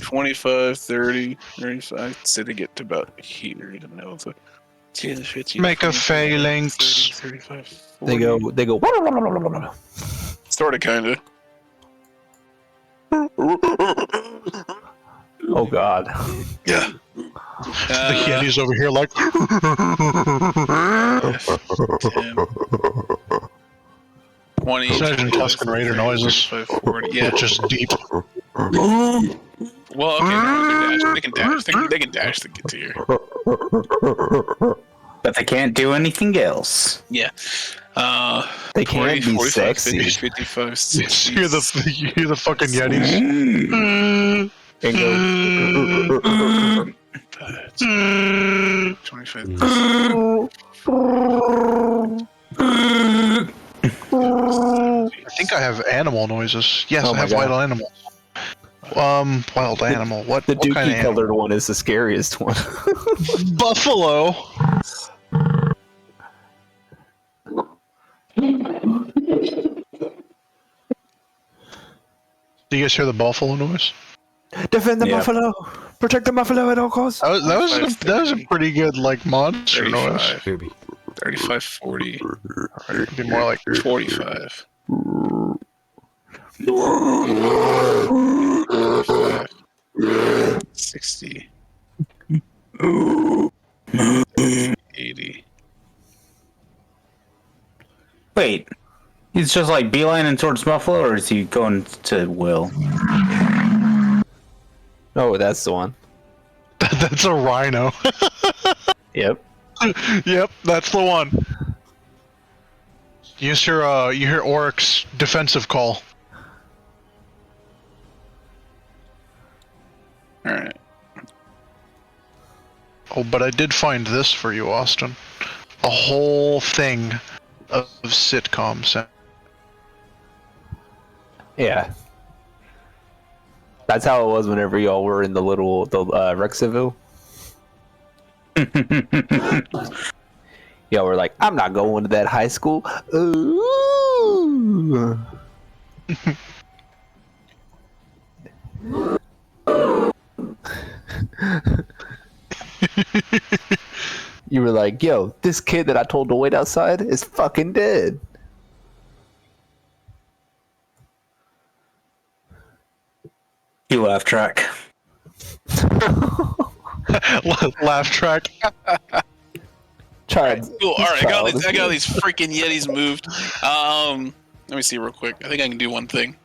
25, 30, 35. So they get to about here. You don't know. So 10, 15, Make a 20, phalanx. 30, 35, 40. They go. Sort of, kind of. Oh God. Yeah. The Yetis over here like. 10, 20, Imagine Tuscan Raider noises. 35, 40. Yeah. Just deep. Well, okay, no, they can dash. They can dash to get to here. But they can't do anything else. Yeah. They can't be 45, sexy. 50, 55, 60. You hear the fucking Yetis. And go. 25. I think I have animal noises. Yes, Oh I my have God. wild animal. Wild animal. What The kind of dookie animal? colored one is the scariest one. Buffalo. Do you guys hear the buffalo noise? Defend the Yeah. buffalo. Protect the buffalo at all costs. That was a pretty good like monster noise. 35, 35, 40, It'd be more like 45. 60. 80. Wait, he's just like beelining towards Buffalo, or is he going to Will? Oh, that's the one. that's a rhino. Yep. Yep, that's the one. You hear Oryx's defensive call. Alright. Oh, but I did find this for you, Austin. A whole thing of sitcoms. Yeah. That's how it was whenever y'all were in the Rexville. Y'all were like, I'm not going to that high school. Ooh. You were like, yo, this kid that I told to wait outside is fucking dead. You laugh track. Laugh track. Child. Cool. All right, I got child. these freaking Yetis moved. Let me see real quick. I think I can do one thing.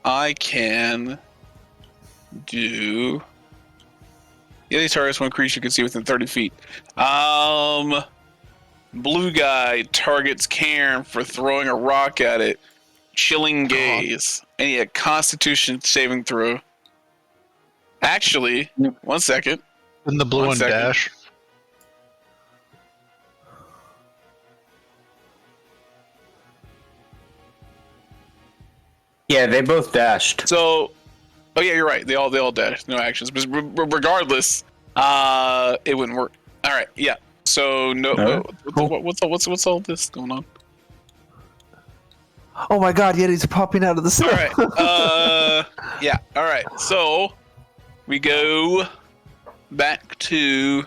I can do Yeti targets one creature you can see within 30 feet. Blue guy targets Cairn for throwing a rock at it. Chilling gaze. And he had Constitution saving throw. Actually, 1 second. In the blue One and second. dash. Yeah, they both dashed. So, oh yeah, you're right. They all dashed. No actions. But regardless, it wouldn't work. All right, yeah. So no. What's all this going on? Oh my god, Yetis are popping out of the snow. All right. Yeah. All right. So we go back to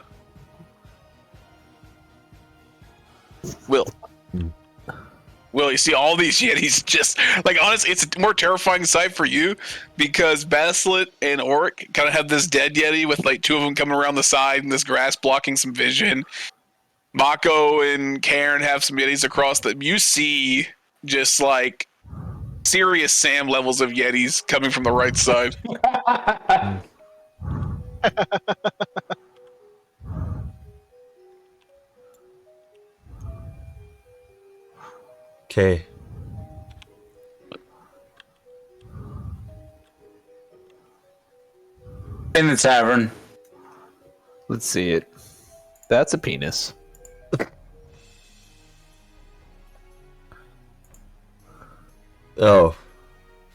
Will. Will, you see all these Yetis just like honestly, it's a more terrifying sight for you because Basilit and Oric kind of have this dead Yeti with like two of them coming around the side and this grass blocking some vision. Mako and Cairn have some Yetis across that you see just like serious Sam levels of Yetis coming from the right side. Okay. In the tavern. Let's see it. That's a penis. Oh.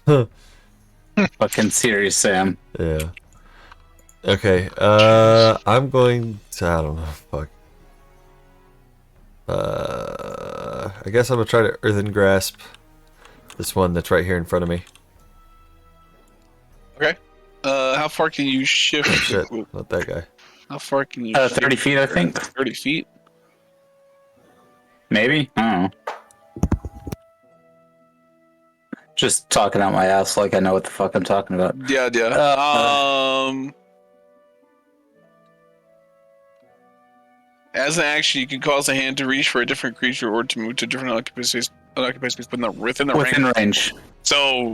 Fucking serious, Sam. Yeah. Okay. I'm going to. I don't know. Fuck. I guess I'm gonna try to earthen grasp this one that's right here in front of me. Okay. How far can you shift? Oh, shit, not that guy. How far can you? 30 shift feet, I there? think. 30 feet. Maybe? I don't know. Just talking out my ass like I know what the fuck I'm talking about. Yeah, yeah. As an action, you can cause a hand to reach for a different creature or to move to different occupancies within the Within range. So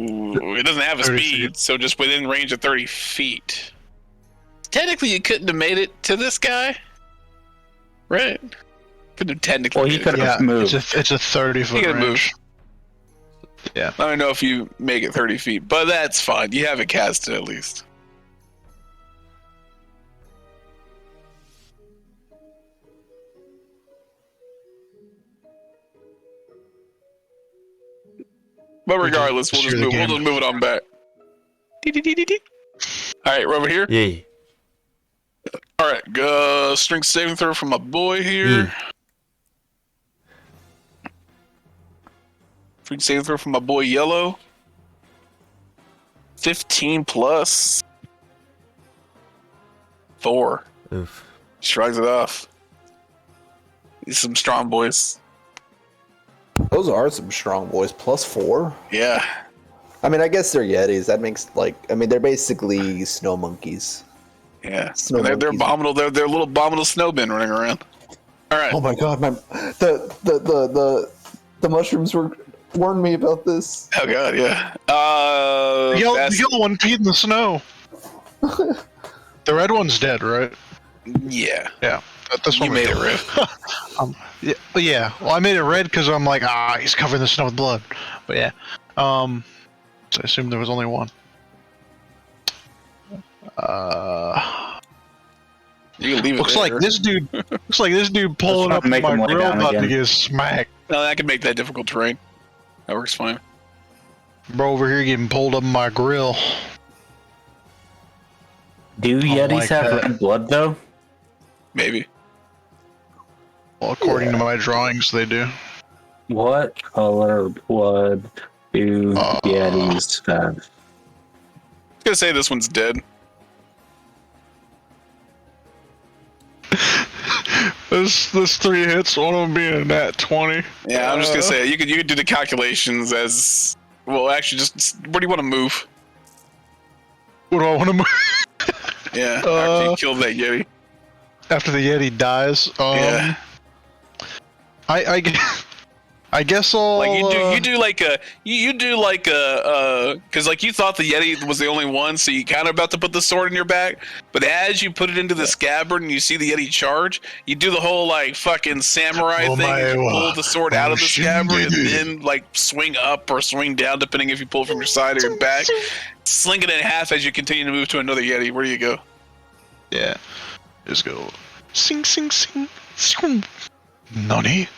it doesn't have a 30 speed, feet. so just within range of 30 feet. Technically, you couldn't have made it to this guy, right? Couldn't have technically. Well, he made it. could have Yeah, moved. it's a 30-foot He could have range. Yeah. I don't know if you make it 30 feet, but that's fine. You have it casted at least. But regardless, we'll just move it on back. All right, we're over here. Yeah. All right, strength saving throw from my boy here. Strength saving throw from my boy Yellow. 15 plus 4. Oof. Shrugs it off. These some strong boys. Those are some strong boys. +4. Yeah. I mean, I guess they're Yetis. That makes they're basically snow monkeys. Yeah. Snow They're monkeys. abominable. They're little abominable snowmen running around. All right. Oh my god, the mushrooms warned me about this. Oh god, yeah. The That's- yellow one peed in the snow. The red one's dead, right? yeah. Yeah. That's You what made we it, do. Riff. Yeah. Well, I made it red because I'm like, he's covered in the snow with blood. But yeah. So I assumed there was only one. You can leave it Looks there. like this dude. Looks like this dude pulling Let's up not make my him lay grill down about to again. get smacked. No, that could make that difficult terrain. That works fine. Bro over here getting pulled up my grill. Do Yetis like have that. red blood, though? Maybe. Well, according to my drawings, they do. What color blood do Yetis have? I was gonna say this one's dead. There's 3 hits, one of them being a nat 20. Yeah, I'm just gonna say you could do the calculations as well. Actually, just where do you want to move? What do I want to move? Yeah, after you kill that Yeti. After the Yeti dies? Yeah. I guess I'll... Like you do like a because like you thought the Yeti was the only one, so you kind of about to put the sword in your back, but as you put it into the scabbard and you see the Yeti charge, you do the whole like fucking samurai thing, and you pull the sword out of the scabbard and then like swing up or swing down depending if you pull from your side or your back, sling it in half as you continue to move to another Yeti. Where do you go? Yeah. Just go... Sing, sing, sing. Sing. Nani?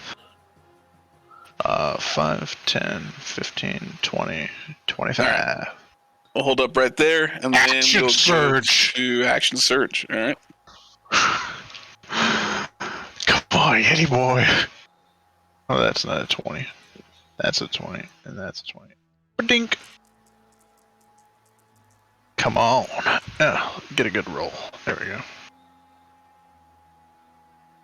5, 10, 15, 20, 25. We'll hold up right there, and then Action we'll surge. go to action search. All right. Come on, Yeti boy. Oh, that's not a 20. That's a 20, and that's a 20. Dink. Come on. Oh, get a good roll. There we go.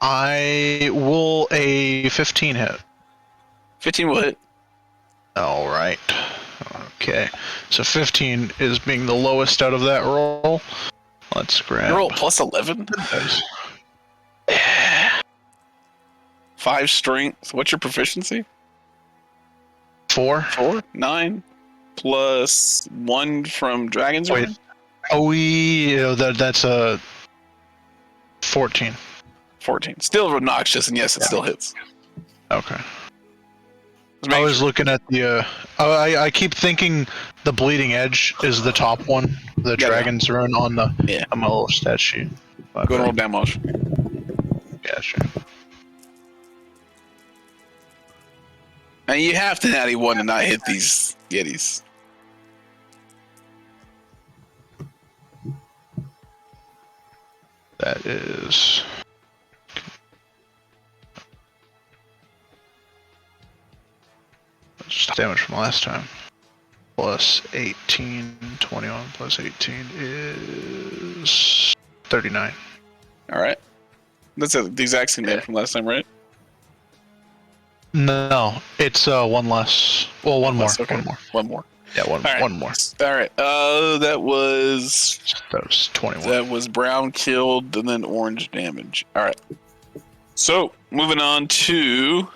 I will a 15 hit. 15 will hit. All right. Okay. So 15 is being the lowest out of that roll. Let's grab. You roll plus 11. 5 strength. What's your proficiency? 4. 4. 9 plus 1 from Dragon's Wait. Word? Oh, yeah, that's a 14. 14. Still obnoxious, and yes, it still hits. Okay. I was looking at the. I keep thinking the bleeding edge is the top one. The dragon's rune on the. Yeah. On my little stat sheet. Go to roll damage. Yeah, sure. And you have to natty one to not hit these Yetis. That is. Just damage from last time. Plus 18, 21 plus 18 is 39. Alright. That's the exact same damage from last time, right? No, it's one less. Well, one more. Okay. One more. One more. Yeah, one more. Alright. That was 21. That was brown killed and then orange damage. Alright. So, moving on to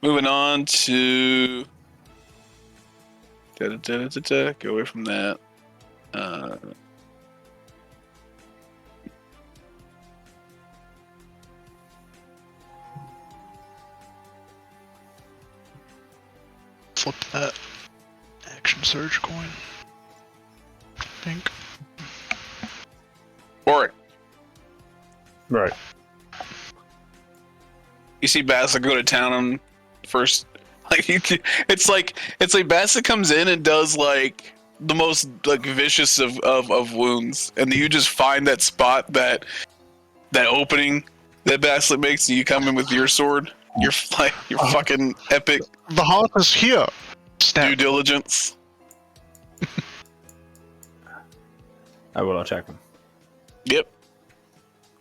Go away from that. Flip that action surge coin. I think. Or Right. you see Bassett go to town on first. Like it's like Bassett comes in and does like the most like vicious of wounds, and then you just find that spot, that opening that Bassett makes, and you come in with your sword. You're fucking epic The heart is here. due diligence. I will attack him. Yep.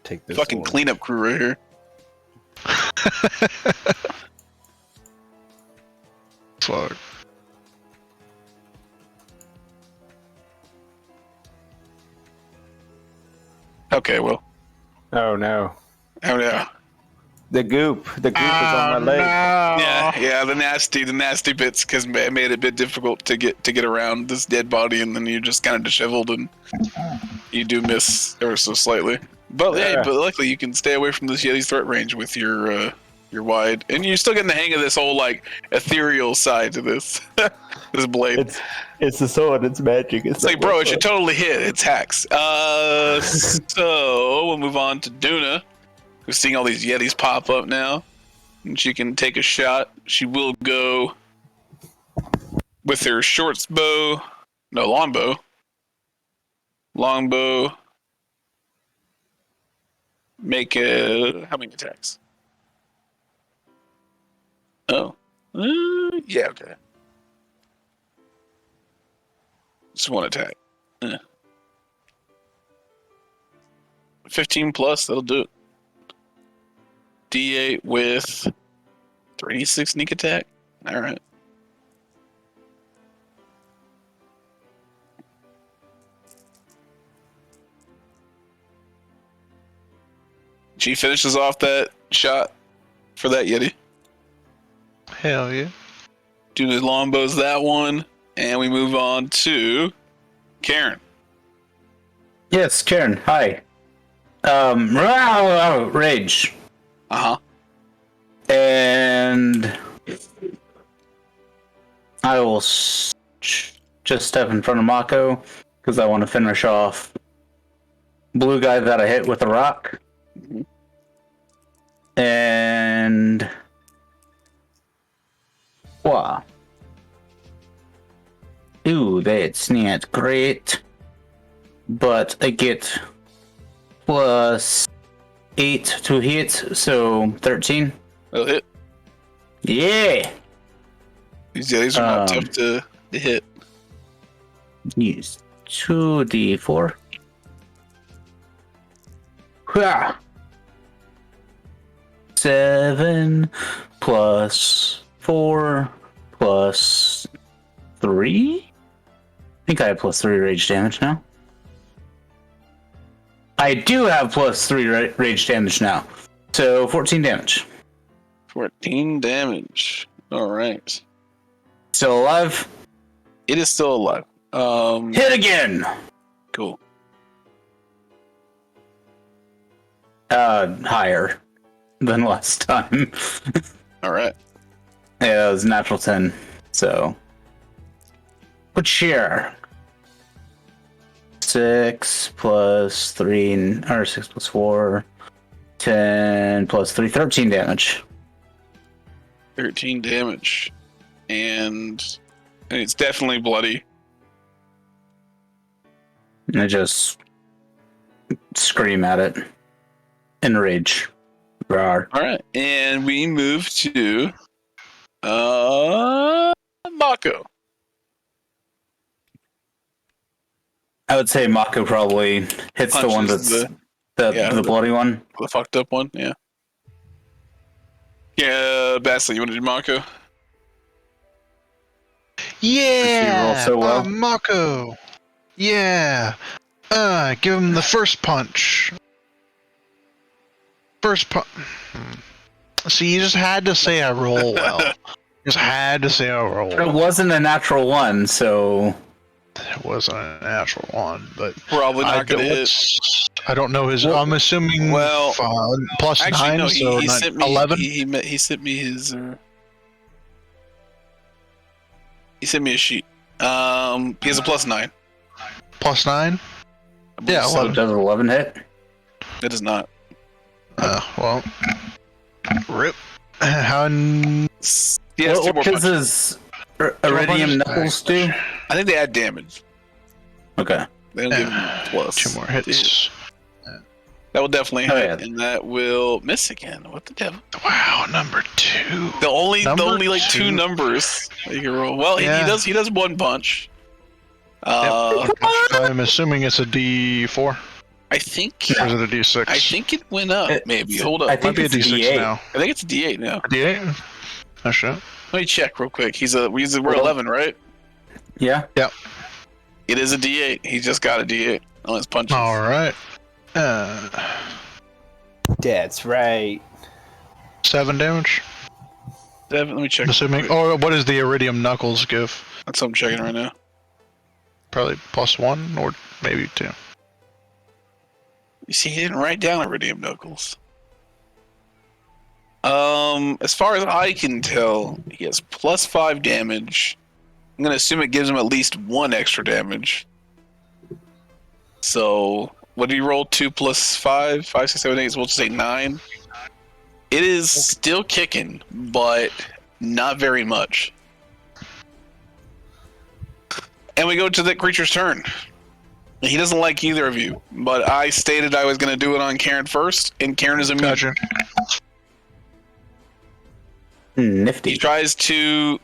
Take this. Fucking sword. cleanup crew right here. Fuck. Okay, well. Oh no. Oh no. The goop is on my leg. Yeah, the nasty bits, because it made it a bit difficult to get around this dead body, and then you're just kind of disheveled, and you do miss ever so slightly. But yeah, but luckily you can stay away from this Yeti's threat range with your wide, and you're still getting the hang of this whole like ethereal side to this this blade. It's the sword. It's magic. It's like, bro, it should totally hit. It's hacks. So we'll move on to Duna, who's seeing all these Yetis pop up now, and she can take a shot. She will go with her longbow. Make how many attacks? Oh, yeah, okay. Just one attack. 15 plus, that'll do it. D8 with 3d6 sneak attack. All right. She finishes off that shot for that Yeti. Hell yeah. Do the longbows that one, and we move on to Karen. Yes, Karen. Hi. Rage. Uh-huh. And I will just step in front of Mako because I want to finish off blue guy that I hit with a rock. And wow. Ooh, that's not great. But I get plus 8 to hit, so 13. That'll hit. Yeah! These Yetis are not tough to hit. Use 2d4. Ha! 7 plus 4 plus 3? I think I have plus 3 rage damage now. I do have plus 3 rage damage now. So 14 damage. 14 damage. Alright. Still alive? It is still alive. Hit again! Cool. Higher than last time. All right. Yeah, it was natural 10. So, good share. 6 plus 3, or 6 plus 4, 10 plus 3, 13 damage. 13 damage. And it's definitely bloody. And I just scream at it in rage. Rawr. All right. And we move to Mako. I would say Mako probably hits the one Punches that's the the bloody one. The fucked up one, yeah. Yeah, Basley, you want to do Mako? Yeah, roll so well. Mako. Yeah. Give him the first punch. First punch. See, you just had to say I roll well. Just had to say I roll It well. wasn't a natural one, so It wasn't a natural one, but Probably not going to hit. I don't know his. I'm assuming. Well, plus Actually, 9, no, so he sent me 11. He sent me his. He sent me a sheet. He has a plus 9. Plus 9. Yeah, so 11. does 11 hit? It does not. Well, rip. How? He has 2 more What does punches. his iridium knuckles do? I think they add damage. Okay. They don't give him plus. 2 more hits. That will definitely Oh, hit, yeah. and that will miss again. What the devil? Wow, number 2. The only Number like 2 2. numbers that you can roll. Well, Yeah. he does 1 punch. I'm assuming it's a D4. I think Or is it a D6? I think it went up. Maybe hold up. I Might think be a it's a D6 D8. now. I think it's a D8 now. A D8? Oh shit. Let me check real quick. We're 11, right? Yeah. It is a D8. He just got a D8 on his punches. All right. That's right. 7 damage. Let me check. Assuming. Oh, what does the iridium knuckles give? That's what I'm checking right now. Probably plus 1 or maybe 2. You see, he didn't write down iridium knuckles. As far as I can tell, he has plus 5 damage. I'm gonna assume it gives him at least 1 extra damage. So, what did he roll? 2 plus 5? 5, 6, 7, 8, we'll just say 9. It is still kicking, but not very much. And we go to the creature's turn. He doesn't like either of you, but I stated I was going to do it on Karen first, and Karen is immune. Gotcha. Nifty. He tries to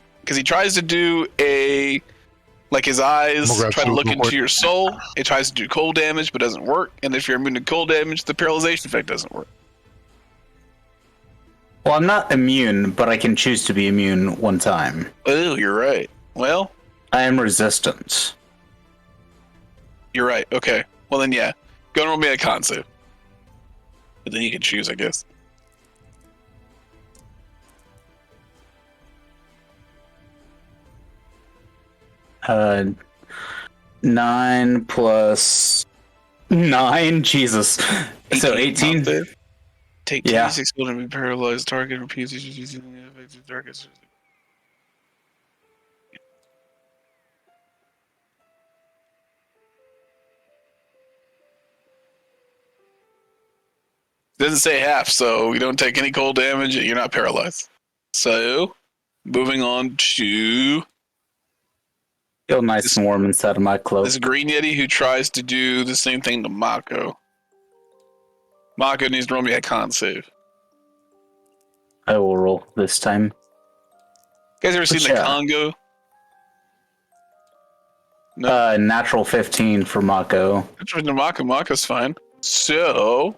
do a, like his eyes We'll grab try to food look real into quick. your soul. It tries to do cold damage, but doesn't work. And if you're immune to cold damage, the paralyzation effect doesn't work. Well, I'm not immune, but I can choose to be immune one time. Oh, you're right. Well, I am resistant. you're right. Okay. Well then, yeah. Go and roll me a con save. But then you can choose, I guess. Uh, 9 plus 9. Jesus. So 18. Con save. Take Yeah. 2d6 gold and be paralyzed. Target repeats using the effective targets. Doesn't say half, so you don't take any cold damage and you're not paralyzed. So, moving on to Feel nice and warm inside of my cloak. this Green Yeti who tries to do the same thing to Mako. Mako needs to roll me a con save. I will roll this time. You guys ever seen the Yeah. Congo? No. Natural 15 for Mako. Mako's fine. So,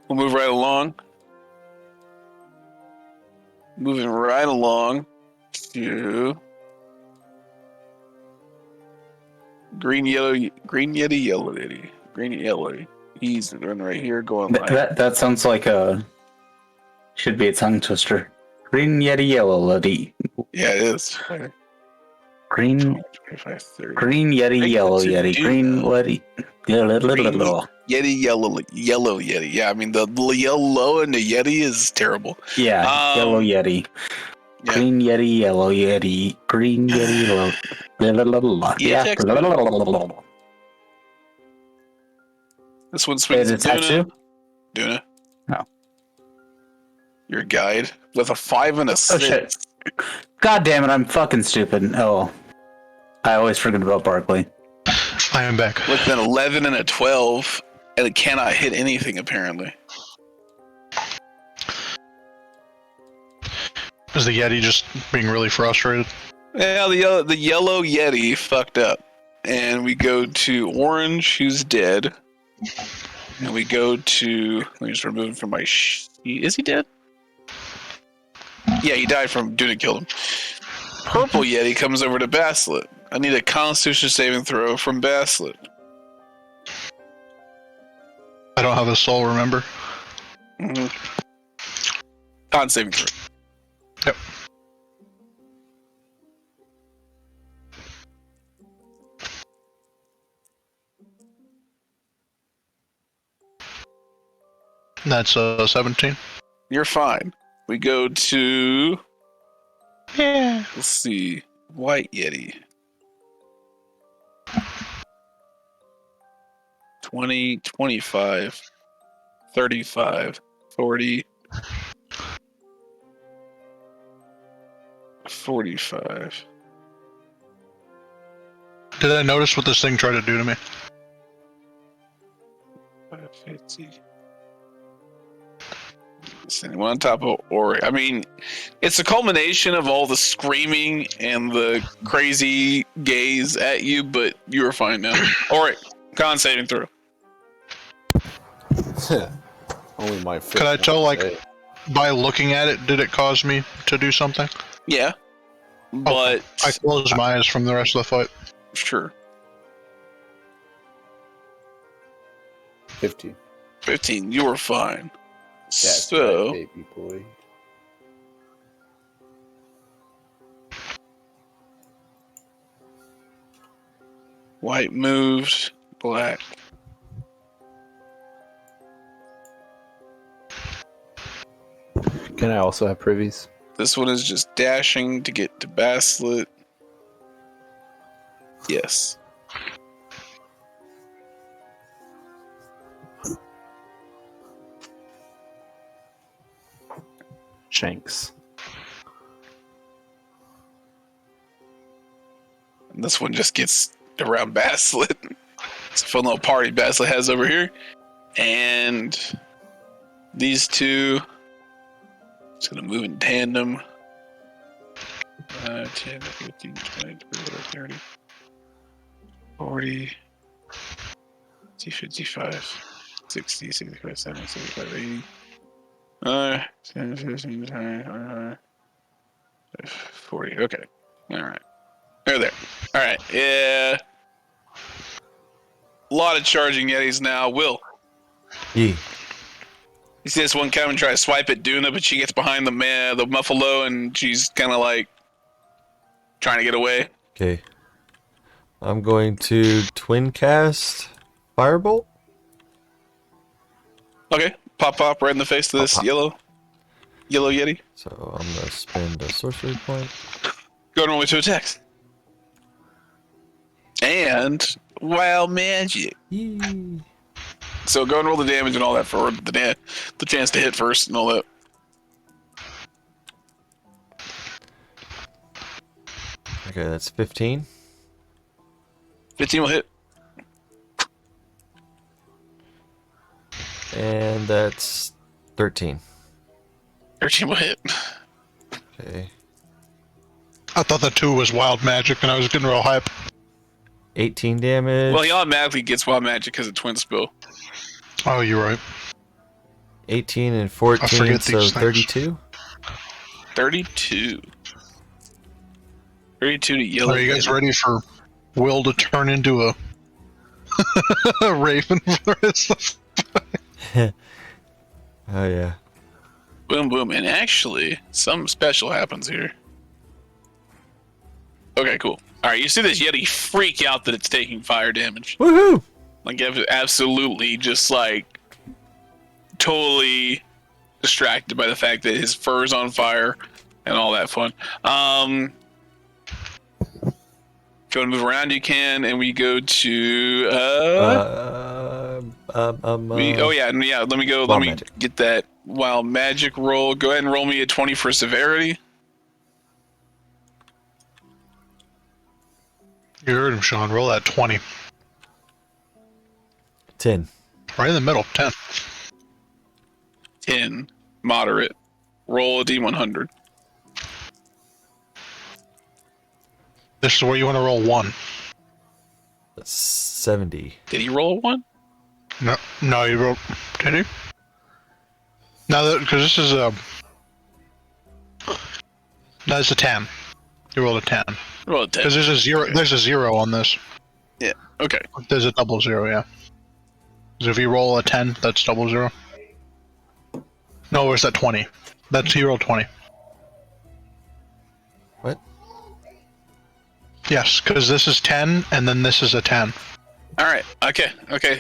we'll move right along. Moving right along to Green Yeti, Yellow Yeti. Green Yellow Yeti. He's running right here going like... That sounds like should be a tongue twister. Green Yeti, Yellow Yeti. Yeah, it is. Green 25, 30. Green Yeti, I Yellow guess you Yeti. do Green know. Yeti. Yeti, yellow Yeti. Yeah, I mean the yellow and the Yeti is terrible. Yeah, yellow Yeti. Yeah. Green Yeti, yellow Yeti, green Yeti, yellow. Yeah. This one swings It's Tatsu? Duna. No. Your guide with a 5 and a 6. Oh shit. God damn it, I'm fucking stupid. Oh. I always forget about Barkley. I am back. With an 11 and a 12, and it cannot hit anything apparently. Is the Yeti just being really frustrated? Yeah, the yellow Yeti fucked up. And we go to Orange, who's dead. And we go to... Let me just remove him from my... Is he dead? Yeah, he died from... Duna killed him. Purple Yeti comes over to Baslet. I need a Constitution saving throw from Baslet. I don't have a soul, remember? Mm-hmm. Con saving throw. Yep. That's 17. You're fine. We go to... Yeah. Let's see. White Yeti. 20, 25, 35, 40, 45. Did I notice what this thing tried to do to me? 50. One on top of Ori. I mean, it's a culmination of all the screaming and the crazy gaze at you, but you are fine now. Ori, con saving throw. Only my. Could I tell, like, by looking at it, did it cause me to do something? Yeah, but I closed my eyes from the rest of the fight. Sure. 15. 15. You were fine. That's So, right, baby boy. white moved, black. Can I also have privies? This one is just dashing to get to Baslet. Yes. Shanks. And this one just gets around Baslet. It's a fun little party Baslet has over here. And these two, it's going to move in tandem. 10, 15, 20, 30, 40, 50, 55, 60, 65, 70, 75, 80. 10, 15, 20, 40. Okay. All right. They're there. All right. Yeah. A lot of charging Yetis now. Will. Yeah. You see this one come and try to swipe at Duna, but she gets behind the Muffalo, and she's kind of like trying to get away. Okay. I'm going to twin cast Firebolt. Okay. Pop right in the face to this Pop. yellow Yeti. So I'm going to spend a sorcery point. Go normally to attacks. And wild magic. Yee. So go and roll the damage and all that for the chance to hit first and all that. Okay, that's 15. 15 will hit. And that's 13. 13 will hit. Okay. I thought the 2 was wild magic, and I was getting real hype. 18 damage. Well, he automatically gets wild magic because of twin spill. Oh, you're right. 18 and 14, forget so these things. 32. 32. 32 to yellow. Are you guys ready for Will to turn into a, a raven for the rest of Oh, yeah. Boom, boom. And actually, something special happens here. Okay, cool. All right, you see this Yeti freak out that it's taking fire damage. Woohoo! Like, absolutely just, like, totally distracted by the fact that his fur is on fire and all that fun. If you want to move around, you can, and we go to oh yeah, let me go. Let me get that wild magic roll. Go ahead and roll me a 20 for severity. You heard him, Sean. Roll that 20. 10. Right in the middle. 10. 10, moderate. Roll a d100. This is where you want to roll 1. That's 70. Did he roll a 1? No, you rolled. Did he? No, because this is a. No, it's a 10. You rolled a 10. Roll a 10. Because there's a 0. There's a 0 on this. Yeah. Okay. There's a double 0. Yeah. So if you roll a 10, that's double 0. No, where's that 20? That's he rolled 20. What? Yes, because this is 10, and then this is a 10. All right. Okay.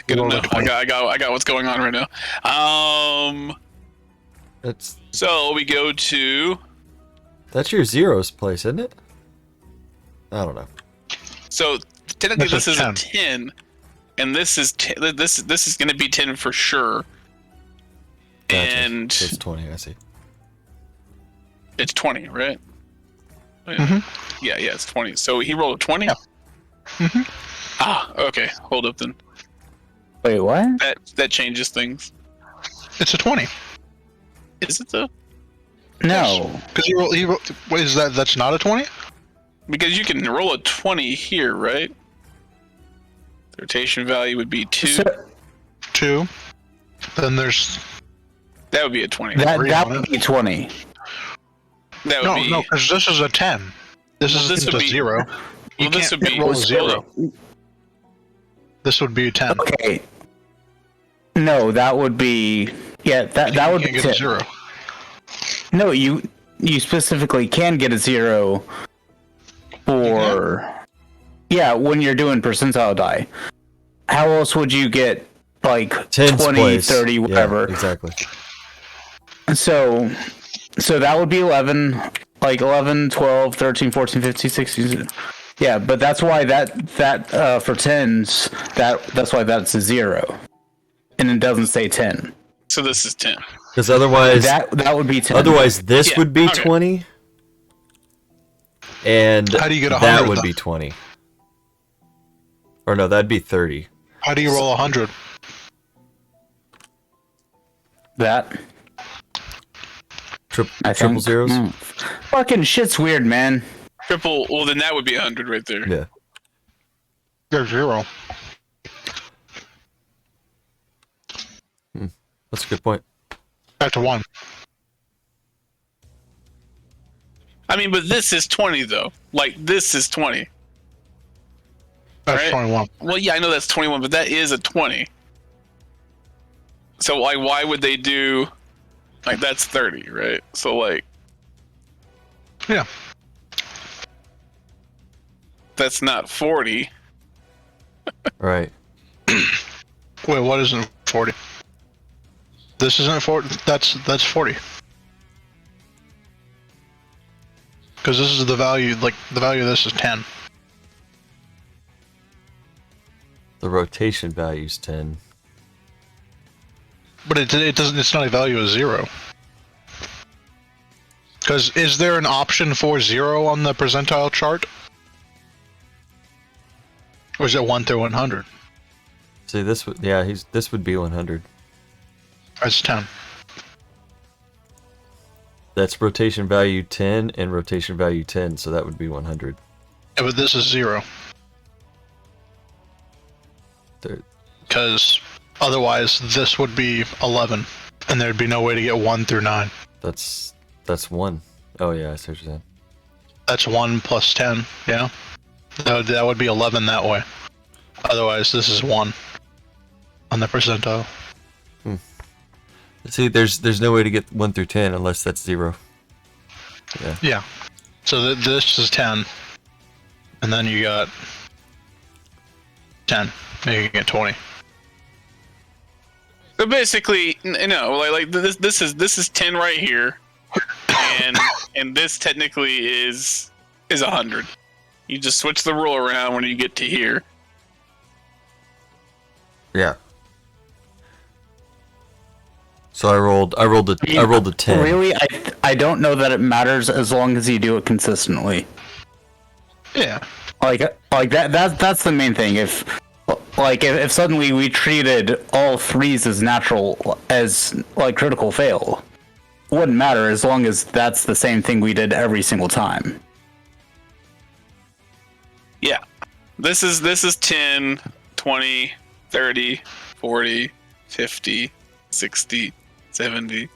Good Roll enough. a 20. I got what's going on right now. So we go to. That's your zeros place, isn't it? I don't know. So technically, That's this is 10. a 10, and this is this is going to be 10 for sure. Gotcha. And So it's 20, I see. it's 20, right? Mm-hmm. Yeah, it's 20. So he rolled a 20. Yeah. Mm-hmm. Ah, okay. Hold up then. Wait, what? That changes things. It's a 20. Is it though? No. Because he rolled. Wait, is that? That's not a 20? Because you can roll a 20 here, right? The rotation value would be 2. So, 2. Then there's. That would be a 20. that Agree that on would it. be 20. That would be. No, because this is a 10. This Well, is this would a be- 0. Well, this would be roll a 0. This would be a 10. Okay. No, that would be that would You be can't get a 10. 0. No, you specifically can get a 0 for when you're doing percentile die. How else would you get like Tens 20, place. 30, whatever? Yeah, exactly. So that would be 11, like 11, 12, 13, 14, 15, 16. Yeah, but that's why that for 10s, that's why that's a 0. And it doesn't say 10. So this is 10. Because otherwise, That would be 10. otherwise this Yeah, would be okay. 20, and How do you get 100 that would then? be 20. Or no, that'd be 30. How do you roll 100? that I Triple think. zeros? Fucking shit's weird, man. Triple. Well, then that would be 100 right there. Yeah. There's 0. That's a good point. Back to 1. I mean, but this is 20 though. Like this is 20. That's Right. 21. Well, yeah, I know that's 21, but that is a 20. So like, why would they do? Like that's 30, right? So like, Yeah. that's not 40. Right. Wait, what isn't 40? This isn't 40. That's 40. Because this is the value. Like the value of this is 10. The rotation value's 10. But it doesn't. It's not a value of 0. Because is there an option for 0 on the percentile chart? Or is it 1 through 100? See, this would this would be 100. That's 10. That's rotation value 10 and rotation value 10, so that would be 100. Yeah, but this is 0. There- Because otherwise this would be 11. And there'd be no way to get 1 through 9. That's 1. Oh yeah, I see what you're saying. That's 1 plus 10, yeah? That would be 11 that way. Otherwise, this is 1 on the percentile. See, there's no way to get 1 through 10 unless that's 0. Yeah. So this is 10. And then you got 10. Maybe you get 20. But basically, no, like this is 10 right here, and this technically is 100. You just switch the rule around when you get to here. Yeah. So I rolled a 10. Really, I don't know that it matters as long as you do it consistently. Yeah. Like that's the main thing. If suddenly we treated all threes as natural, as like critical fail, it wouldn't matter as long as that's the same thing we did every single time. Yeah. This is 10, 20, 30, 40, 50, 60, 70,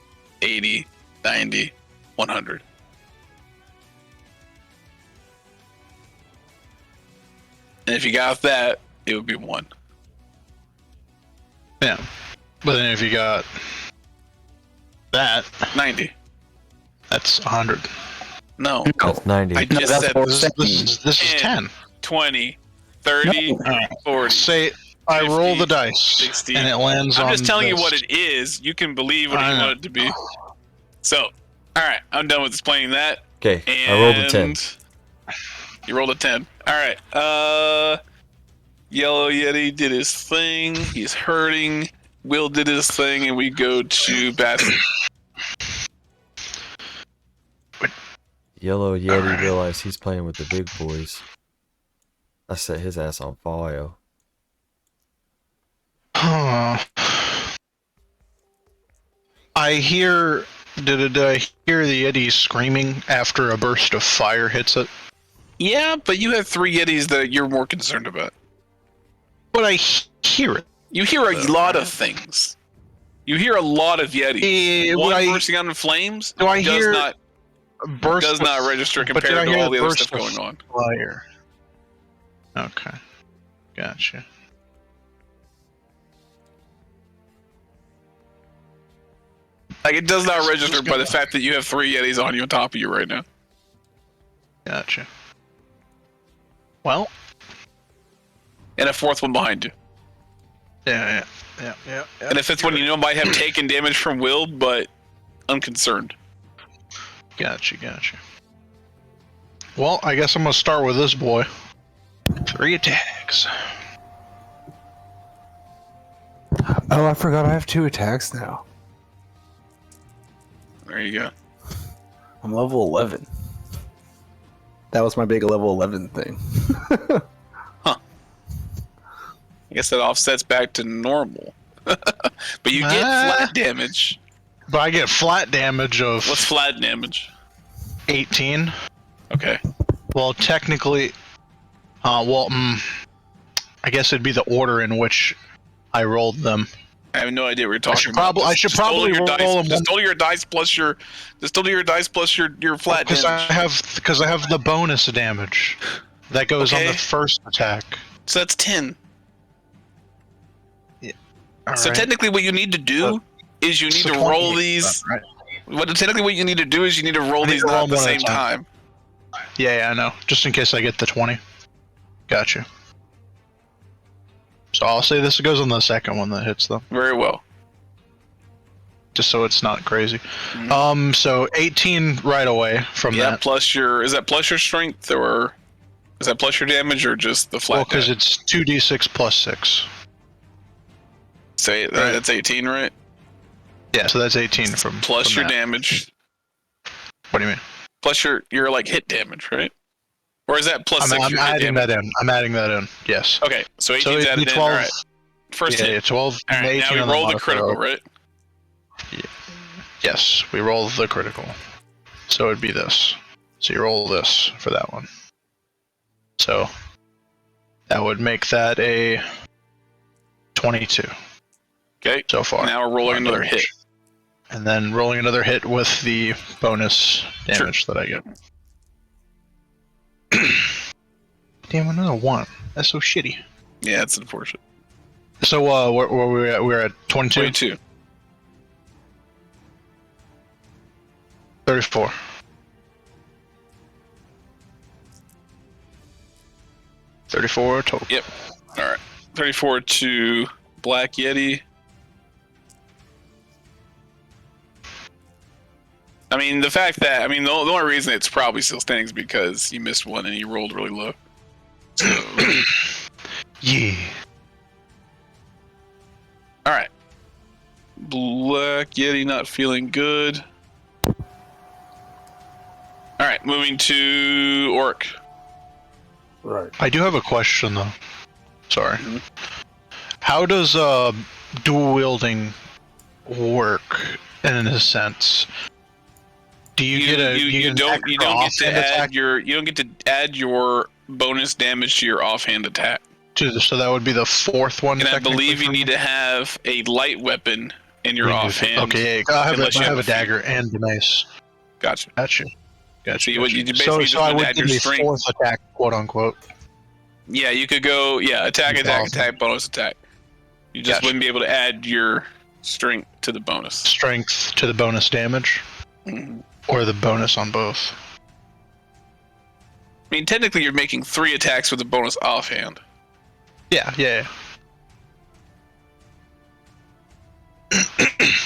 80, 90, 100. And if you got that, it would be 1. Yeah. But then if you got that, 90. that's 100. No. That's 90. I just that's said what This is 10. 20, 30, 40. Say I roll the dice 60. and it lands on I'm just telling you this. what it is. You can believe what I you know. want it to be. So, alright, I'm done with explaining that. Okay, And I rolled a 10. You rolled a 10. Alright, Yellow Yeti did his thing. He's hurting. Will did his thing, and we go to Bassett. Yellow Yeti realized he's playing with the big boys. I set his ass on fire. I hear. Did I hear the Yeti screaming after a burst of fire hits it? Yeah, but you have 3 Yetis that you're more concerned about. But I hear it. You hear a lot of things. You hear a lot of Yetis. One bursting out in flames do I does hear not burst does not register but did compared I to hear all the other burst stuff of going on. Fire. Okay. Gotcha. Like, it does not register by the fact that you have 3 Yetis on you on top of you right now. Gotcha. Well. And a 4th one behind you. Yeah. And if it's one you know might have taken damage from Will, but unconcerned. Gotcha. Well, I guess I'm gonna start with this boy. 3 attacks. Oh, I forgot I have 2 attacks now. There you go. I'm level 11. That was my big level 11 thing. I guess that offsets back to normal. But you get flat damage. But I get flat damage of What's flat damage? 18. Okay. Well, technically, I guess it'd be the order in which I rolled them. I have no idea what you're talking about. I should probably roll them. Just total your dice plus your flat damage. Because I have the bonus damage that goes on the first attack. So that's 10. All So right. technically, what you need to do is you need to roll these. Right. Technically, what you need to do is you need to roll these not at the same time. Yeah, I know. Just in case I get the 20. Gotcha. So I'll say this goes on the second one that hits them. Very well. Just so it's not crazy. So 18 right away from Yeah, that. plus your... Is that plus your strength, or... Is that plus your damage, or just the flat Well, because damage? it's 2d6 plus 6. Say that's 18, right? Yeah, so that's 18 from Plus from your that. damage. What do you mean? Plus your like hit damage, right? Or is that plus 6 I'm your hit adding damage? that in. I'm adding that in. Yes. Okay, so 18's So it'd added be in. 12. Alright. First Yeah, hit. 12. All right, 18 now we on the roll the modifier. critical, right? Yes, we roll the critical. So it'd be this. So you roll this for that one. So that would make that a 22 Okay. so far. Now we're rolling on another damage. hit. And then rolling another hit with the bonus damage that I get. Damn, another 1. That's so shitty. Yeah, it's unfortunate. So where were we at? We're at 22? 22. 34. $34 total. Yep. Alright. 34 to Black Yeti. I mean, the fact that the only reason it's probably still standing is because you missed one and you rolled really low. So, Yeah. all right. Black Yeti not feeling good. All right, moving to Orc. Right. I do have a question though. Sorry. How does dual wielding work in a sense? Do you, don't get to add your bonus damage to your offhand attack. So that would be the fourth one. And I believe you need to have a light weapon in your offhand. Okay, yeah, I have a dagger and a mace. Gotcha. Gotcha. So you basically just I want to would add give your me strength. fourth attack, quote unquote. Yeah, you could go. Yeah, attack, bonus attack. You just wouldn't be able to add your strength to the bonus. Strength to the bonus damage, or the bonus on both. I mean, technically, you're making 3 attacks with a bonus offhand. Yeah.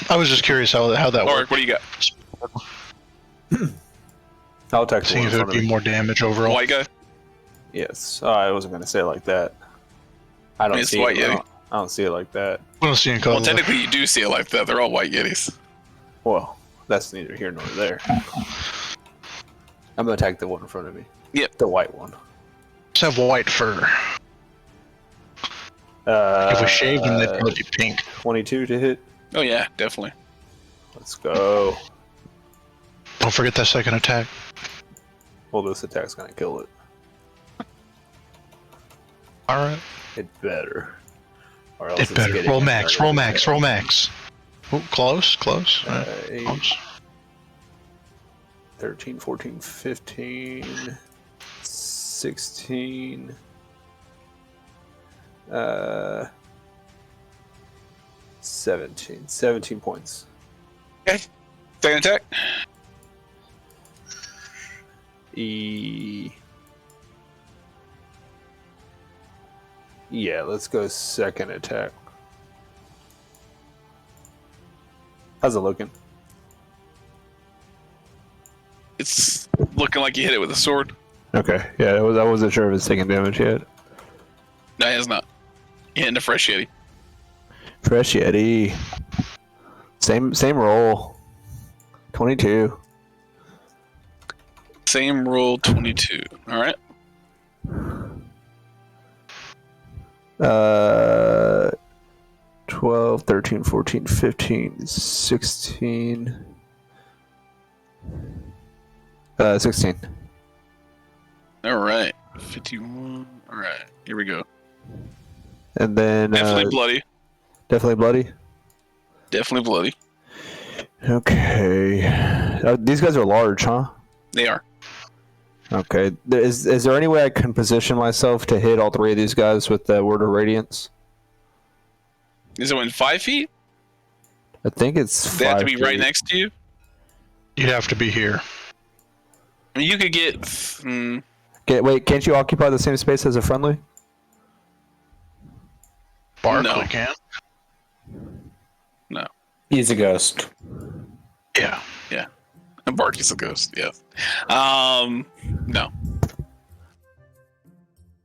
I was just curious how that Orc, worked. what do you got? I'll attack the Seeing one if in it front would of be me. more damage overall. White guy? Yes. I wasn't going to say it like that. I don't It's see White it. Yeti. I don't see it like that. We don't see in color. Well, technically, you do see it like that. They're all white Yetis. Well, that's neither here nor there. I'm going to attack the one in front of me. Yep. The white one. Just have white fur. If we shaved them, they'd probably be pink. 22 to hit. Oh, yeah, definitely. Let's go. Don't forget that second attack. Well, this attack's going to kill it. All right. It better. Or else It it's better. getting Roll a max. better Roll max. attack. Roll max. Oh, close. Close. 13, 14, 15, 16, 17 points. Okay. Second attack? Yeah, let's go second attack. How's it looking? It's looking like you hit it with a sword. Okay, yeah, I wasn't sure if it's taking damage yet. No, it has not. You hit a fresh Yeti. Fresh Yeti. Same roll. 22. Same roll, 22. All right. 12, 13, 14, 15, 16. 16. All right. 51. All right. Here we go. And then Definitely bloody. definitely bloody. Definitely bloody. Okay. These guys are large, huh? They are. Okay. Is there any way I can position myself to hit all 3 of these guys with the Word of Radiance? Is it within 5 feet? I think it's They have to 5 be right feet. next to you? You'd have to be here. I mean, you could get. Wait, can't you occupy the same space as a friendly? Barkley No. can. No. He's a ghost. Yeah. Yeah. And Barky's a ghost, yeah. No.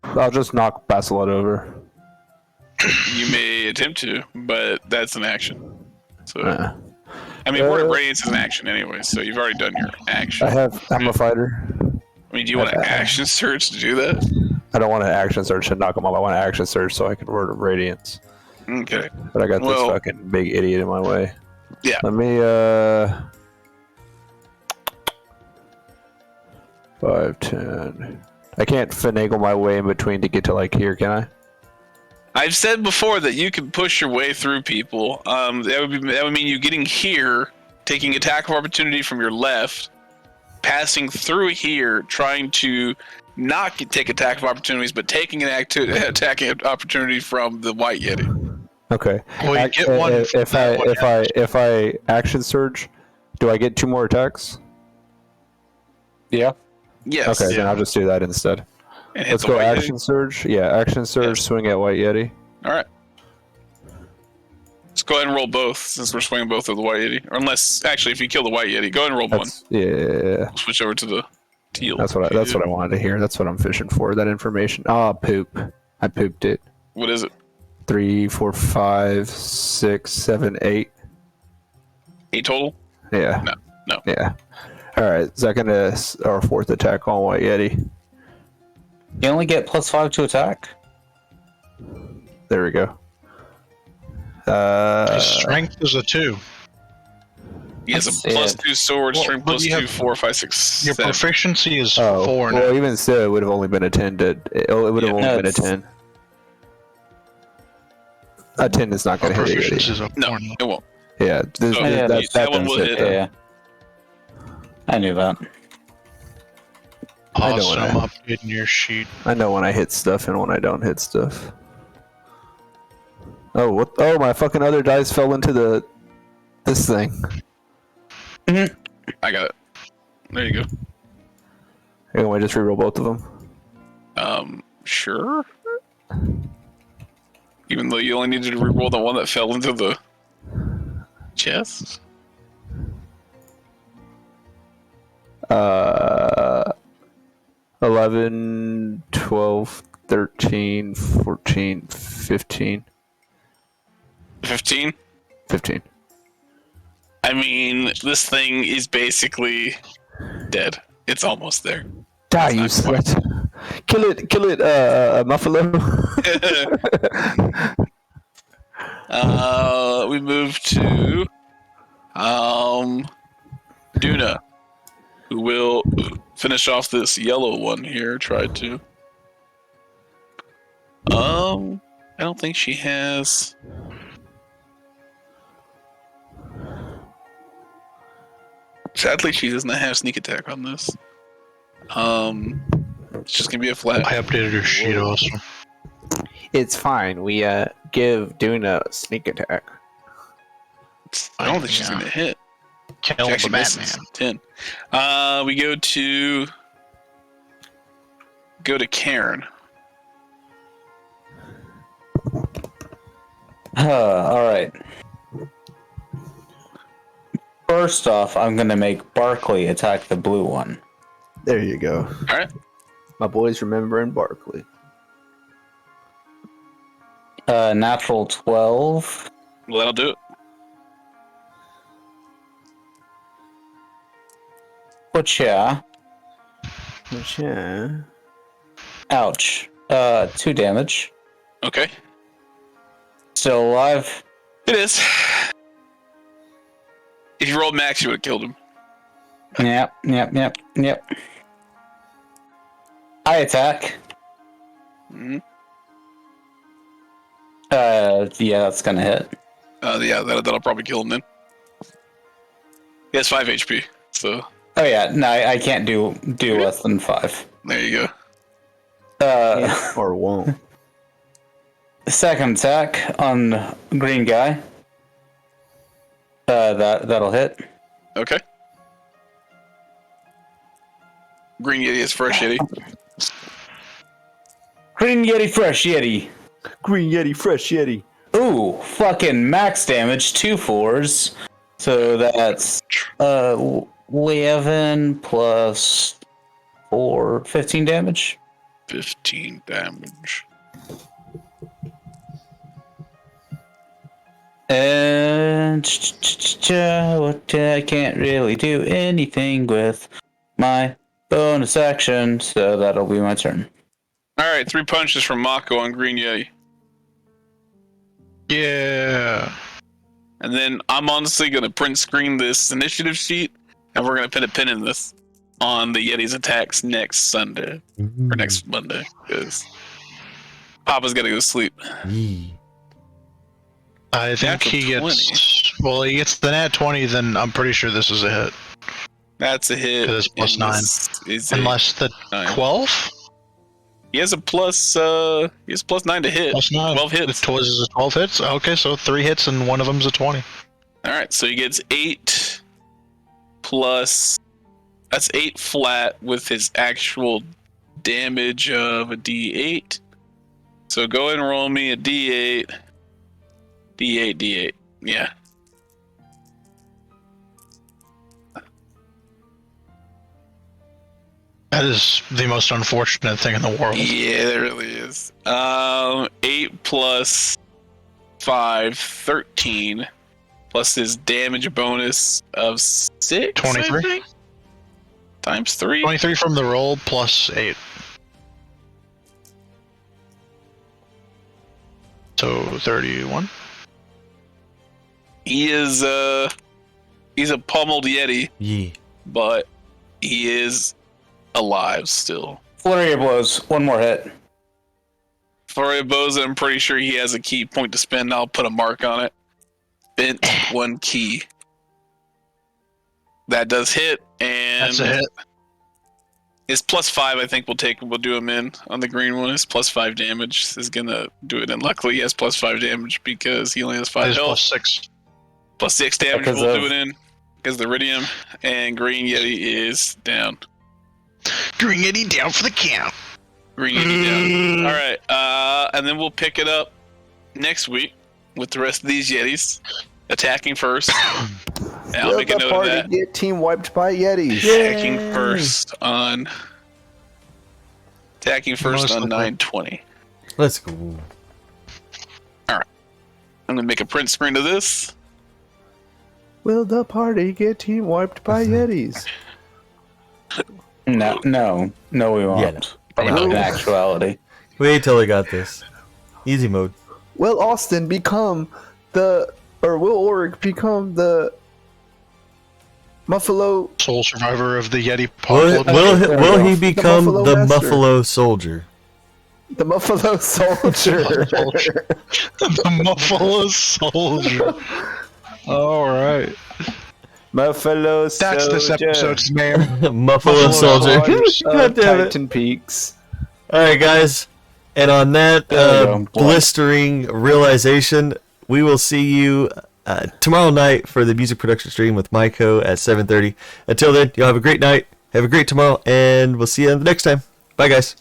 I'll just knock Basilot over. You may attempt to, but that's an action. So, Uh, I mean, Word of Radiance is an action anyway, so you've already done your action. I'm a fighter. I mean, do you want an action surge to do that? I don't want an action surge to knock him off. I want an action surge so I can Word of Radiance. Okay. But I got this Well- fucking big idiot in my way. Yeah. Let me 5, 10. I can't finagle my way in between to get to like here, can I? I've said before that you can push your way through people. That would mean you getting here, taking attack of opportunity from your left, passing through here, trying to not take attack of opportunities, but taking an attacking opportunity from the White Yeti. Okay. Well, you get one If I action surge, do I get 2 more attacks? Yeah. Yes. Okay, then I'll just do that instead. And hit Let's the go White action surge. Yeah, action surge, Yes. swing at White Yeti. Yeti. All right. Let's go ahead and roll both since we're swinging both of the white yeti. Or unless, actually, if you kill the white yeti, go ahead and roll one. Yeah. We'll switch over to the teal. That's what I wanted to hear. That's what I'm fishing for. That information. Oh, poop. I pooped it. What is it? 3, 4, 5, 6, 7, 8. 8 total? Yeah. No. Yeah. All right. Second or fourth attack on White Yeti. You only get +5 to attack. There we go. His strength is a 2. He has a +2 sword, strength +2, 4, 5, 6, Your 7. proficiency is 4 now. Well, even so, it would have only been a 10. It would have only been a 10. A 10 is not going to hit it. Proficiency is a 4 No, now. it won't. Yeah, that one will hit. Yeah. I knew that. I know Awesome, what I'm updating your sheet. I know when I hit stuff and when I don't hit stuff. Oh, what? Oh, my fucking other dice fell into this thing. I got it. There you go. Can I just reroll both of them? Sure. Even though you only needed to reroll the one that fell into the chest. 11, 12, 13, 14, 15. 15? 15. I mean, this thing is basically dead. It's almost there. Die, you slut. Kill it, Muffalo. We move to Duna, who will finish off this yellow one here. Tried to. I don't think she has. Sadly, she doesn't have sneak attack on this. It's just gonna be a flat. I updated your sheet also. It's fine. We give Duna a sneak attack. I don't think she's gonna hit. Kill She the actually Batman. misses. 10. We go to Karen. All right. First off, I'm gonna make Barkley attack the blue one. There you go. All right. My boy's remembering Barkley. Natural 12. Well, that'll do it. Butcha. Yeah. Ouch. 2 damage. Okay. Still alive. It is. If you rolled max, you would have killed him. Yep. I attack. Mm-hmm. Yeah, that's gonna hit. Yeah, that'll probably kill him then. He has 5 HP, so Oh yeah, no, I can't do less than 5. there you go. Or won't. Second attack on green guy. That'll hit. go. Okay. Green Yeti is fresh Yeti. Green Yeti, fresh Yeti. Green Yeti, fresh Yeti. Ooh, fucking max damage, 2 4s. So that's 11 plus 4, 15 damage. 15 damage. And I can't really do anything with my bonus action, so that'll be my turn. Alright, 3 punches from Mako on Green Yeti. Yeah. And then I'm honestly going to print screen this initiative sheet, and we're going to put a pin in this on the Yeti's attacks next Sunday. Or next Monday, because Papa's got to go sleep. I think Natural he gets... Well, he gets the nat 20, then I'm pretty sure this is a hit. That's a hit. Because it's plus 9. Is Unless the 9. 12? He has plus 9 to hit. Plus 9. 12 hits. It was 12 hits? Okay, so 3 hits and one of them's a 20. Alright, so he gets 8 plus... That's 8 flat with his actual damage of a D8. So go ahead and roll me a D8. D8. Yeah. That is the most unfortunate thing in the world. Yeah, it really is. 8 plus 5, 13. Plus his damage bonus of 6, 23. I think? Times 3? 23 from the roll plus 8. So 31. He is, he's a pummeled Yeti, Yeah. but he is alive still. Flurry of blows. One more hit. For Boza, I'm pretty sure he has a key point to spend. I'll put a mark on it. Spent 1 key. That does hit, and That's a hit. his plus 5, I think we'll do him in on the green one. His plus 5 damage is gonna do it, and luckily he has plus 5 damage because he only has 5 That is health. plus 6. Plus 6 damage Because will of- do it in because the Iridium, and Green Yeti is down. Green Yeti down for the count. Green Yeti down. All right, and then we'll pick it up next week with the rest of these Yetis attacking first. And I'll make a note of that. Get team wiped by Yetis. Attacking first on Most likely. 920. Let's go. I'm gonna make a print screen of this. Will the party get team wiped by Yetis? No, we won't. Yeah, no. Probably not in actuality. Wait till I got this. Easy mode. Will Austin become will Ulrich become the Muffalo? Sole survivor of the Yeti Will, apocalypse. will he become Buffalo the Master. Buffalo Soldier? The Muffalo Soldier. The Buffalo Soldier. All right. Buffalo Soldier. That's this episode's name. Buffalo Soldier. Soldiers. God damn it. Titan Peaks. Alright, guys. And on that There we go. blistering realization, we will see you tomorrow night for the music production stream with Maiko at 7:30. Until then, y'all have a great night, have a great tomorrow, and we'll see you the next time. Bye, guys.